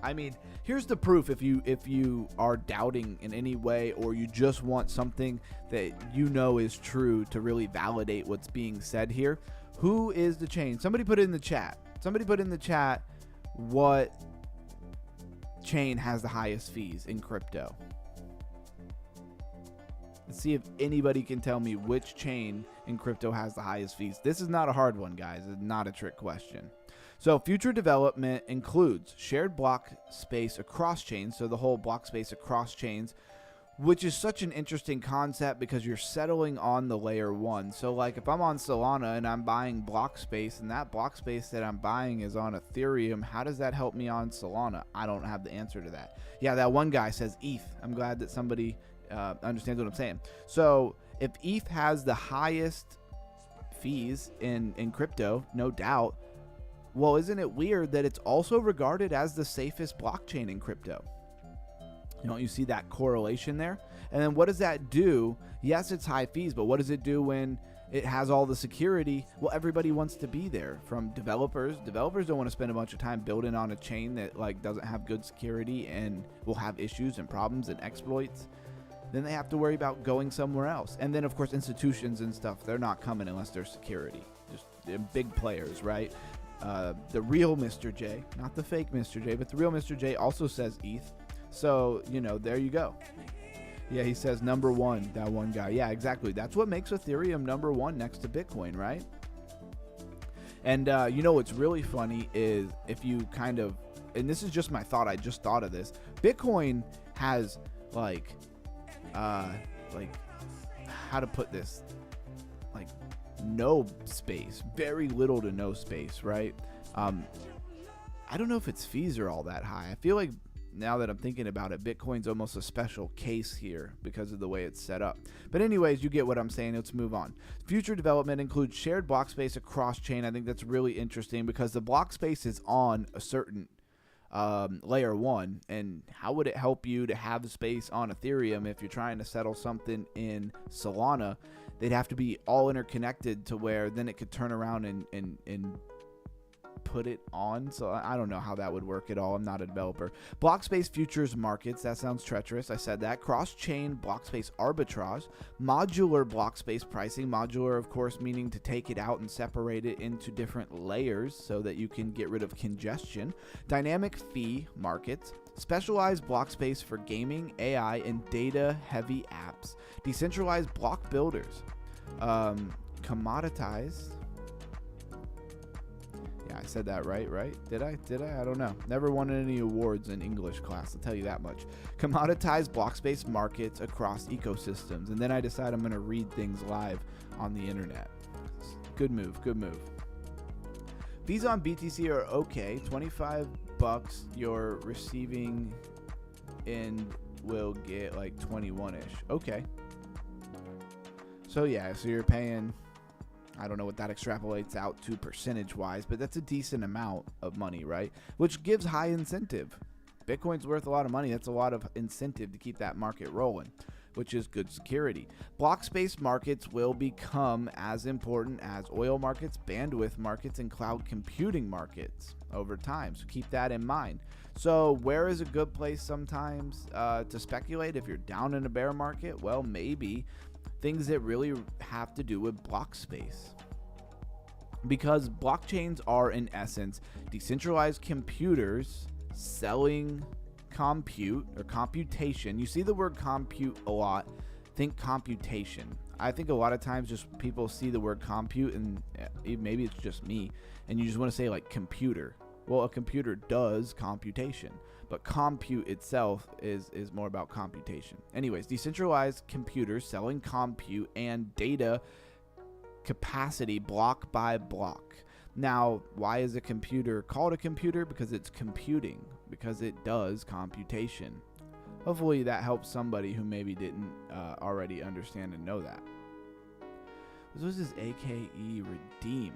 Speaker 1: I mean, here's the proof if you are doubting in any way, or you just want something that you know is true to really validate what's being said here. Who is the chain? Somebody put it in the chat. Somebody put in the chat what chain has the highest fees in crypto. Let's see if anybody can tell me which chain in crypto has the highest fees. This is not a hard one, guys. It's not a trick question. So future development includes shared block space across chains. So the whole block space across chains, which is such an interesting concept because you're settling on the layer one. So like if I'm on Solana and I'm buying block space, and that block space that I'm buying is on Ethereum, how does that help me on Solana? I don't have the answer to that. Yeah, that one guy says ETH. I'm glad that somebody understands what I'm saying. So if ETH has the highest fees in crypto, no doubt, well, isn't it weird that it's also regarded as the safest blockchain in crypto? Don't you see that correlation there? And then what does that do? Yes, it's high fees, but what does it do when it has all the security? Well, everybody wants to be there, from developers. Developers don't want to spend a bunch of time building on a chain that like doesn't have good security and will have issues and problems and exploits. Then they have to worry about going somewhere else. And then of course institutions and stuff, they're not coming unless there's security. Just big players, right? The real Mr. J, not the fake Mr. J, but the real Mr. J also says ETH. So, you know, there you go. Yeah, he says number one, that one guy. Yeah, exactly. That's what makes Ethereum number one next to Bitcoin, right? And, you know, what's really funny is if you kind of, and this is just my thought, I just thought of this. Bitcoin has like how to put this, like no space, very little to no space, right? I don't know if its fees are all that high. I feel like now that I'm thinking about it, Bitcoin's almost a special case here because of the way it's set up. But anyways, you get what I'm saying. Let's move on. Future development includes shared block space across chain. I think that's really interesting because the block space is on a certain layer one, and how would it help you to have space on Ethereum if you're trying to settle something in Solana? They'd have to be all interconnected to where then it could turn around and put it on. So I don't know how that would work at all. I'm not a developer. Blockspace futures markets, that sounds treacherous. I said that. Cross-chain blockspace arbitrage, modular blockspace pricing. Modular, of course, meaning to take it out and separate it into different layers so that you can get rid of congestion. Dynamic fee markets, specialized block space for gaming, AI, and data-heavy apps. Decentralized block builders. Commoditized Yeah, I said that right? Did I? I don't know. Never won any awards in English class, I'll tell you that much. Commoditize Blockspace Markets across ecosystems. And then I decide I'm going to read things live on the internet. Good move. Fees on BTC are okay. $25 you're receiving and will get like 21-ish. Okay. So yeah, so you're paying, I don't know what that extrapolates out to percentage-wise, but that's a decent amount of money, right? Which gives high incentive. Bitcoin's worth a lot of money. That's a lot of incentive to keep that market rolling, which is good security. Blockspace markets will become as important as oil markets, bandwidth markets, and cloud computing markets over time. So keep that in mind. So where is a good place sometimes to speculate if you're down in a bear market? Well, maybe things that really have to do with block space. Because blockchains are, in essence, decentralized computers selling compute or computation. You see the word compute a lot. Think computation. I think a lot of times just people see the word compute and maybe it's just me and you just want to say like computer. Well, a computer does computation, but compute itself is more about computation. Anyways, decentralized computers selling compute and data capacity block by block. Now, why is a computer called a computer? Because it's computing, because it does computation. Hopefully that helps somebody who maybe didn't already understand and know that. This is AKE redeem.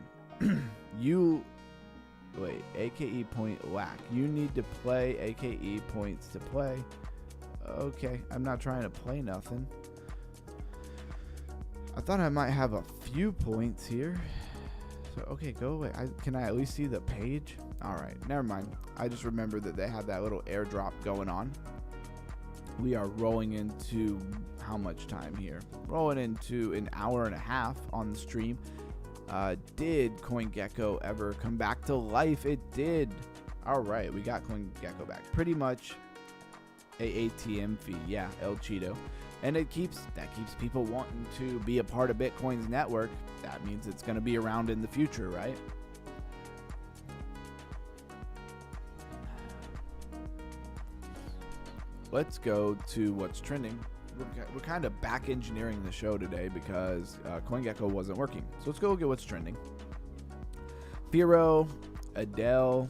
Speaker 1: AKE point lack. You need to play AKE points to play. Okay, I'm not trying to play nothing. I thought I might have a few points here. So, okay, go away. Can I at least see the page? All right, never mind. I just remembered that they had that little airdrop going on. We are rolling into how much time here? Rolling into an hour and a half on the stream. Did CoinGecko ever come back to life? It did. All right, we got CoinGecko back. Pretty much a ATM fee. Yeah, El Cheeto. And that keeps people wanting to be a part of Bitcoin's network. That means it's going to be around in the future, right? Let's go to what's trending. We're kind of back engineering the show today because CoinGecko wasn't working. So let's go look at what's trending. Firo, Adele.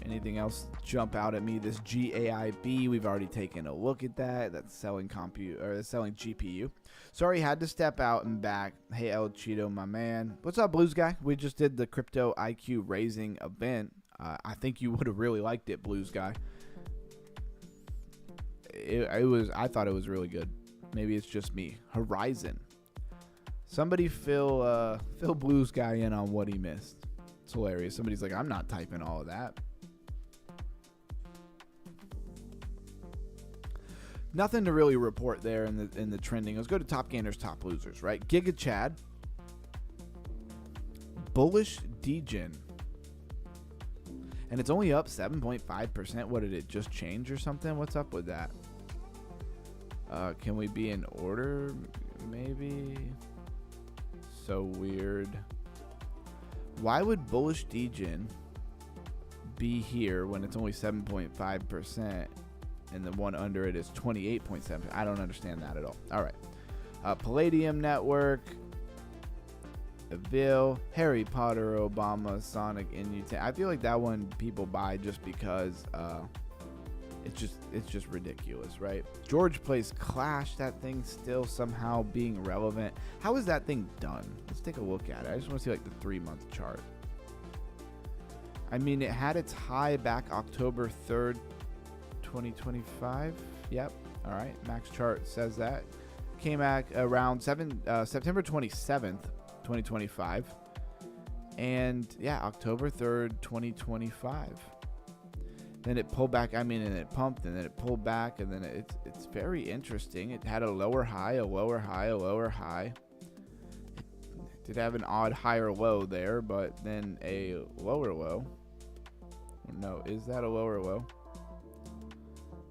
Speaker 1: Anything else jump out at me? This GAIB, we've already taken a look at that. That's selling selling GPU. Sorry, had to step out and back. Hey, El Cheeto, my man. What's up, Blues Guy? We just did the crypto IQ raising event. I think you would have really liked it, Blues Guy. I thought it was really good. Maybe it's just me. Horizon. Somebody fill Blues Guy in on what he missed. It's hilarious. Somebody's like, I'm not typing all of that. Nothing to really report there in the trending. Let's go to top gainers, top losers, right? Giga Chad, bullish degen, and it's only up 7.5%. What did it just change or something? What's up with that? Can we be in order? Maybe. So weird. Why would bullish degen be here when it's only 7.5%? And the one under it is 28.7. I don't understand that at all. All right. Palladium Network. Evil. Harry Potter, Obama, Sonic, Inut. I feel like that one people buy just because it's just ridiculous, right? George plays Clash. That thing's still somehow being relevant. How is that thing done? Let's take a look at it. I just want to see like the 3-month chart. I mean, it had its high back October 3rd. 2025. Yep. All right. Max chart says that. Came back around September 27th, 2025. And yeah, October 3rd, 2025. Then it pulled back. I mean, and it pumped and then it pulled back. And then it's very interesting. It had a lower high, a lower high, a lower high. It did have an odd higher low there, but then a lower low. No, is that a lower low?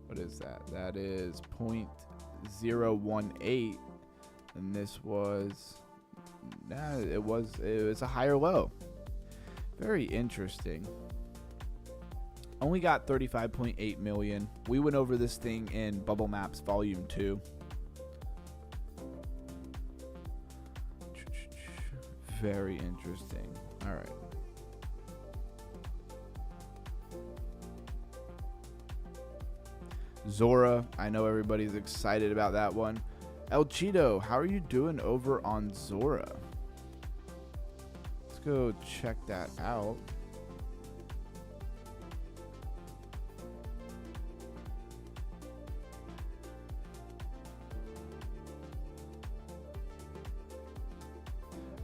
Speaker 1: What is that? That is 0.018, and this was Nah, it was a higher low. Very interesting. Only got 35.8 million. We went over this thing in Bubble Maps Volume 2. Very interesting. All right. Zora, I know everybody's excited about that one. El Cheeto, how are you doing over on Zora? Let's go check that out.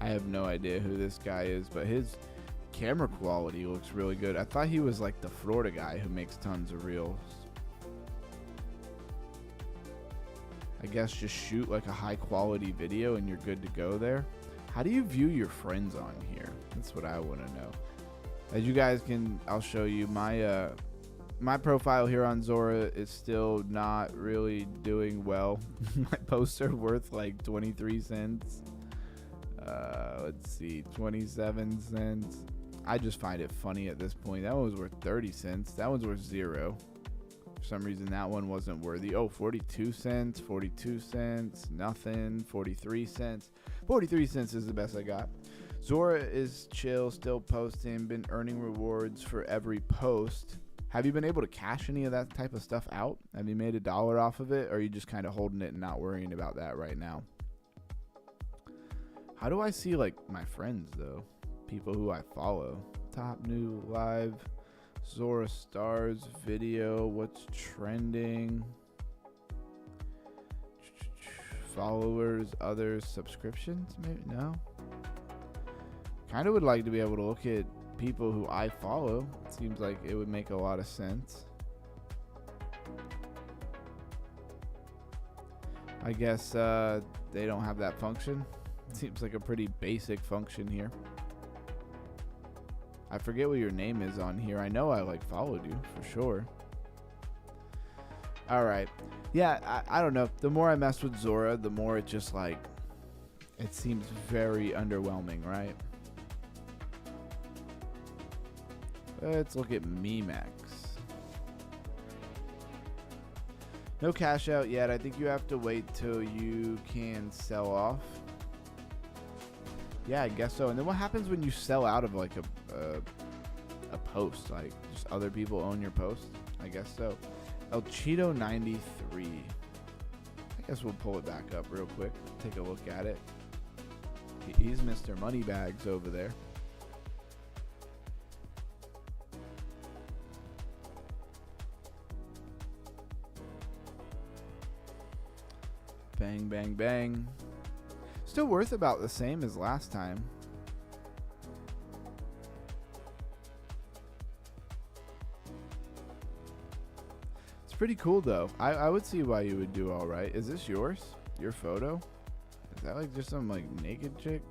Speaker 1: I have no idea who this guy is, but his camera quality looks really good. I thought he was like the Florida guy who makes tons of reels. I guess just shoot like a high quality video and you're good to go there. How do you view your friends on here? That's what I want to know. As you guys can, I'll show you my my profile here on Zora is still not really doing well. My posts are worth like 23 cents. Let's see, 27 cents. I just find it funny at this point. That one was worth 30 cents. That one's worth 0. For some reason, that one wasn't worthy. Oh, 42 cents, 42 cents, nothing, 43 cents. 43 cents is the best I got. Zora is chill, still posting, been earning rewards for every post. Have you been able to cash any of that type of stuff out? Have you made $1 off of it, or are you just kind of holding it and not worrying about that right now? How do I see like my friends though? People who I follow. Top new live Zora stars video. What's trending? Followers, others, subscriptions? Maybe no. Kind of would like to be able to look at people who I follow. It seems like it would make a lot of sense. I guess they don't have that function. Seems like a pretty basic function here. I forget what your name is on here. I know I like followed you for sure. All right. Yeah, I don't know. The more I mess with Zora, the more it just like, it seems very underwhelming, right? Let's look at MemeX. No cash out yet. I think you have to wait till you can sell off. Yeah, I guess so. And then what happens when you sell out of like a post? Like just other people own your post? I guess so. El Cheeto 93. I guess we'll pull it back up real quick. Take a look at it. He's Mr. Moneybags over there. Bang, bang, bang. Still worth about the same as last time. It's pretty cool though. I would see why you would do all right. Is this yours? Your photo? Is that like just some like naked chick?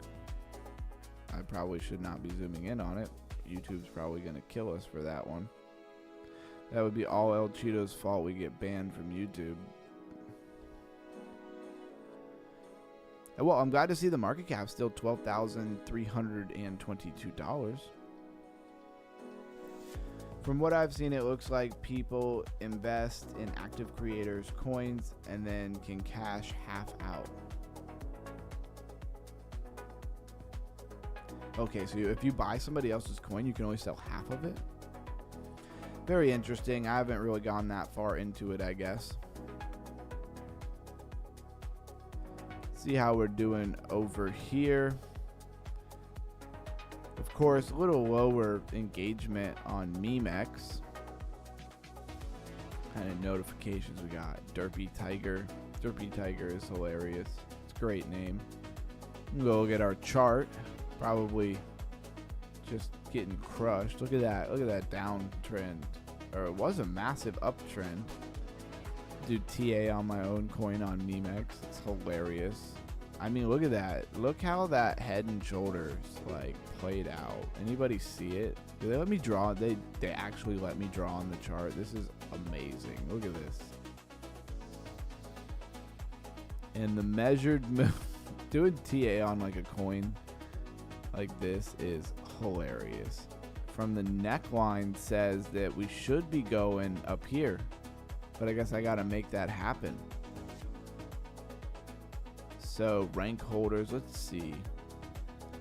Speaker 1: I probably should not be zooming in on it. YouTube's probably gonna kill us for that one. That would be all El Cheeto's fault. We get banned from YouTube. Well, I'm glad to see the market cap still $12,322. From what I've seen, it looks like people invest in active creators' coins and then can cash half out. Okay, so if you buy somebody else's coin, you can only sell half of it. Very interesting. I haven't really gone that far into it, I guess. See how we're doing over here. Of course, a little lower engagement on MemeX. Kind of notifications we got. Derpy Tiger. Derpy Tiger is hilarious. It's a great name. We'll go look at our chart. Probably just getting crushed. Look at that. Look at that downtrend. Or it was a massive uptrend. Do TA on my own coin on MemeX. It's hilarious. I mean, look at that. Look how that head and shoulders like played out. Anybody see it? Do they let me draw? They actually let me draw on the chart. This is amazing. Look at this. And the measured move Doing TA on like a coin like this is hilarious. From the neckline says that we should be going up here, but I guess I gotta make that happen. So rank holders, let's see.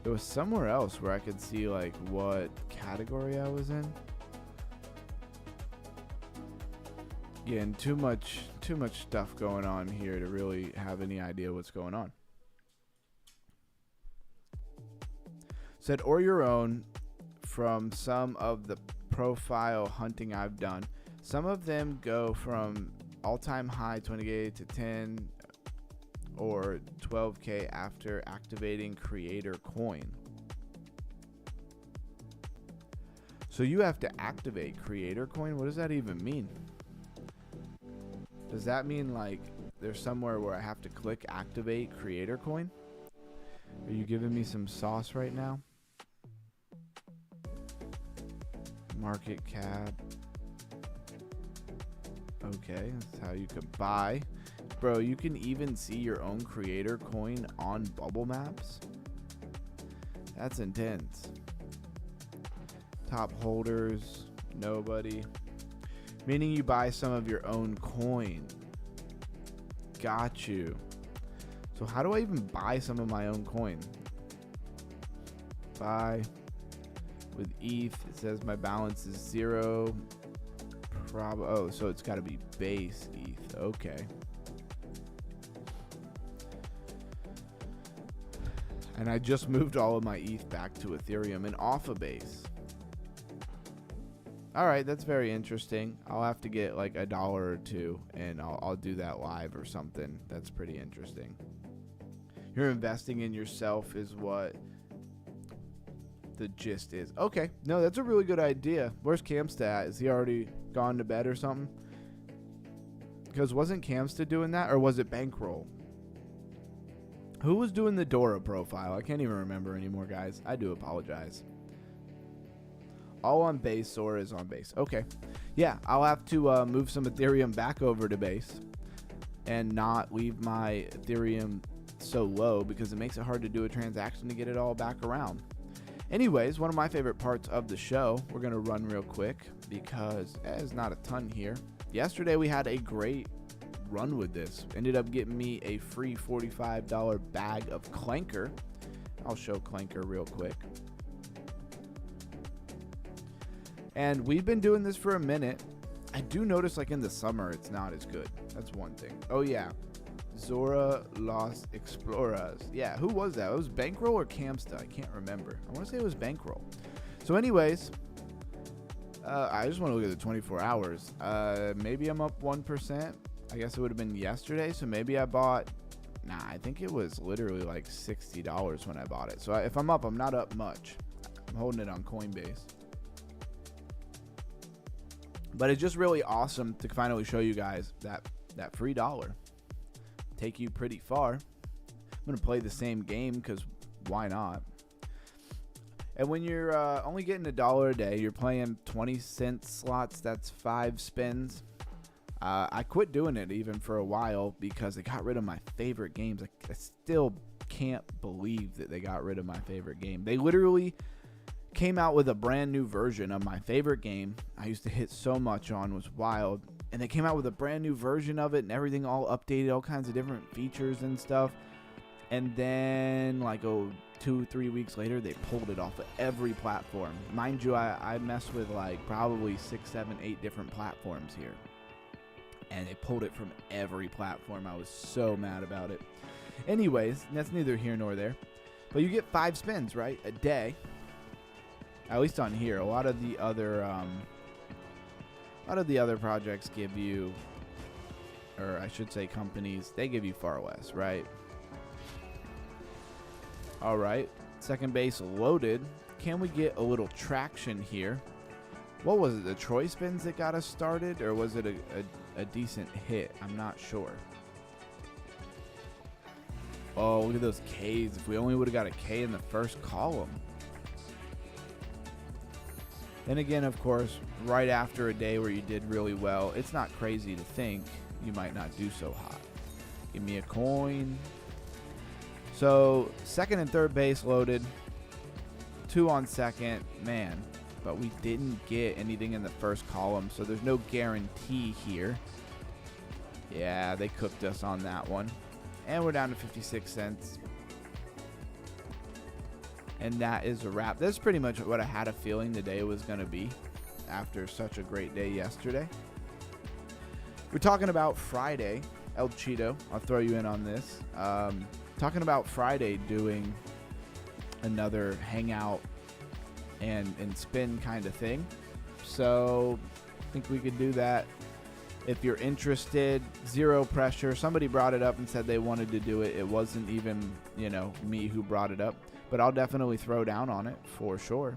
Speaker 1: There was somewhere else where I could see like what category I was in. Again, too much stuff going on here to really have any idea what's going on. Said, or your own, from some of the profile hunting I've done. Some of them go from all-time high 20K to 10 or 12K after activating creator coin. So you have to activate creator coin? What does that even mean? Does that mean like there's somewhere where I have to click activate creator coin? Are you giving me some sauce right now? Market cap. Okay, that's how you can buy. Bro, you can even see your own creator coin on bubble maps. That's intense. Top holders, nobody. Meaning you buy some of your own coin. Got you. So how do I even buy some of my own coin? Buy. With ETH, it says my balance is 0. Oh, so it's got to be base ETH. Okay. And I just moved all of my ETH back to Ethereum and off of base. All right, that's very interesting. I'll have to get like $1 or $2, and I'll do that live or something. That's pretty interesting. You're investing in yourself is what the gist is. Okay, no, that's a really good idea. Where's Camsta at? Is he already gone to bed or something? Because wasn't Camsta doing that, or was it Bankroll? Who was doing the Dora profile? I can't even remember anymore, guys. I do apologize. All on base. Sora is on base. Okay, yeah, I'll have to move some Ethereum back over to base and not leave my Ethereum so low, because it makes it hard to do a transaction to get it all back around. Anyways, one of my favorite parts of the show, we're going to run real quick because there's not a ton here. Yesterday we had a great run with this. Ended up getting me a free $45 bag of Clanker. I'll show Clanker real quick. And we've been doing this for a minute. I do notice like in the summer it's not as good. That's one thing. Oh yeah, Zora Los Exploras. Yeah, who was that? It was Bankroll or Camsta? I can't remember. I want to say it was Bankroll. So anyways, I just want to look at the 24 hours. Maybe I'm up 1%. I guess it would have been yesterday. So maybe I bought, I think it was literally like $60 when I bought it. So if I'm up, I'm not up much. I'm holding it on Coinbase. But it's just really awesome to finally show you guys that free dollar. Take you pretty far. I'm going to play the same game because why not? And when you're only getting $1 a day, you're playing 20-cent slots. That's 5 spins. I quit doing it even for a while because it got rid of my favorite games. I still can't believe that they got rid of my favorite game. They literally came out with a brand new version of my favorite game I used to hit so much on, was wild. And they came out with a brand new version of it and everything all updated, all kinds of different features and stuff. And then like 2-3 weeks later, they pulled it off of every platform. Mind you, I mess with like probably 6, 7, 8 different platforms here. And they pulled it from every platform. I was so mad about it. Anyways, that's neither here nor there. But you get 5 spins, right? A day. At least on here. A lot of the other projects give you, or I should say companies, they give you far less, right? All right, second base loaded. Can we get a little traction here? What was it, the Troy spins that got us started, or was it a decent hit? I'm not sure. Oh, look at those Ks. If we only would have got a K in the first column. Then again, of course, right after a day where you did really well, it's not crazy to think you might not do so hot. Give me a coin. So second and third base loaded. 2 on second, man. But we didn't get anything in the first column, so there's no guarantee here. Yeah, they cooked us on that one. And we're down to 56 cents. And that is a wrap. That's pretty much what I had a feeling the day was going to be after such a great day yesterday. We're talking about Friday. El Cheeto, I'll throw you in on this. Talking about Friday doing another hangout and spin kind of thing. So I think we could do that. If you're interested, zero pressure. Somebody brought it up and said they wanted to do it. It wasn't even, you know, me who brought it up. But I'll definitely throw down on it for sure.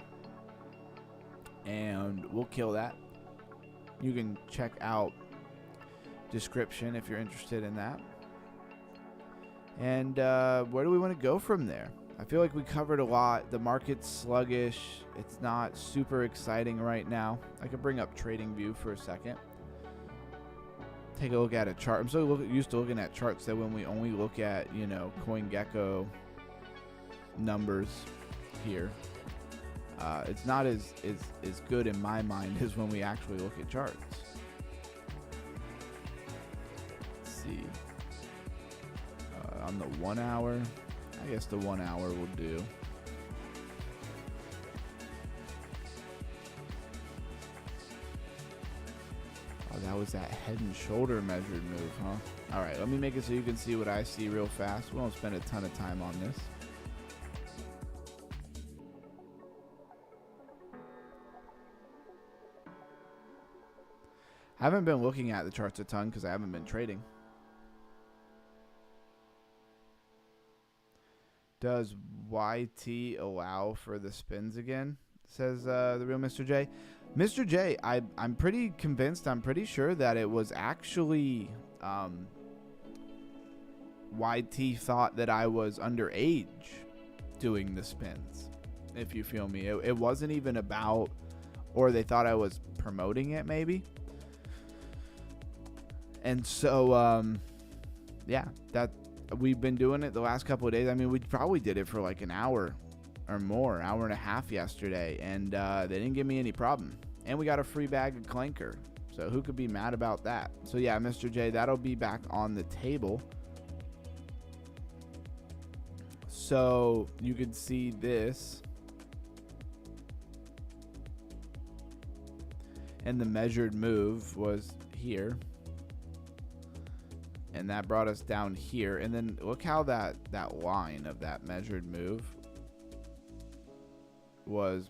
Speaker 1: And we'll kill that. You can check out description if you're interested in that. And where do we want to go from there? I feel like we covered a lot. The market's sluggish. It's not super exciting right now. I could bring up TradingView for a second. Take a look at a chart. I'm so used to looking at charts that when we only look at, you know, CoinGecko numbers here, it's not as good in my mind as when we actually look at charts. Let's see. On the 1 hour, I guess the 1 hour will do. Oh, that was that head and shoulder measured move, huh? All right, let me make it so you can see what I see real fast. We won't spend a ton of time on this. I haven't been looking at the charts a ton because I haven't been trading. Does YT allow for the spins again? Says the real Mr. J. Mr. J, I'm pretty convinced, I'm pretty sure that it was actually YT thought that I was underage doing the spins, if you feel me. It wasn't even about, or they thought I was promoting it maybe. And so, yeah, that we've been doing it the last couple of days. I mean, we probably did it for like an hour or more, hour and a half yesterday, and they didn't give me any problem. And we got a free bag of Clanker, so who could be mad about that? So yeah, Mr. J, that'll be back on the table. So you can see this. And the measured move was here. And that brought us down here. And then look how that line of that measured move was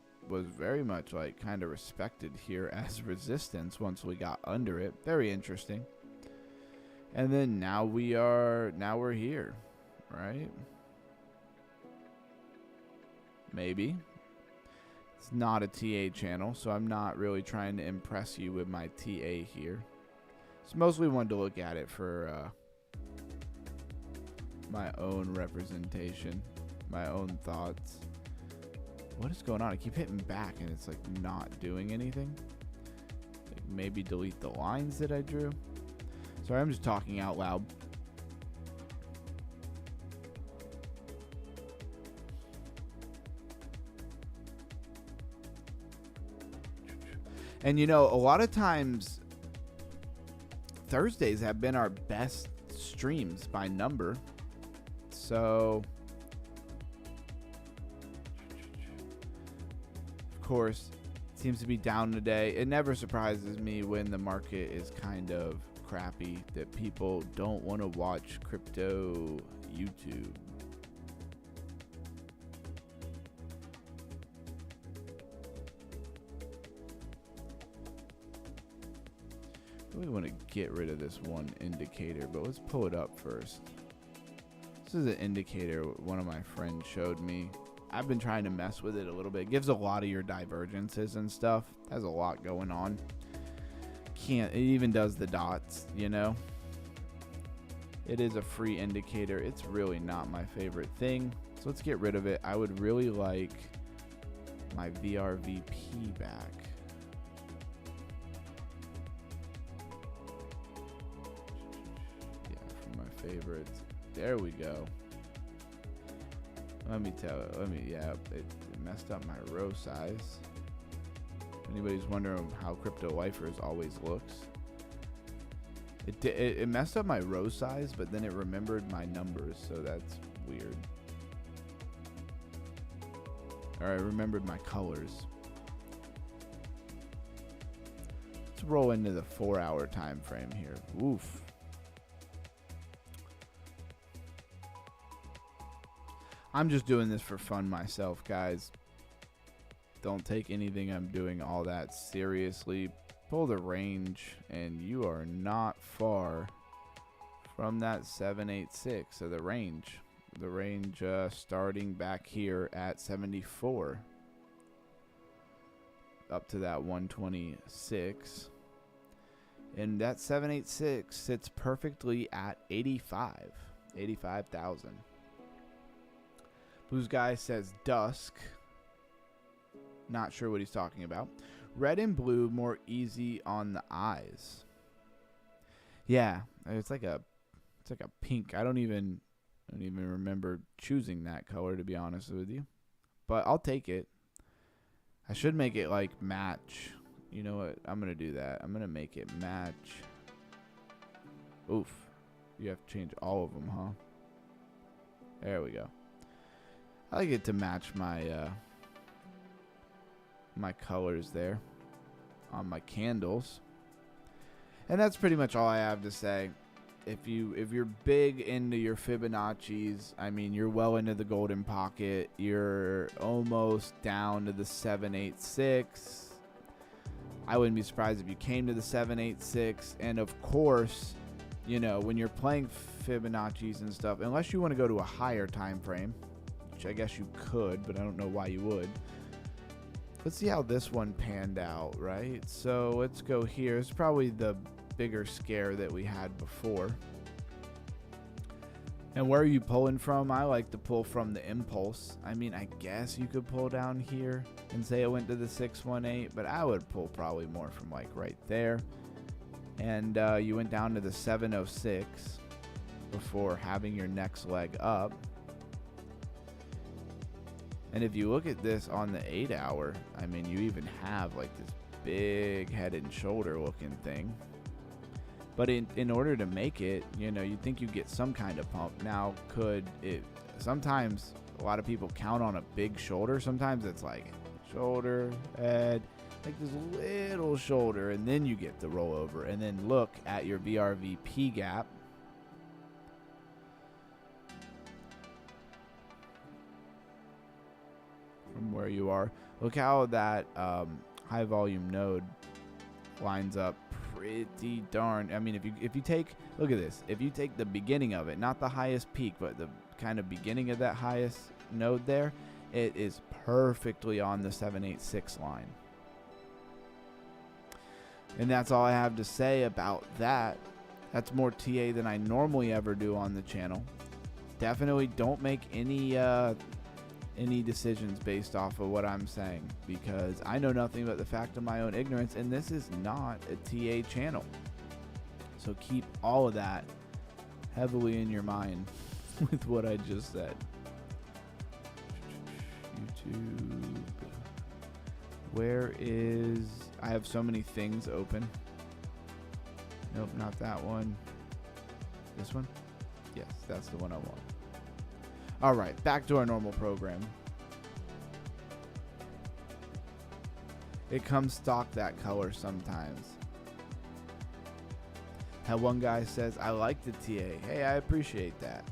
Speaker 1: very much like kind of respected here as resistance once we got under it. Very interesting. And then now we're here, right? Maybe. It's not a TA channel, so I'm not really trying to impress you with my TA here. It's mostly wanted to look at it for my own representation, my own thoughts. What is going on? I keep hitting back and it's like not doing anything. Like maybe delete the lines that I drew. Sorry, I'm just talking out loud. And you know, a lot of times Thursdays have been our best streams by number. So, of course, it seems to be down today. It never surprises me when the market is kind of crappy that people don't want to watch crypto YouTube. I really want to get rid of this one indicator, but let's pull it up first. This is an indicator one of my friends showed me. I've been trying to mess with it a little bit. It gives a lot of your divergences and stuff. Has a lot going on. It even does the dots, you know. It is a free indicator. It's really not my favorite thing. So let's get rid of it. I would really like my VRVP back. Yeah, from my favorites. There we go. Yeah, it messed up my row size. Anybody's wondering how Crypto Lifers always looks. It messed up my row size, but then it remembered my numbers, so that's weird. Or I remembered my colors. Let's roll into the 4-hour time frame here. Oof. I'm just doing this for fun myself, guys. Don't take anything I'm doing all that seriously. Pull the range, and you are not far from that 786 of the range. The range starting back here at 74 up to that 126. And that 786 sits perfectly at 85,000. Blues Guy says dusk. Not sure what he's talking about. Red and blue more easy on the eyes. Yeah, it's like a pink. I don't even remember choosing that color, to be honest with you. But I'll take it. I should make it like match. You know what? I'm going to do that. I'm going to make it match. Oof. You have to change all of them, huh? There we go. I like it to match my my colors there on my candles. And that's pretty much all I have to say. If you're big into your Fibonacci's, I mean, you're well into the golden pocket. You're almost down to the 786. I wouldn't be surprised if you came to the 786. And of course, you know, when you're playing Fibonacci's and stuff, unless you want to go to a higher time frame, which I guess you could, but I don't know why you would. Let's see how this one panned out, right? So let's go here. It's probably the bigger scare that we had before. And where are you pulling from? I like to pull from the impulse. I mean, I guess you could pull down here and say it went to the 618, but I would pull probably more from like right there. And you went down to the 706 before having your next leg up. And if you look at this on the 8 hour, I mean, you even have like this big head and shoulder looking thing. But in order to make it, you know, you'd think you'd get some kind of pump. Now, could it, sometimes a lot of people count on a big shoulder. Sometimes it's like shoulder, head, like this little shoulder, and then you get the rollover. And then look at your VRVP gap. From where you are. Look how that high volume node lines up pretty darn. I mean, if you take, look at this, if you take the beginning of it, not the highest peak, but the kind of beginning of that highest node there, it is perfectly on the 786 line. And that's all I have to say about that. That's more TA than I normally ever do on the channel. Definitely don't make any decisions based off of what I'm saying, because I know nothing but the fact of my own ignorance, and this is not a TA channel. So keep all of that heavily in your mind with what I just said. YouTube. Where is... I have so many things open. Nope, not that one. This one? Yes, that's the one I want. All right, back to our normal program. It comes stock that color sometimes. How one guy says, I like the TA. Hey, I appreciate that.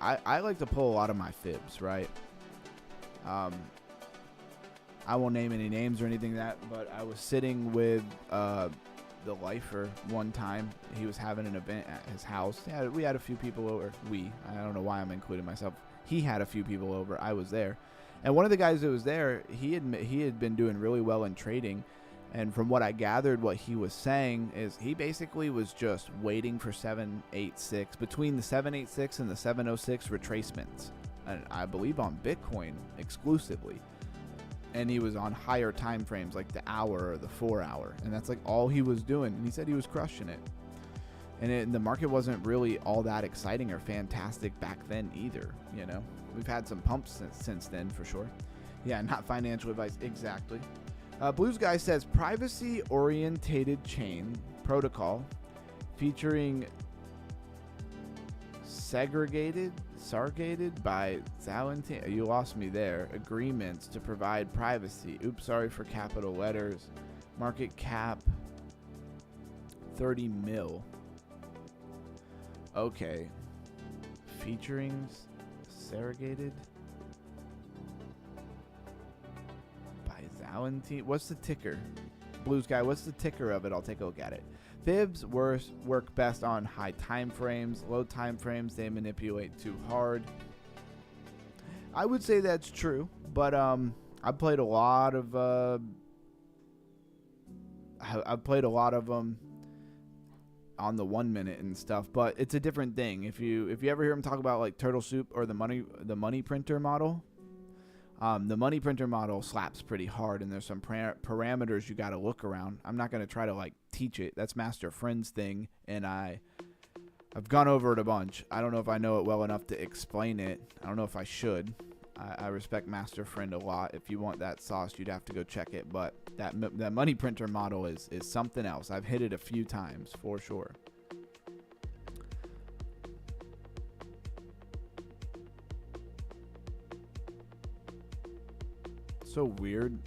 Speaker 1: I like to pull a lot of my fibs, right? I won't name any names or anything like that, but I was sitting with the lifer one time. He was having an event at his house. Yeah, we had a few people over. I don't know why I'm including myself. He had a few people over. I was there. And one of the guys that was there, he had been doing really well in trading. And from what I gathered, what he was saying is he basically was just waiting for 786, between the 786 and the 706 retracements. And I believe on Bitcoin exclusively. And he was on higher time frames, like the hour or the 4 hour. And that's like all he was doing. And he said he was crushing it. And the market wasn't really all that exciting or fantastic back then either. We've had some pumps since then for sure. Yeah, not financial advice. Exactly. Blues Guy says privacy orientated chain protocol featuring segregated by Zalantine. You lost me there. Agreements to provide privacy. Oops, sorry for capital letters. Market cap 30 mil. Okay. Featuring segregated by Zalantine. What's the ticker? Blues Guy, what's the ticker of it? I'll take a look at it. Fibs work best on high time frames. Low time frames, they manipulate too hard. I would say that's true, but I've played a lot of them on the 1 minute and stuff, but it's a different thing. If you ever hear them talk about like Turtle Soup or the money printer model, the money printer model slaps pretty hard, and there's some parameters you got to look around. I'm not going to try to like teach it. That's Master Friend's thing, and I've gone over it a bunch. I don't know if I know it well enough to explain it. I don't know if I should. I respect Master Friend a lot. If you want that sauce, you'd have to go check it. But that money printer model is something else. I've hit it a few times for sure. So weird.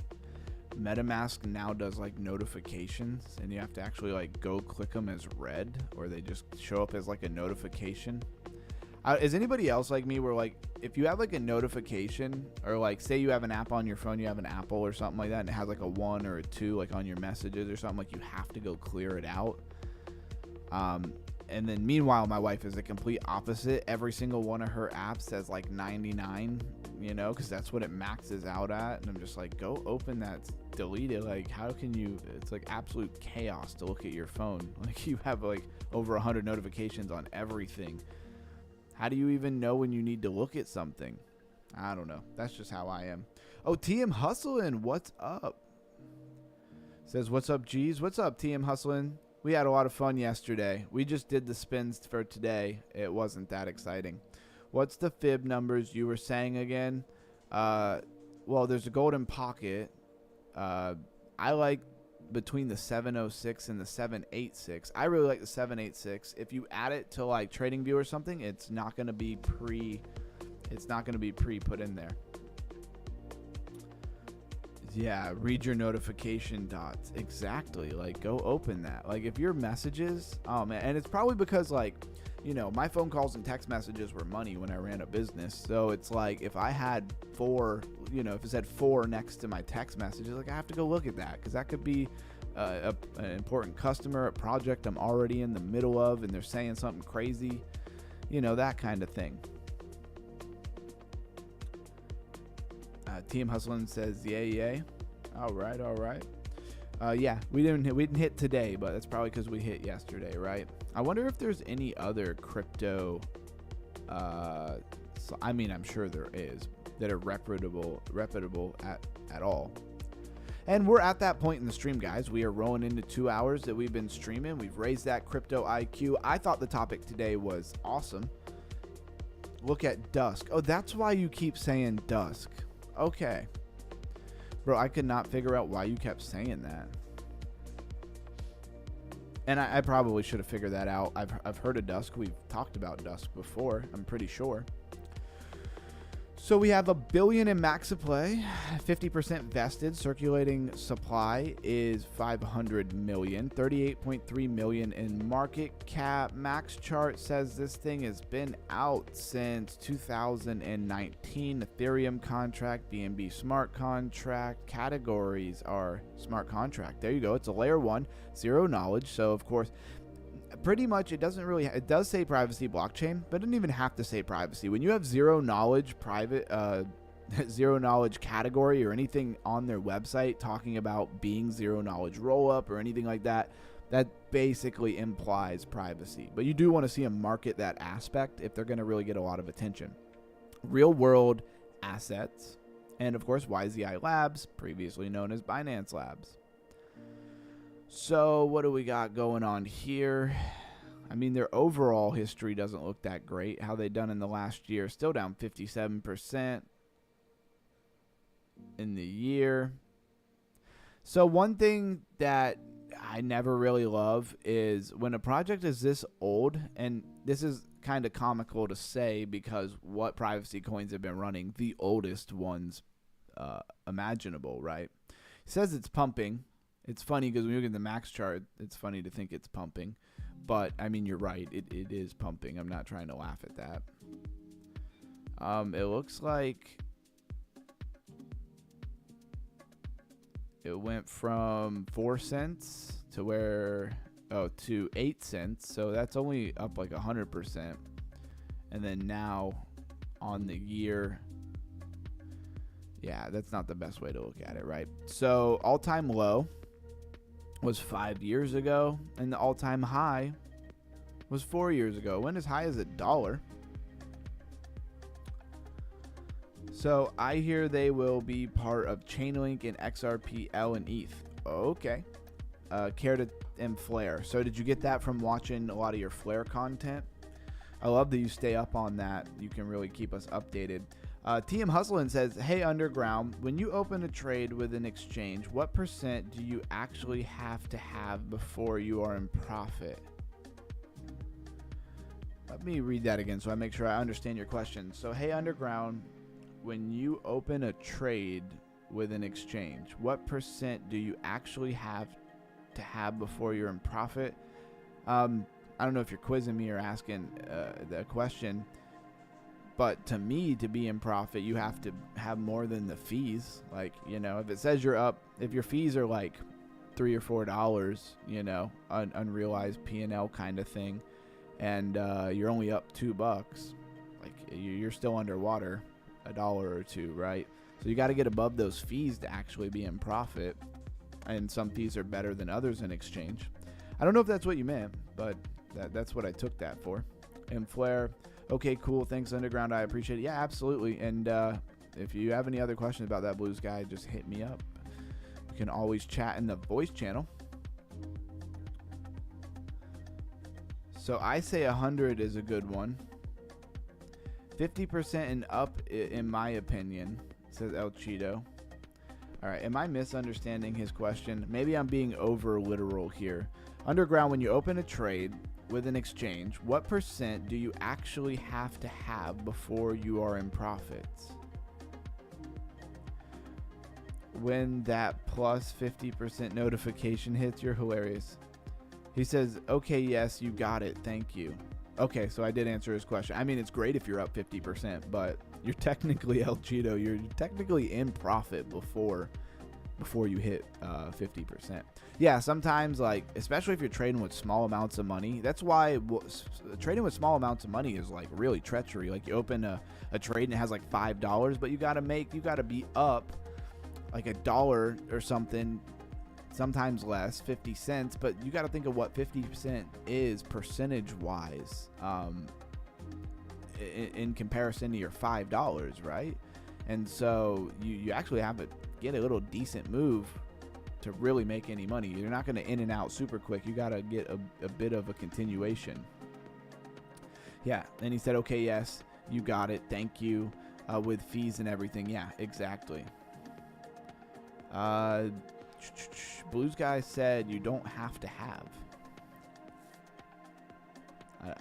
Speaker 1: MetaMask now does like notifications, and you have to actually like go click them as read, or they just show up as like a notification. Is anybody else like me where like if you have like a notification, or like say you have an app on your phone, you have an Apple or something like that, and it has like a 1 or a 2 like on your messages or something, like you have to go clear it out. And then meanwhile, my wife is the complete opposite. Every single one of her apps says like 99, because that's what it maxes out at. And I'm just like, go open that, delete it. Like, how can you? It's like absolute chaos to look at your phone. Like, you have like over 100 notifications on everything. How do you even know when you need to look at something? I don't know. That's just how I am. Oh, TM Hustlin', what's up? Says, what's up, G's? What's up, TM Hustlin'? We had a lot of fun yesterday. We just did the spins for today. It wasn't that exciting. What's the fib numbers you were saying again? Well, there's a golden pocket. I like between the 706 and the 786. I really like the 786. If you add it to like TradingView or something, it's not going to be pre put in there. Yeah, read your notification dots. Exactly. Like, go open that. Like, if your messages, oh man, and it's probably because like, my phone calls and text messages were money when I ran a business. So it's like if I had 4, if it said 4 next to my text messages, like I have to go look at that, because that could be an important customer, a project I'm already in the middle of, and they're saying something crazy, that kind of thing. Team Hustlin' says, yay. All right. Yeah, we didn't hit today, but that's probably because we hit yesterday, right? I wonder if there's any other crypto. I'm sure there is, that are reputable at all. And we're at that point in the stream, guys. We are rolling into 2 hours that we've been streaming. We've raised that crypto IQ. I thought the topic today was awesome. Look at dusk. Oh, that's why you keep saying dusk. Okay. Bro, I could not figure out why you kept saying that. And I probably should have figured that out. I've heard of dusk. We've talked about dusk before, I'm pretty sure. So we have $1 billion in max supply, 50% vested. Circulating supply is 500 million, 38.3 million in market cap. Max chart says this thing has been out since 2019. Ethereum contract, BNB smart contract. Categories are smart contract. There you go. It's a layer 1, zero knowledge. So of course, pretty much it does say privacy blockchain, but it doesn't even have to say privacy. When you have zero knowledge zero knowledge category or anything on their website talking about being zero knowledge rollup or anything like that, that basically implies privacy. But you do want to see them market that aspect if they're going to really get a lot of attention. Real world assets, and of course YZI Labs, previously known as Binance Labs. So what do we got going on here? I mean, their overall history doesn't look that great. How they done in the last year, still down 57% in the year. So one thing that I never really love is when a project is this old, and this is kind of comical to say because what privacy coins have been running, the oldest ones imaginable, right? It says it's pumping. It's funny because when you look at the max chart, it's funny to think it's pumping. But, I mean, you're right. It is pumping. I'm not trying to laugh at that. It looks like it went from 4 cents to 8 cents. So that's only up like 100%. And then now on the year, yeah, that's not the best way to look at it, right? So all-time low was 5 years ago, and the all-time high was 4 years ago. Went as high as $1. So I hear they will be part of Chainlink and XRP, and ETH. Okay. Carrot and Flare. So did you get that from watching a lot of your Flare content? I love that you stay up on that. You can really keep us updated. TM Hustlin says, hey, Underground, when you open a trade with an exchange, what percent do you actually have to have before you are in profit? Let me read that again so I make sure I understand your question. So, hey, Underground, when you open a trade with an exchange, what percent do you actually have to have before you're in profit? I don't know if you're quizzing me or asking the question. But to me, to be in profit, you have to have more than the fees. Like, you know, if it says you're up, if your fees are like $3 or $4, you know, unrealized P&L kind of thing, and you're only up $2, like you're still underwater $1 or $2, right? So you got to get above those fees to actually be in profit. And some fees are better than others in exchange. I don't know if that's what you meant, but that's what I took that for. And Flare. Okay, cool. Thanks, Underground. I appreciate it. Yeah, absolutely. And if you have any other questions about that Blue Sky, just hit me up. You can always chat in the voice channel. So I say 100 is a good one. 50% and up, in my opinion, says El Cheeto. All right, am I misunderstanding his question? Maybe I'm being over literal here. Underground, when you open a trade with an exchange, what percent do you actually have to have before you are in profits? When that plus 50% notification hits, you're hilarious. He says, okay, yes, you got it. Thank you. Okay, so I did answer his question. I mean, it's great if you're up 50%, but you're technically El Cheeto. You're technically in profit before you hit 50%. Yeah, sometimes, like, especially if you're trading with small amounts of money, that's why trading with small amounts of money is like really treachery. Like, you open a trade and it has like $5, but you gotta be up like $1 or something, sometimes less, 50 cents, but you gotta think of what 50% is percentage wise in comparison to your $5, right? And so you actually have to get a little decent move to really make any money. You're not going to in and out super quick. You got to get a bit of a continuation. Yeah. And he said, okay, yes, you got it. Thank you. With fees and everything. Yeah, exactly. Blues guy said you don't have to have.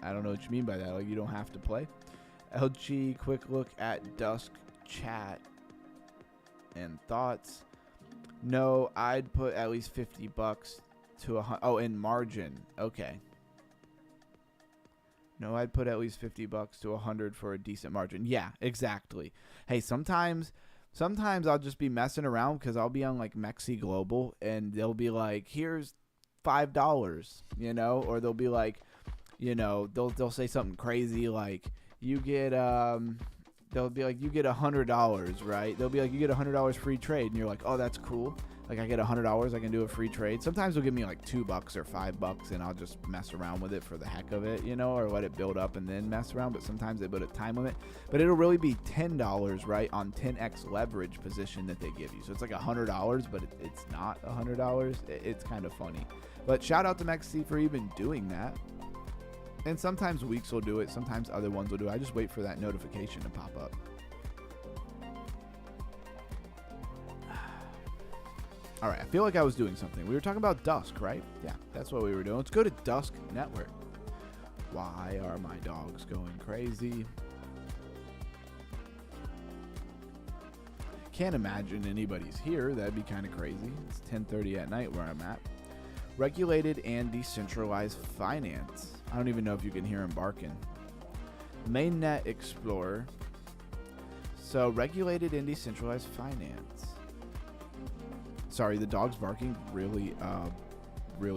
Speaker 1: I don't know what you mean by that. Like, you don't have to play. LG, quick look at Dusk chat and thoughts. No, I'd put at least $50 to in margin. Okay. No, I'd put at least $50 to 100 for a decent margin. Yeah, exactly. Hey, sometimes I'll just be messing around because I'll be on like Mexi Global and they'll be like, here's $5, you know, or they'll be like, you know, they'll say something crazy like you get they'll be like, you get $100, right? They'll be like, you get $100 free trade, and you're like, oh, that's cool. Like, I get $100, I can do a free trade. Sometimes they'll give me like $2 or $5, and I'll just mess around with it for the heck of it, you know, or let it build up and then mess around. But sometimes they put a time limit. But it'll really be $10, right, on 10x leverage position that they give you. So it's like $100, but it's not $100. It's kind of funny. But shout out to Mexi for even doing that. And sometimes weeks will do it. Sometimes other ones will do it. I just wait for that notification to pop up. All right, I feel like I was doing something. We were talking about Dusk, right? Yeah, that's what we were doing. Let's go to Dusk Network. Why are my dogs going crazy? Can't imagine anybody's here. That'd be kind of crazy. It's 10:30 at night where I'm at. Regulated and decentralized finance. I don't even know if you can hear him barking. Mainnet Explorer. So regulated and decentralized finance. Sorry, the dog's barking really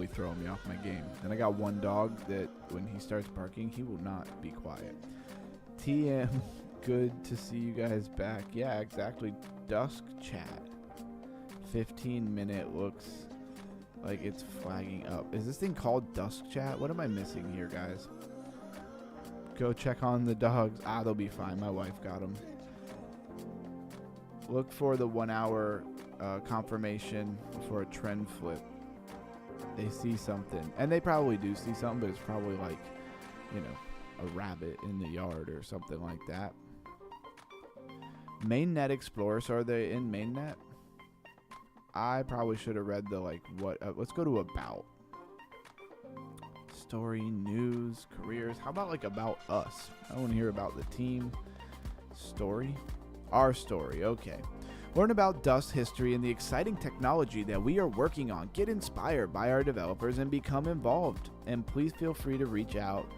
Speaker 1: throwing me off my game. And I got one dog that when he starts barking, he will not be quiet. TM, good to see you guys back. Yeah, exactly. Dusk chat. 15-minute looks like it's flagging up. Is this thing called Dusk chat? What am I missing here, guys? Go check on the dogs. They'll be fine. My wife got them. Look for the 1 hour confirmation for a trend flip. They see something, and they probably do see something, but it's probably like, you know, a rabbit in the yard or something like that. Mainnet Explorer. So are they in Mainnet? I probably should have read the let's go to about. Story, news, careers. How about like about us? I want to hear about the team. Story. Our story. Okay. Learn about Dusk history and the exciting technology that we are working on. Get inspired by our developers and become involved. And please feel free to reach out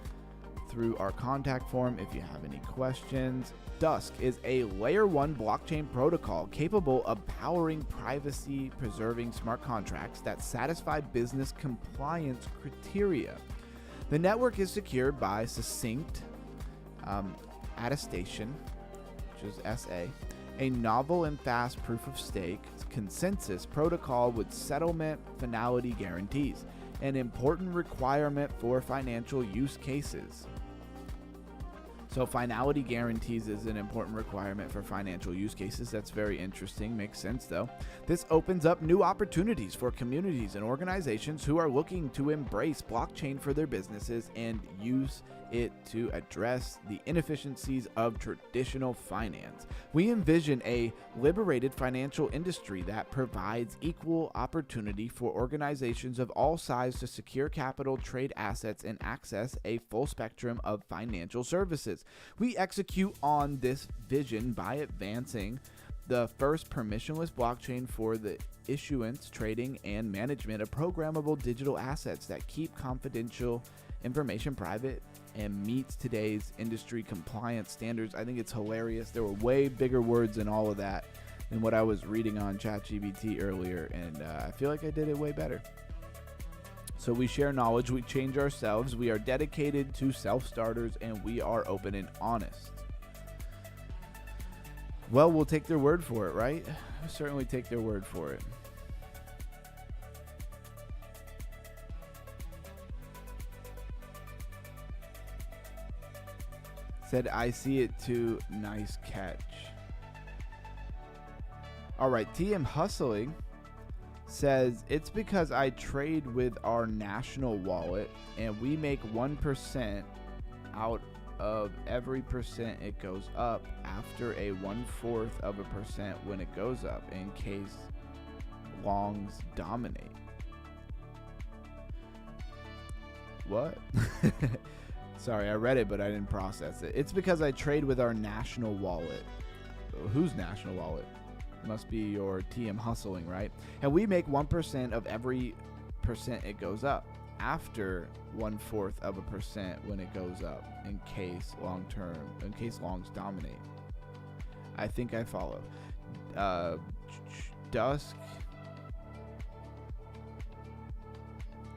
Speaker 1: through our contact form if you have any questions. Dusk is a layer 1 blockchain protocol capable of powering privacy-preserving smart contracts that satisfy business compliance criteria. The network is secured by succinct attestation, which is SA, a novel and fast proof-of-stake consensus protocol with settlement finality guarantees, an important requirement for financial use cases. So finality guarantees is an important requirement for financial use cases. That's very interesting. Makes sense, though. This opens up new opportunities for communities and organizations who are looking to embrace blockchain for their businesses and use it to address the inefficiencies of traditional finance. We envision a liberated financial industry that provides equal opportunity for organizations of all sizes to secure capital, trade assets, and access a full spectrum of financial services. We execute on this vision by advancing the first permissionless blockchain for the issuance, trading, and management of programmable digital assets that keep confidential information private and meets today's industry compliance standards. I think it's hilarious. There were way bigger words in all of that than what I was reading on ChatGPT earlier, and I feel like I did it way better. So we share knowledge, we change ourselves, we are dedicated to self-starters, and we are open and honest. Well, we'll take their word for it, right? We'll certainly take their word for it. Said, I see it too. Nice catch. All right, TM Hustling says, it's because I trade with our national wallet and we make 1% out of every percent it goes up after a 1/4 of a percent when it goes up in case longs dominate. What? Sorry, I read it, but I didn't process it. It's because I trade with our national wallet. Whose national wallet? Must be your TM Hustling, right? And we make 1% of every percent it goes up after 1/4 of a percent when it goes up in case longs dominate. I think I follow. Dusk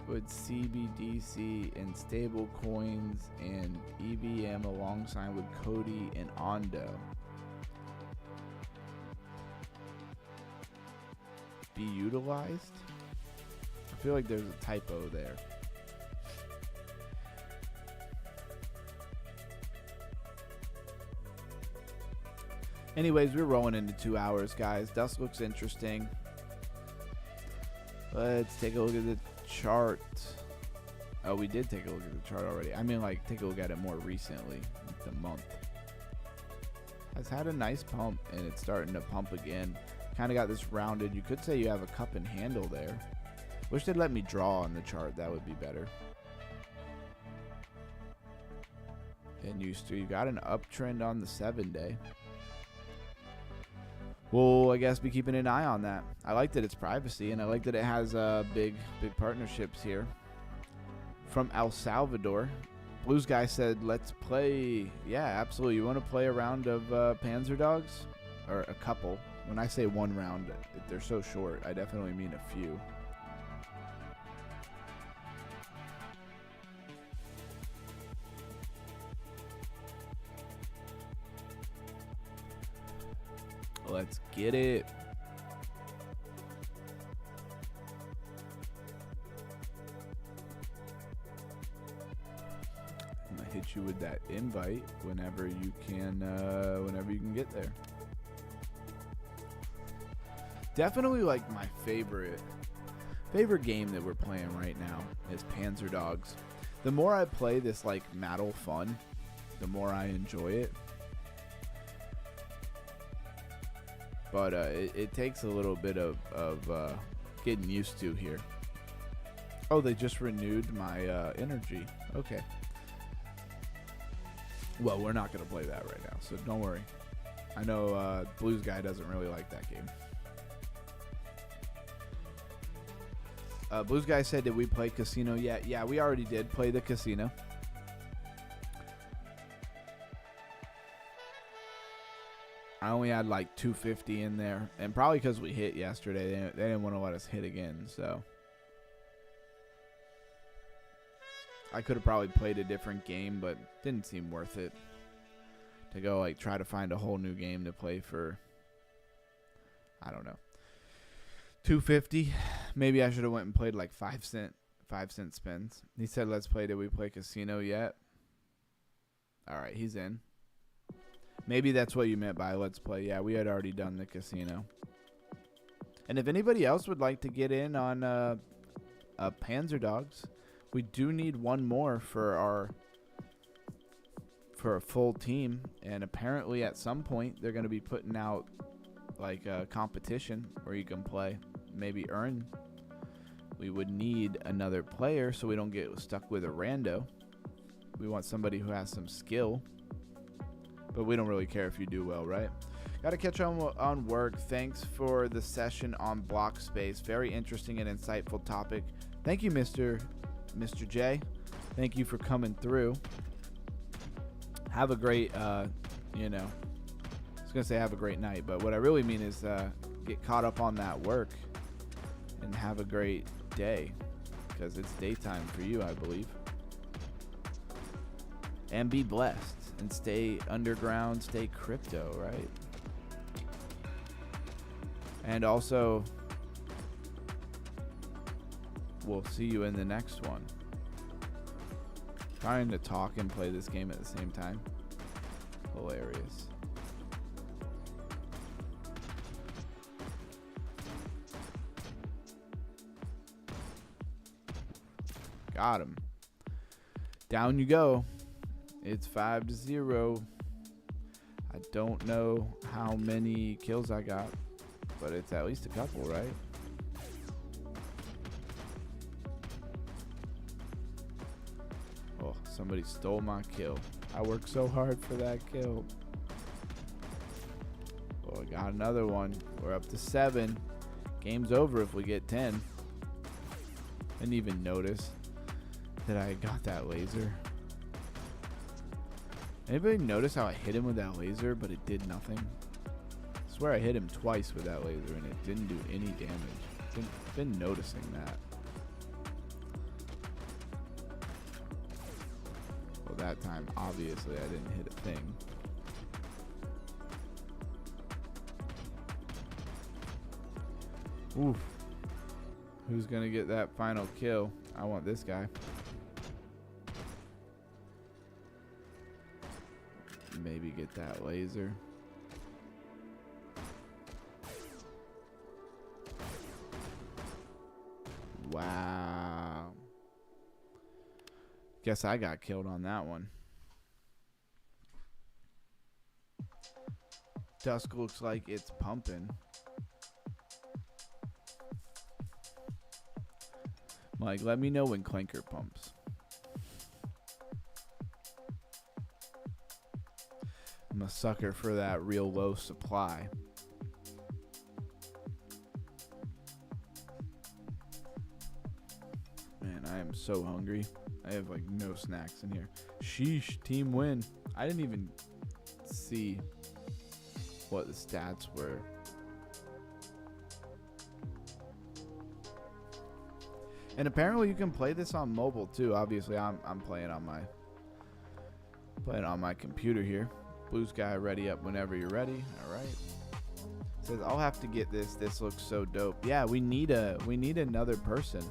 Speaker 1: with CBDC and stable coins and EVM alongside with Cody and Ondo. Be utilized? I feel like there's a typo there. Anyways, we're rolling into 2 hours, guys. Dusk looks interesting. Let's take a look at the chart. Oh, we did take a look at the chart already. I mean, like, take a look at it more recently, like the month. Has had a nice pump, and it's starting to pump again. Kind of got this rounded. You could say you have a cup and handle there. Wish they'd let me draw on the chart. That would be better. And you got an uptrend on the 7-day. We'll, I guess, be keeping an eye on that. I like that it's privacy, and I like that it has big partnerships here. From El Salvador, Blues Guy said, let's play. Yeah, absolutely. You want to play a round of Panzer Dogs? Or a couple. When I say one round, they're so short. I definitely mean a few. Let's get it. I'm gonna hit you with that invite whenever you can get there. Definitely like my favorite game that we're playing right now is Panzer Dogs. The more I play this like Mattel Fun, the more I enjoy it. But it takes a little bit of getting used to here. Oh, they just renewed my energy. Okay. Well, we're not going to play that right now, so don't worry. I know Blues Guy doesn't really like that game. Blues Guy said, did we play Casino yet? Yeah, we already did play the Casino. I only had like 250 in there, and probably because we hit yesterday, they didn't want to let us hit again, so I could have probably played a different game, but didn't seem worth it to go like try to find a whole new game to play for, I don't know, 250. Maybe I should have went and played like 5-cent spins. He said, let's play. Did we play Casino yet? All right, he's in. Maybe that's what you meant by let's play. Yeah, we had already done the Casino. And if anybody else would like to get in on Panzer Dogs, we do need one more for a full team. And apparently at some point they're going to be putting out like a competition where you can play, maybe earn. We would need another player so we don't get stuck with a rando. We want somebody who has some skill. But we don't really care if you do well, right? Got to catch on work. Thanks for the session on Blockspace. Very interesting and insightful topic. Thank you, Mr. J. Thank you for coming through. Have a great, I was going to say have a great night, but what I really mean is get caught up on that work and have a great day because it's daytime for you, I believe. And be blessed. And stay underground, stay crypto, right? And also, we'll see you in the next one. Trying to talk and play this game at the same time. Hilarious. Got him. Down you go. It's 5-0. I don't know how many kills I got, but it's at least a couple, right? Oh, somebody stole my kill. I worked so hard for that kill. Oh, I got another one. We're up to 7. Game's over if we get 10. Didn't even notice that I got that laser. Anybody notice how I hit him with that laser, but it did nothing? I swear I hit him twice with that laser, and it didn't do any damage. Been noticing that. Well, that time, obviously, I didn't hit a thing. Oof. Who's going to get that final kill? I want this guy. Maybe get that laser. Wow. Guess I got killed on that one. Dusk looks like it's pumping. Mike, let me know when Clanker pumps. I'm a sucker for that real low supply. Man, I am so hungry. I have like no snacks in here. Sheesh, team win. I didn't even see what the stats were. And apparently you can play this on mobile too. Obviously I'm playing on my computer here. Blue Sky ready up whenever you're ready. All right. Says I'll have to get this. This looks so dope. Yeah, we need another person.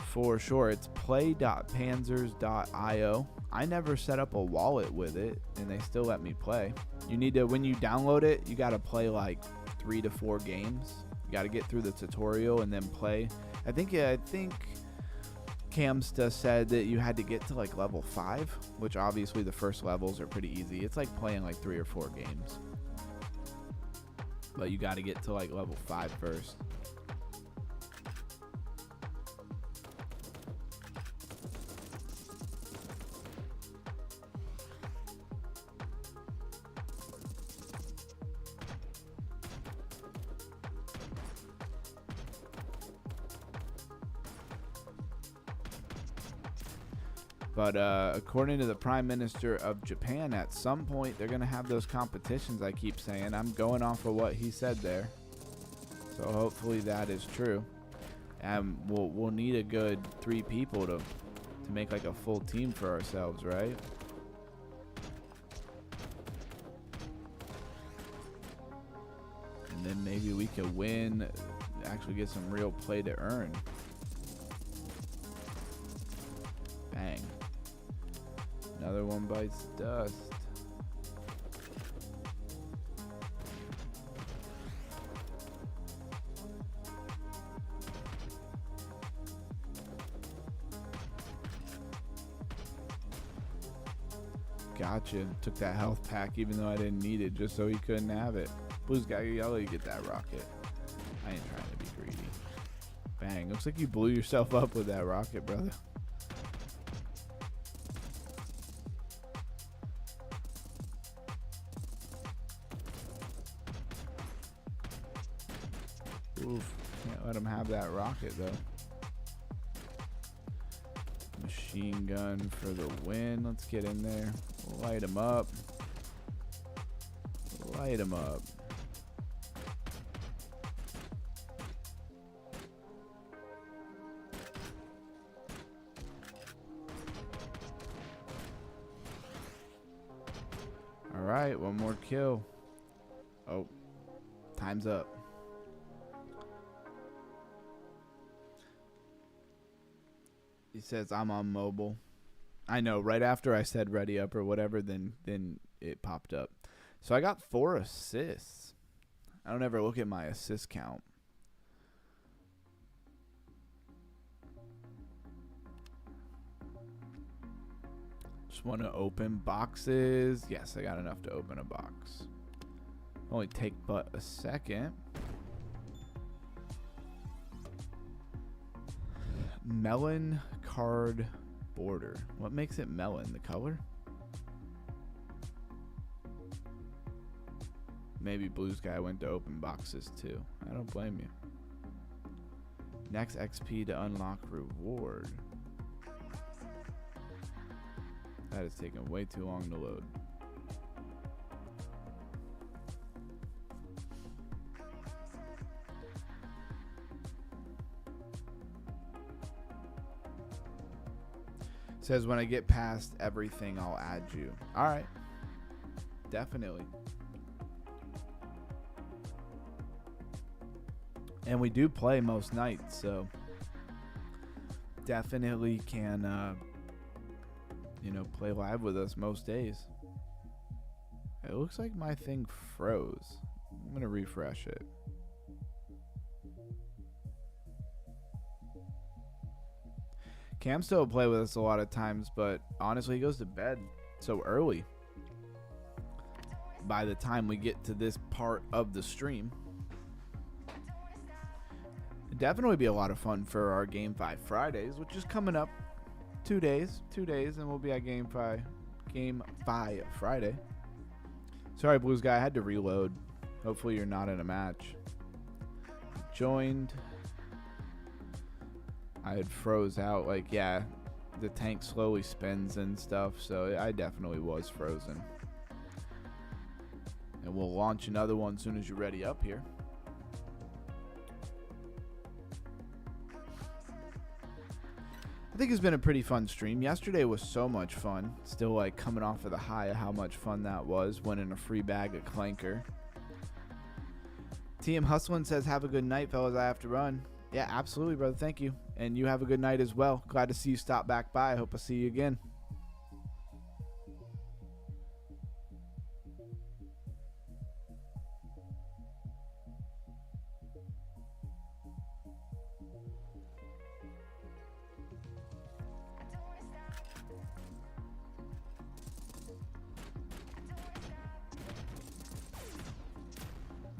Speaker 1: For sure. It's play.panzers.io. I never set up a wallet with it and they still let me play. You need to, when you download it, you got to play like 3 to 4 games. You got to get through the tutorial and then play. I think Camsta said that you had to get to like level 5, which obviously the first levels are pretty easy. It's like playing like 3 or 4 games. But you got to get to like level 5 first. But according to the Prime Minister of Japan, at some point they're going to have those competitions I keep saying. I'm going off of what he said there. So hopefully that is true. And we'll need a good 3 people to make like a full team for ourselves, right? And then maybe we could win, actually get some real play to earn. Bang. Another one bites dust. Gotcha. Took that health pack even though I didn't need it just so he couldn't have it. Blue's got you. I'll let you get that rocket. I ain't trying to be greedy. Bang. Looks like you blew yourself up with that rocket, brother. Oof, can't let him have that rocket though. Machine gun for the win. Let's get in there. Light him up. Light him up. All right, one more kill. Oh, time's up. He says I'm on mobile. I know, right after I said ready up or whatever, then it popped up. So I got 4 assists. I don't ever look at my assist count. Just want to open boxes. Yes, I got enough to open a box. Only take but a second. Melon card border. What makes it melon? The color? Maybe Blue Sky went to open boxes too. I don't blame you. Next XP to unlock reward. That is taking way too long to load. Says when I get past everything, I'll add you. All right. Definitely. And we do play most nights, so definitely can, play live with us most days. It looks like my thing froze. I'm going to refresh it. Cam still play with us a lot of times, but honestly, he goes to bed so early. By the time we get to this part of the stream, it'd definitely be a lot of fun for our Game 5 Fridays, which is coming up 2 days, and we'll be at Game 5 Friday. Sorry, Blues guy, I had to reload. Hopefully you're not in a match. Joined. I had froze out. Like, yeah, the tank slowly spins and stuff, so I definitely was frozen. And we'll launch another one as soon as you're ready up here. I think it's been a pretty fun stream. Yesterday was so much fun. Still like coming off of the high of how much fun that was. Winning a free bag of Clanker. TM Hustlin says, have a good night, fellas. I have to run. Yeah, absolutely, brother. Thank you. And you have a good night as well. Glad to see you stop back by. I hope I see you again.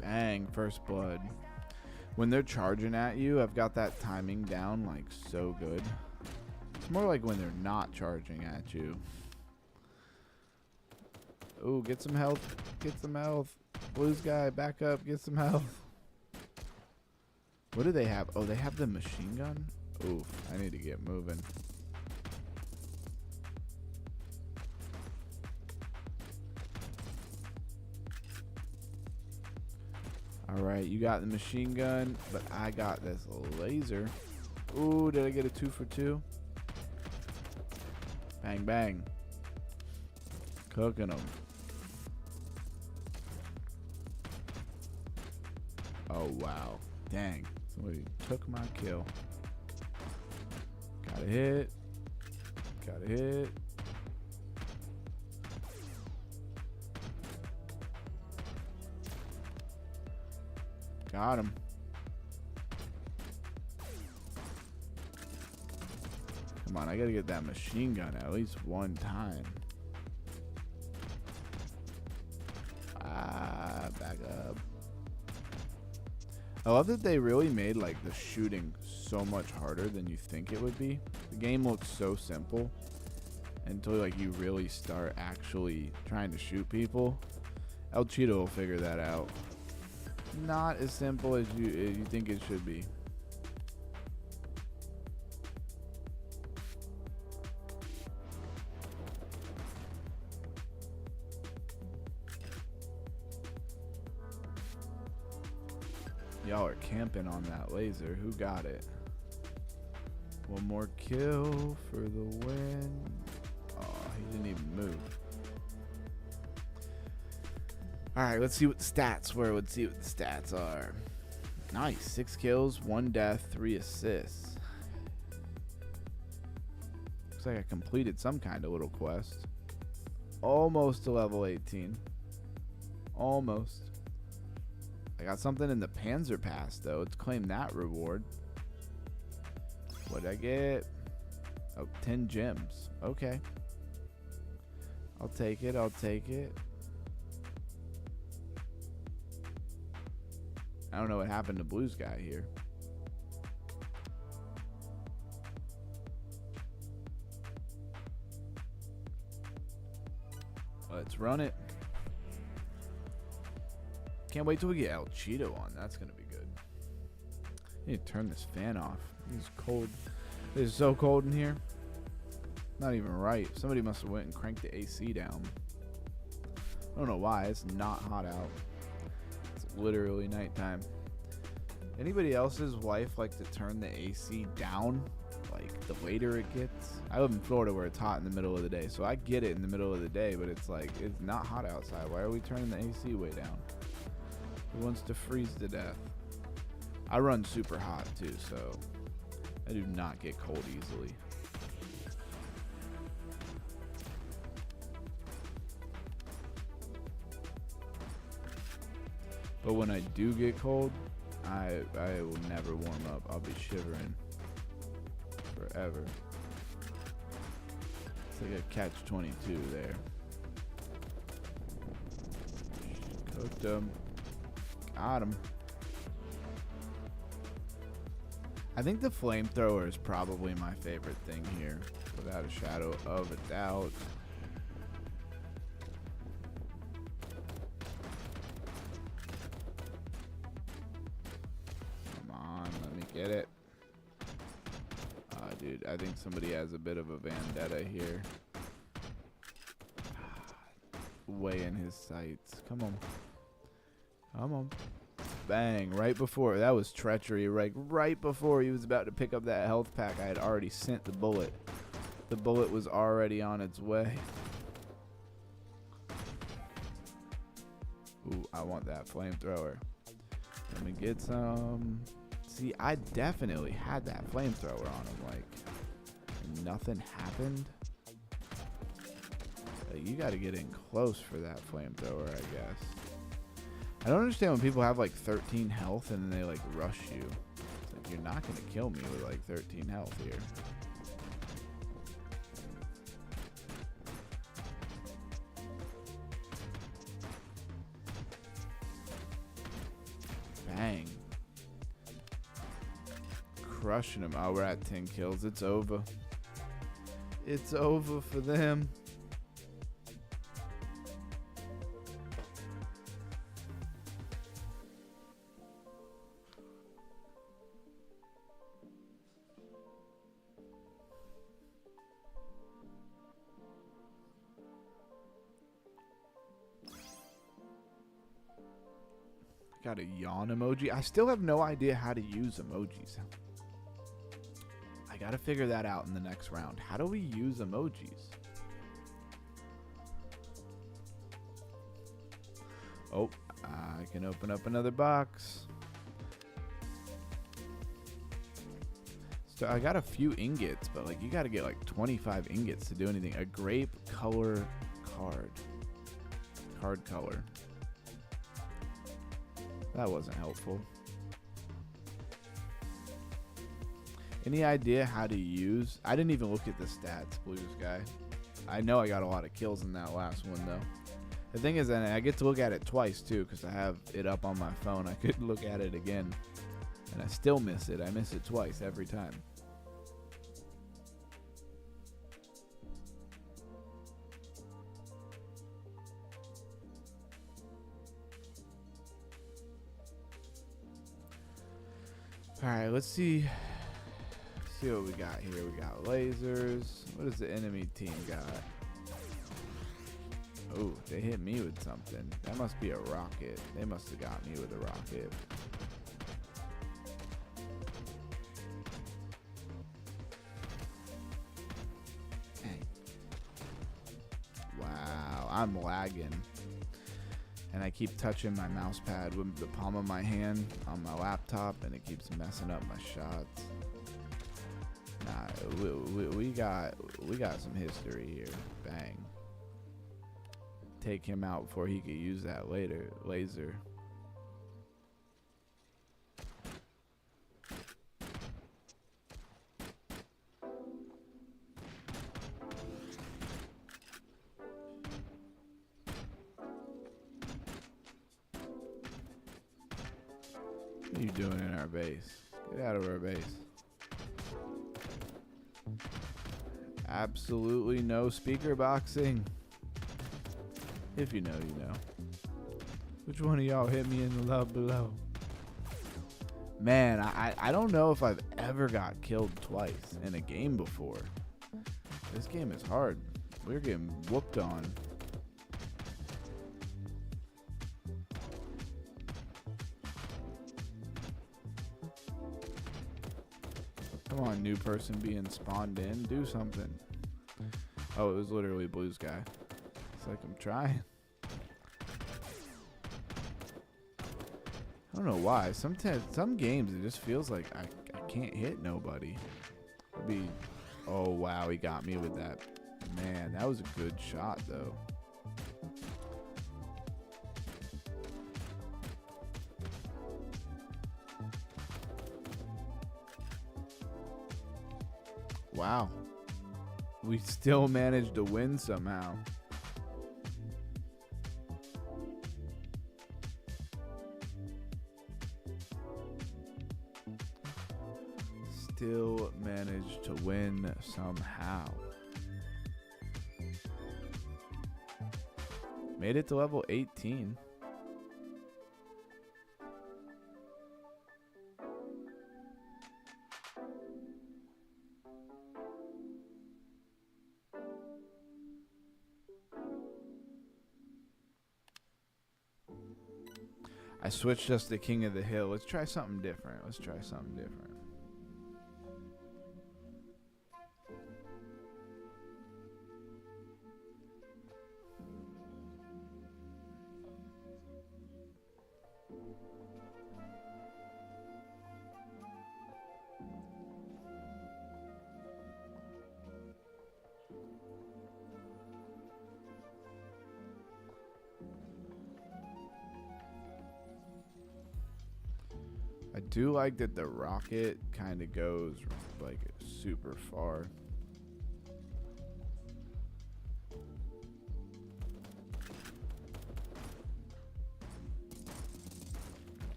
Speaker 1: Bang, first blood. When they're charging at you, I've got that timing down like so good. It's more like when they're not charging at you. Ooh, get some health. Get some health. Blues guy, back up. Get some health. What do they have? Oh, they have the machine gun? Oof, I need to get moving. Alright, you got the machine gun, but I got this laser. Ooh, did I get a 2 for 2? Bang, bang. Cooking them. Oh, wow. Dang. Somebody took my kill. Gotta hit. Gotta hit. Got him. Come on, I gotta get that machine gun at least one time. Back up. I love that they really made like the shooting so much harder than you think it would be. The game looks so simple until like you really start actually trying to shoot people. El Cheeto will figure that out. Not as simple as you think it should be. Y'all are camping on that laser. Who got it? One more kill for the win. Oh, he didn't even move. Alright, let's see what the stats were. Let's see what the stats are. Nice. 6 kills, 1 death, 3 assists. Looks like I completed some kind of little quest. Almost to level 18. Almost. I got something in the Panzer Pass, though. Let's claim that reward. What'd I get? Oh, 10 gems. Okay. I'll take it. I'll take it. I don't know what happened to Blues guy here. Let's run it. Can't wait till we get El Cheeto on. That's going to be good. I need to turn this fan off. It's cold. It is so cold in here. Not even right. Somebody must have went and cranked the AC down. I don't know why. It's not hot out. It's literally nighttime. Anybody else's wife like to turn the AC down? Like the later it gets? I live in Florida where it's hot in the middle of the day. So I get it in the middle of the day, but it's like, it's not hot outside. Why are we turning the AC way down? Who wants to freeze to death? I run super hot too, so I do not get cold easily. But when I do get cold, I will never warm up. I'll be shivering forever. It's like a catch-22 there. Cooked him. Got him. I think the flamethrower is probably my favorite thing here, without a shadow of a doubt. Come on, let me get it. Dude, I think somebody has a bit of a vendetta here. Way in his sights. Come on. Come on. Bang. Right before. That was treachery. Right before he was about to pick up that health pack, I had already sent the bullet. The bullet was already on its way. Ooh, I want that flamethrower. Let me get some. See, I definitely had that flamethrower on him. Like, nothing happened. Like, you got to get in close for that flamethrower, I guess. I don't understand when people have like 13 health and then they like rush you. It's like, you're not going to kill me with like 13 health here. Bang. Crushing him. Oh, we're at 10 kills. It's over. It's over for them. Got a yawn emoji. I still have no idea how to use emojis. I gotta figure that out in the next round. How do we use emojis? Oh, I can open up another box. So I got a few ingots, but like you gotta get like 25 ingots to do anything. A grape color card. Card color. That wasn't helpful. Any idea how to use? I didn't even look at the stats, Blues guy. I know I got a lot of kills in that last one, though. The thing is, I get to look at it twice, too, because I have it up on my phone. I could look at it again, and I still miss it. I miss it twice every time. All right, let's see what we got here. We got lasers. What does the enemy team got? Oh, they hit me with something. That must be a rocket. They must have got me with a rocket. Dang. Wow, I'm lagging. And I keep touching my mouse pad with the palm of my hand on my laptop, and it keeps messing up my shots. Nah, we got some history here. Bang. Take him out before he could use that laser. What are you doing in our base? Get out of our base. Absolutely no speaker boxing. If you know, you know. Which one of y'all hit me in the love below? Man, I don't know if I've ever got killed twice in a game before. This game is hard. We're getting whooped on. Come on, new person being spawned in. Do something. Oh, it was literally Blues guy. It's like I'm trying. I don't know why. Sometimes, some games, it just feels like I can't hit nobody. It'd be, oh, wow, he got me with that. Man, that was a good shot, though. Wow. We still managed to win somehow. Still managed to win somehow. Made it to level 18. I switched us to King of the Hill. Let's try something different. Let's try something different. I do like that the rocket kind of goes like super far.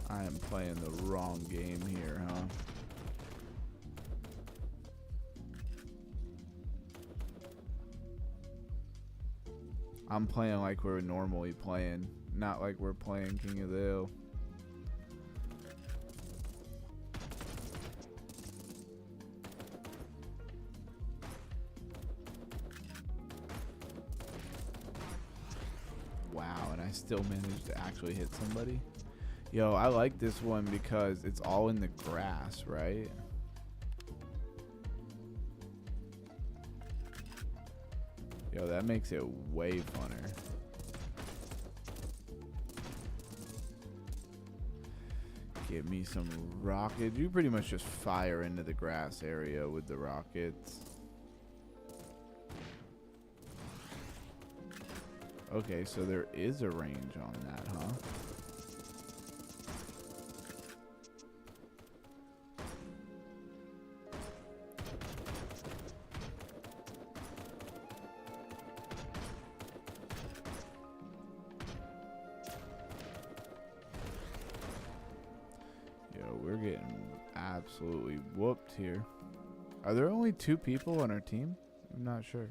Speaker 1: I am playing the wrong game here, huh? I'm playing like we're normally playing, not like we're playing King of the Hill. Wow, and I still managed to actually hit somebody. Yo, I like this one because it's all in the grass, right? Yo, that makes it way funner. Give me some rockets. You pretty much just fire into the grass area with the rockets. Okay, so there is a range on that, huh? Yo, we're getting absolutely whooped here. Are there only 2 people on our team? I'm not sure.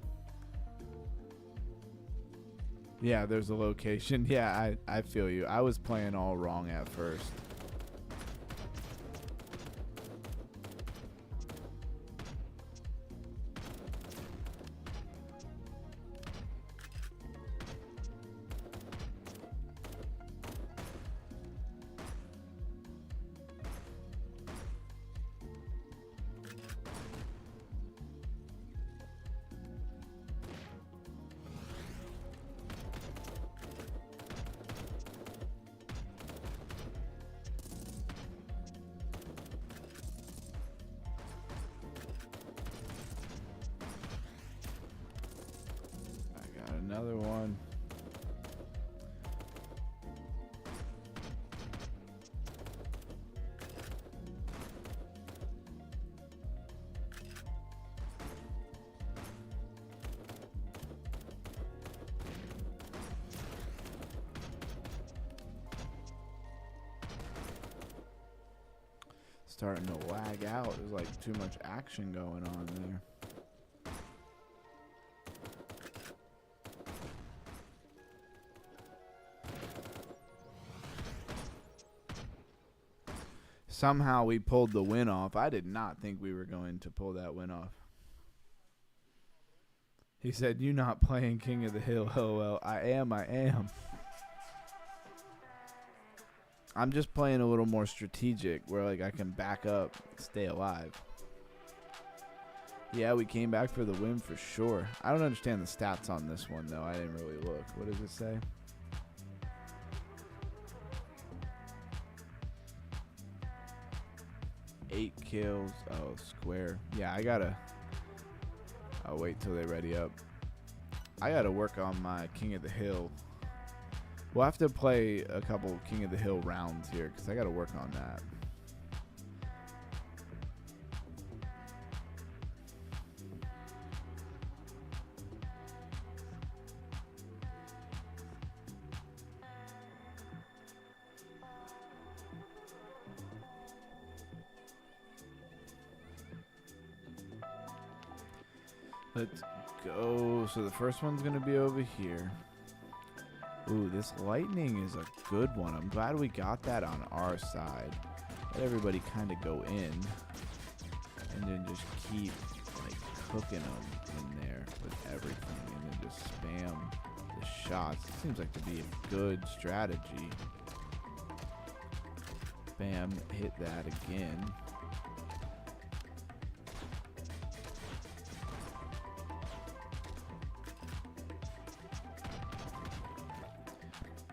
Speaker 1: Yeah, there's a location. Yeah, I feel you. I was playing all wrong at first. Another one. Starting to lag out. There's like too much action going on there. Somehow we pulled the win off. I did not think we were going to pull that win off. He said, "You not playing King of the Hill." LOL. I am. I'm just playing a little more strategic where like I can back up, stay alive. Yeah, we came back for the win for sure. I don't understand the stats on this one though. I didn't really look. What does it say? Eight kills. Oh, square. Yeah, I gotta. I'll wait till they ready up. I gotta work on my King of the Hill. We'll have to play a couple King of the Hill rounds here because I gotta work on that. Let's go. So the first one's going to be over here. Ooh, this lightning is a good one. I'm glad we got that on our side. Let everybody kind of go in. And then just keep, like, cooking them in there with everything. And then just spam the shots. It seems like to be a good strategy. Bam, hit that again.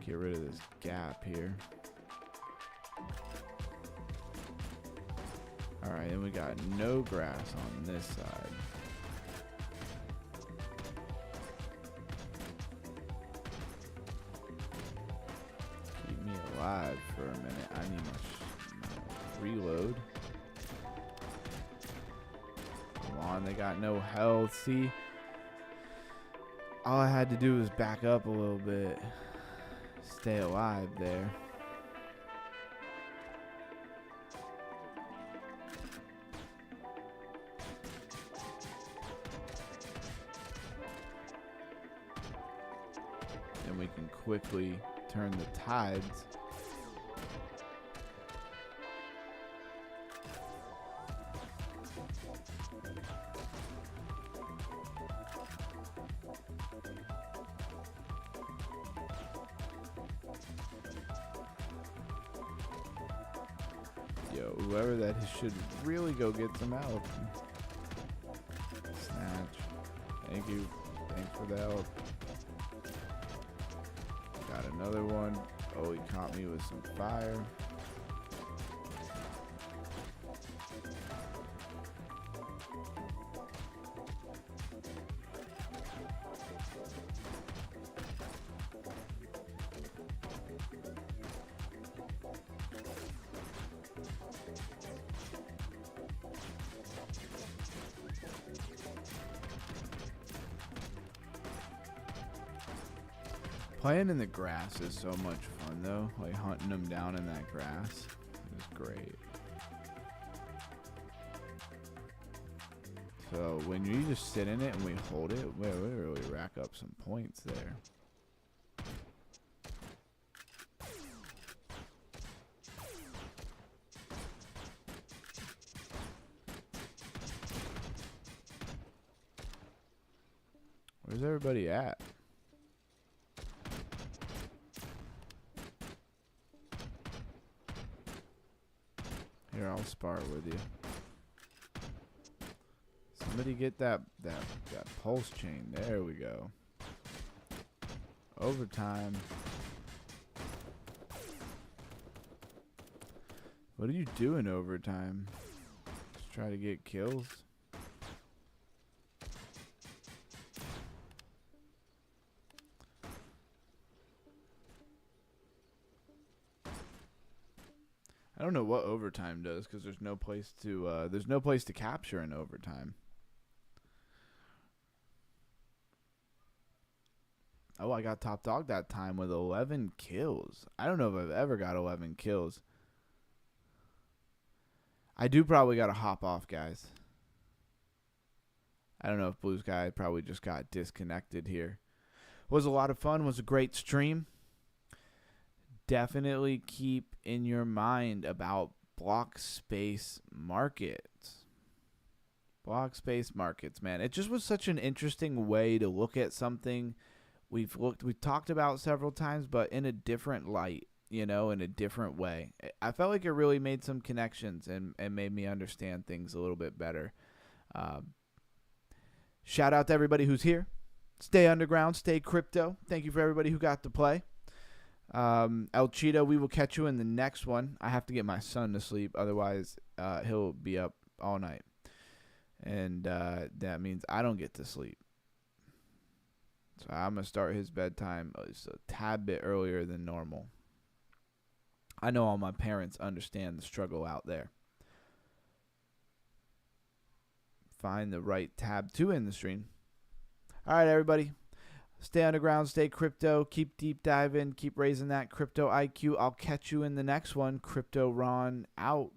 Speaker 1: Get rid of this gap here. Alright, and we got no grass on this side. Keep me alive for a minute. I need my reload. Come on, they got no health. See? All I had to do was back up a little bit. Stay alive there. And we can quickly turn the tides. Yo, whoever that is should really go get some help. Snatch. Thank you. Thanks for the help. Got another one. Oh, he caught me with some fire. Playing in the grass is so much fun though, like hunting them down in that grass is great. So when you just sit in it and we hold it, we really rack up some points there. Where's everybody at? Here, I'll spar with you. Somebody get that pulse chain. There we go. Overtime. What are you doing overtime? Just try to get kills. I don't know what overtime does because there's no place to capture in overtime. Oh, I got top dog that time with 11 kills. I don't know if I've ever got 11 kills. I do probably got to hop off, guys. I don't know if Blue Sky probably just got disconnected here. Was a lot of fun. Was a great stream. Definitely keep in your mind about Blockspace Markets. Blockspace Markets, man. It just was such an interesting way to look at something we've talked about several times, but in a different light, you know, in a different way. I felt like it really made some connections and made me understand things a little bit better. Shout out to everybody who's here. Stay underground, stay crypto. Thank you for everybody who got to play. El Cheeto, we will catch you in the next one. I have to get my son to sleep, otherwise he'll be up all night, and that means I don't get to sleep. So I'm gonna start his bedtime just a tad bit earlier than normal. I know all my parents understand the struggle out there. Find the right tab to end the stream. All right, everybody. Stay underground, stay crypto, keep deep diving, keep raising that crypto IQ. I'll catch you in the next one. Crypto Ron out.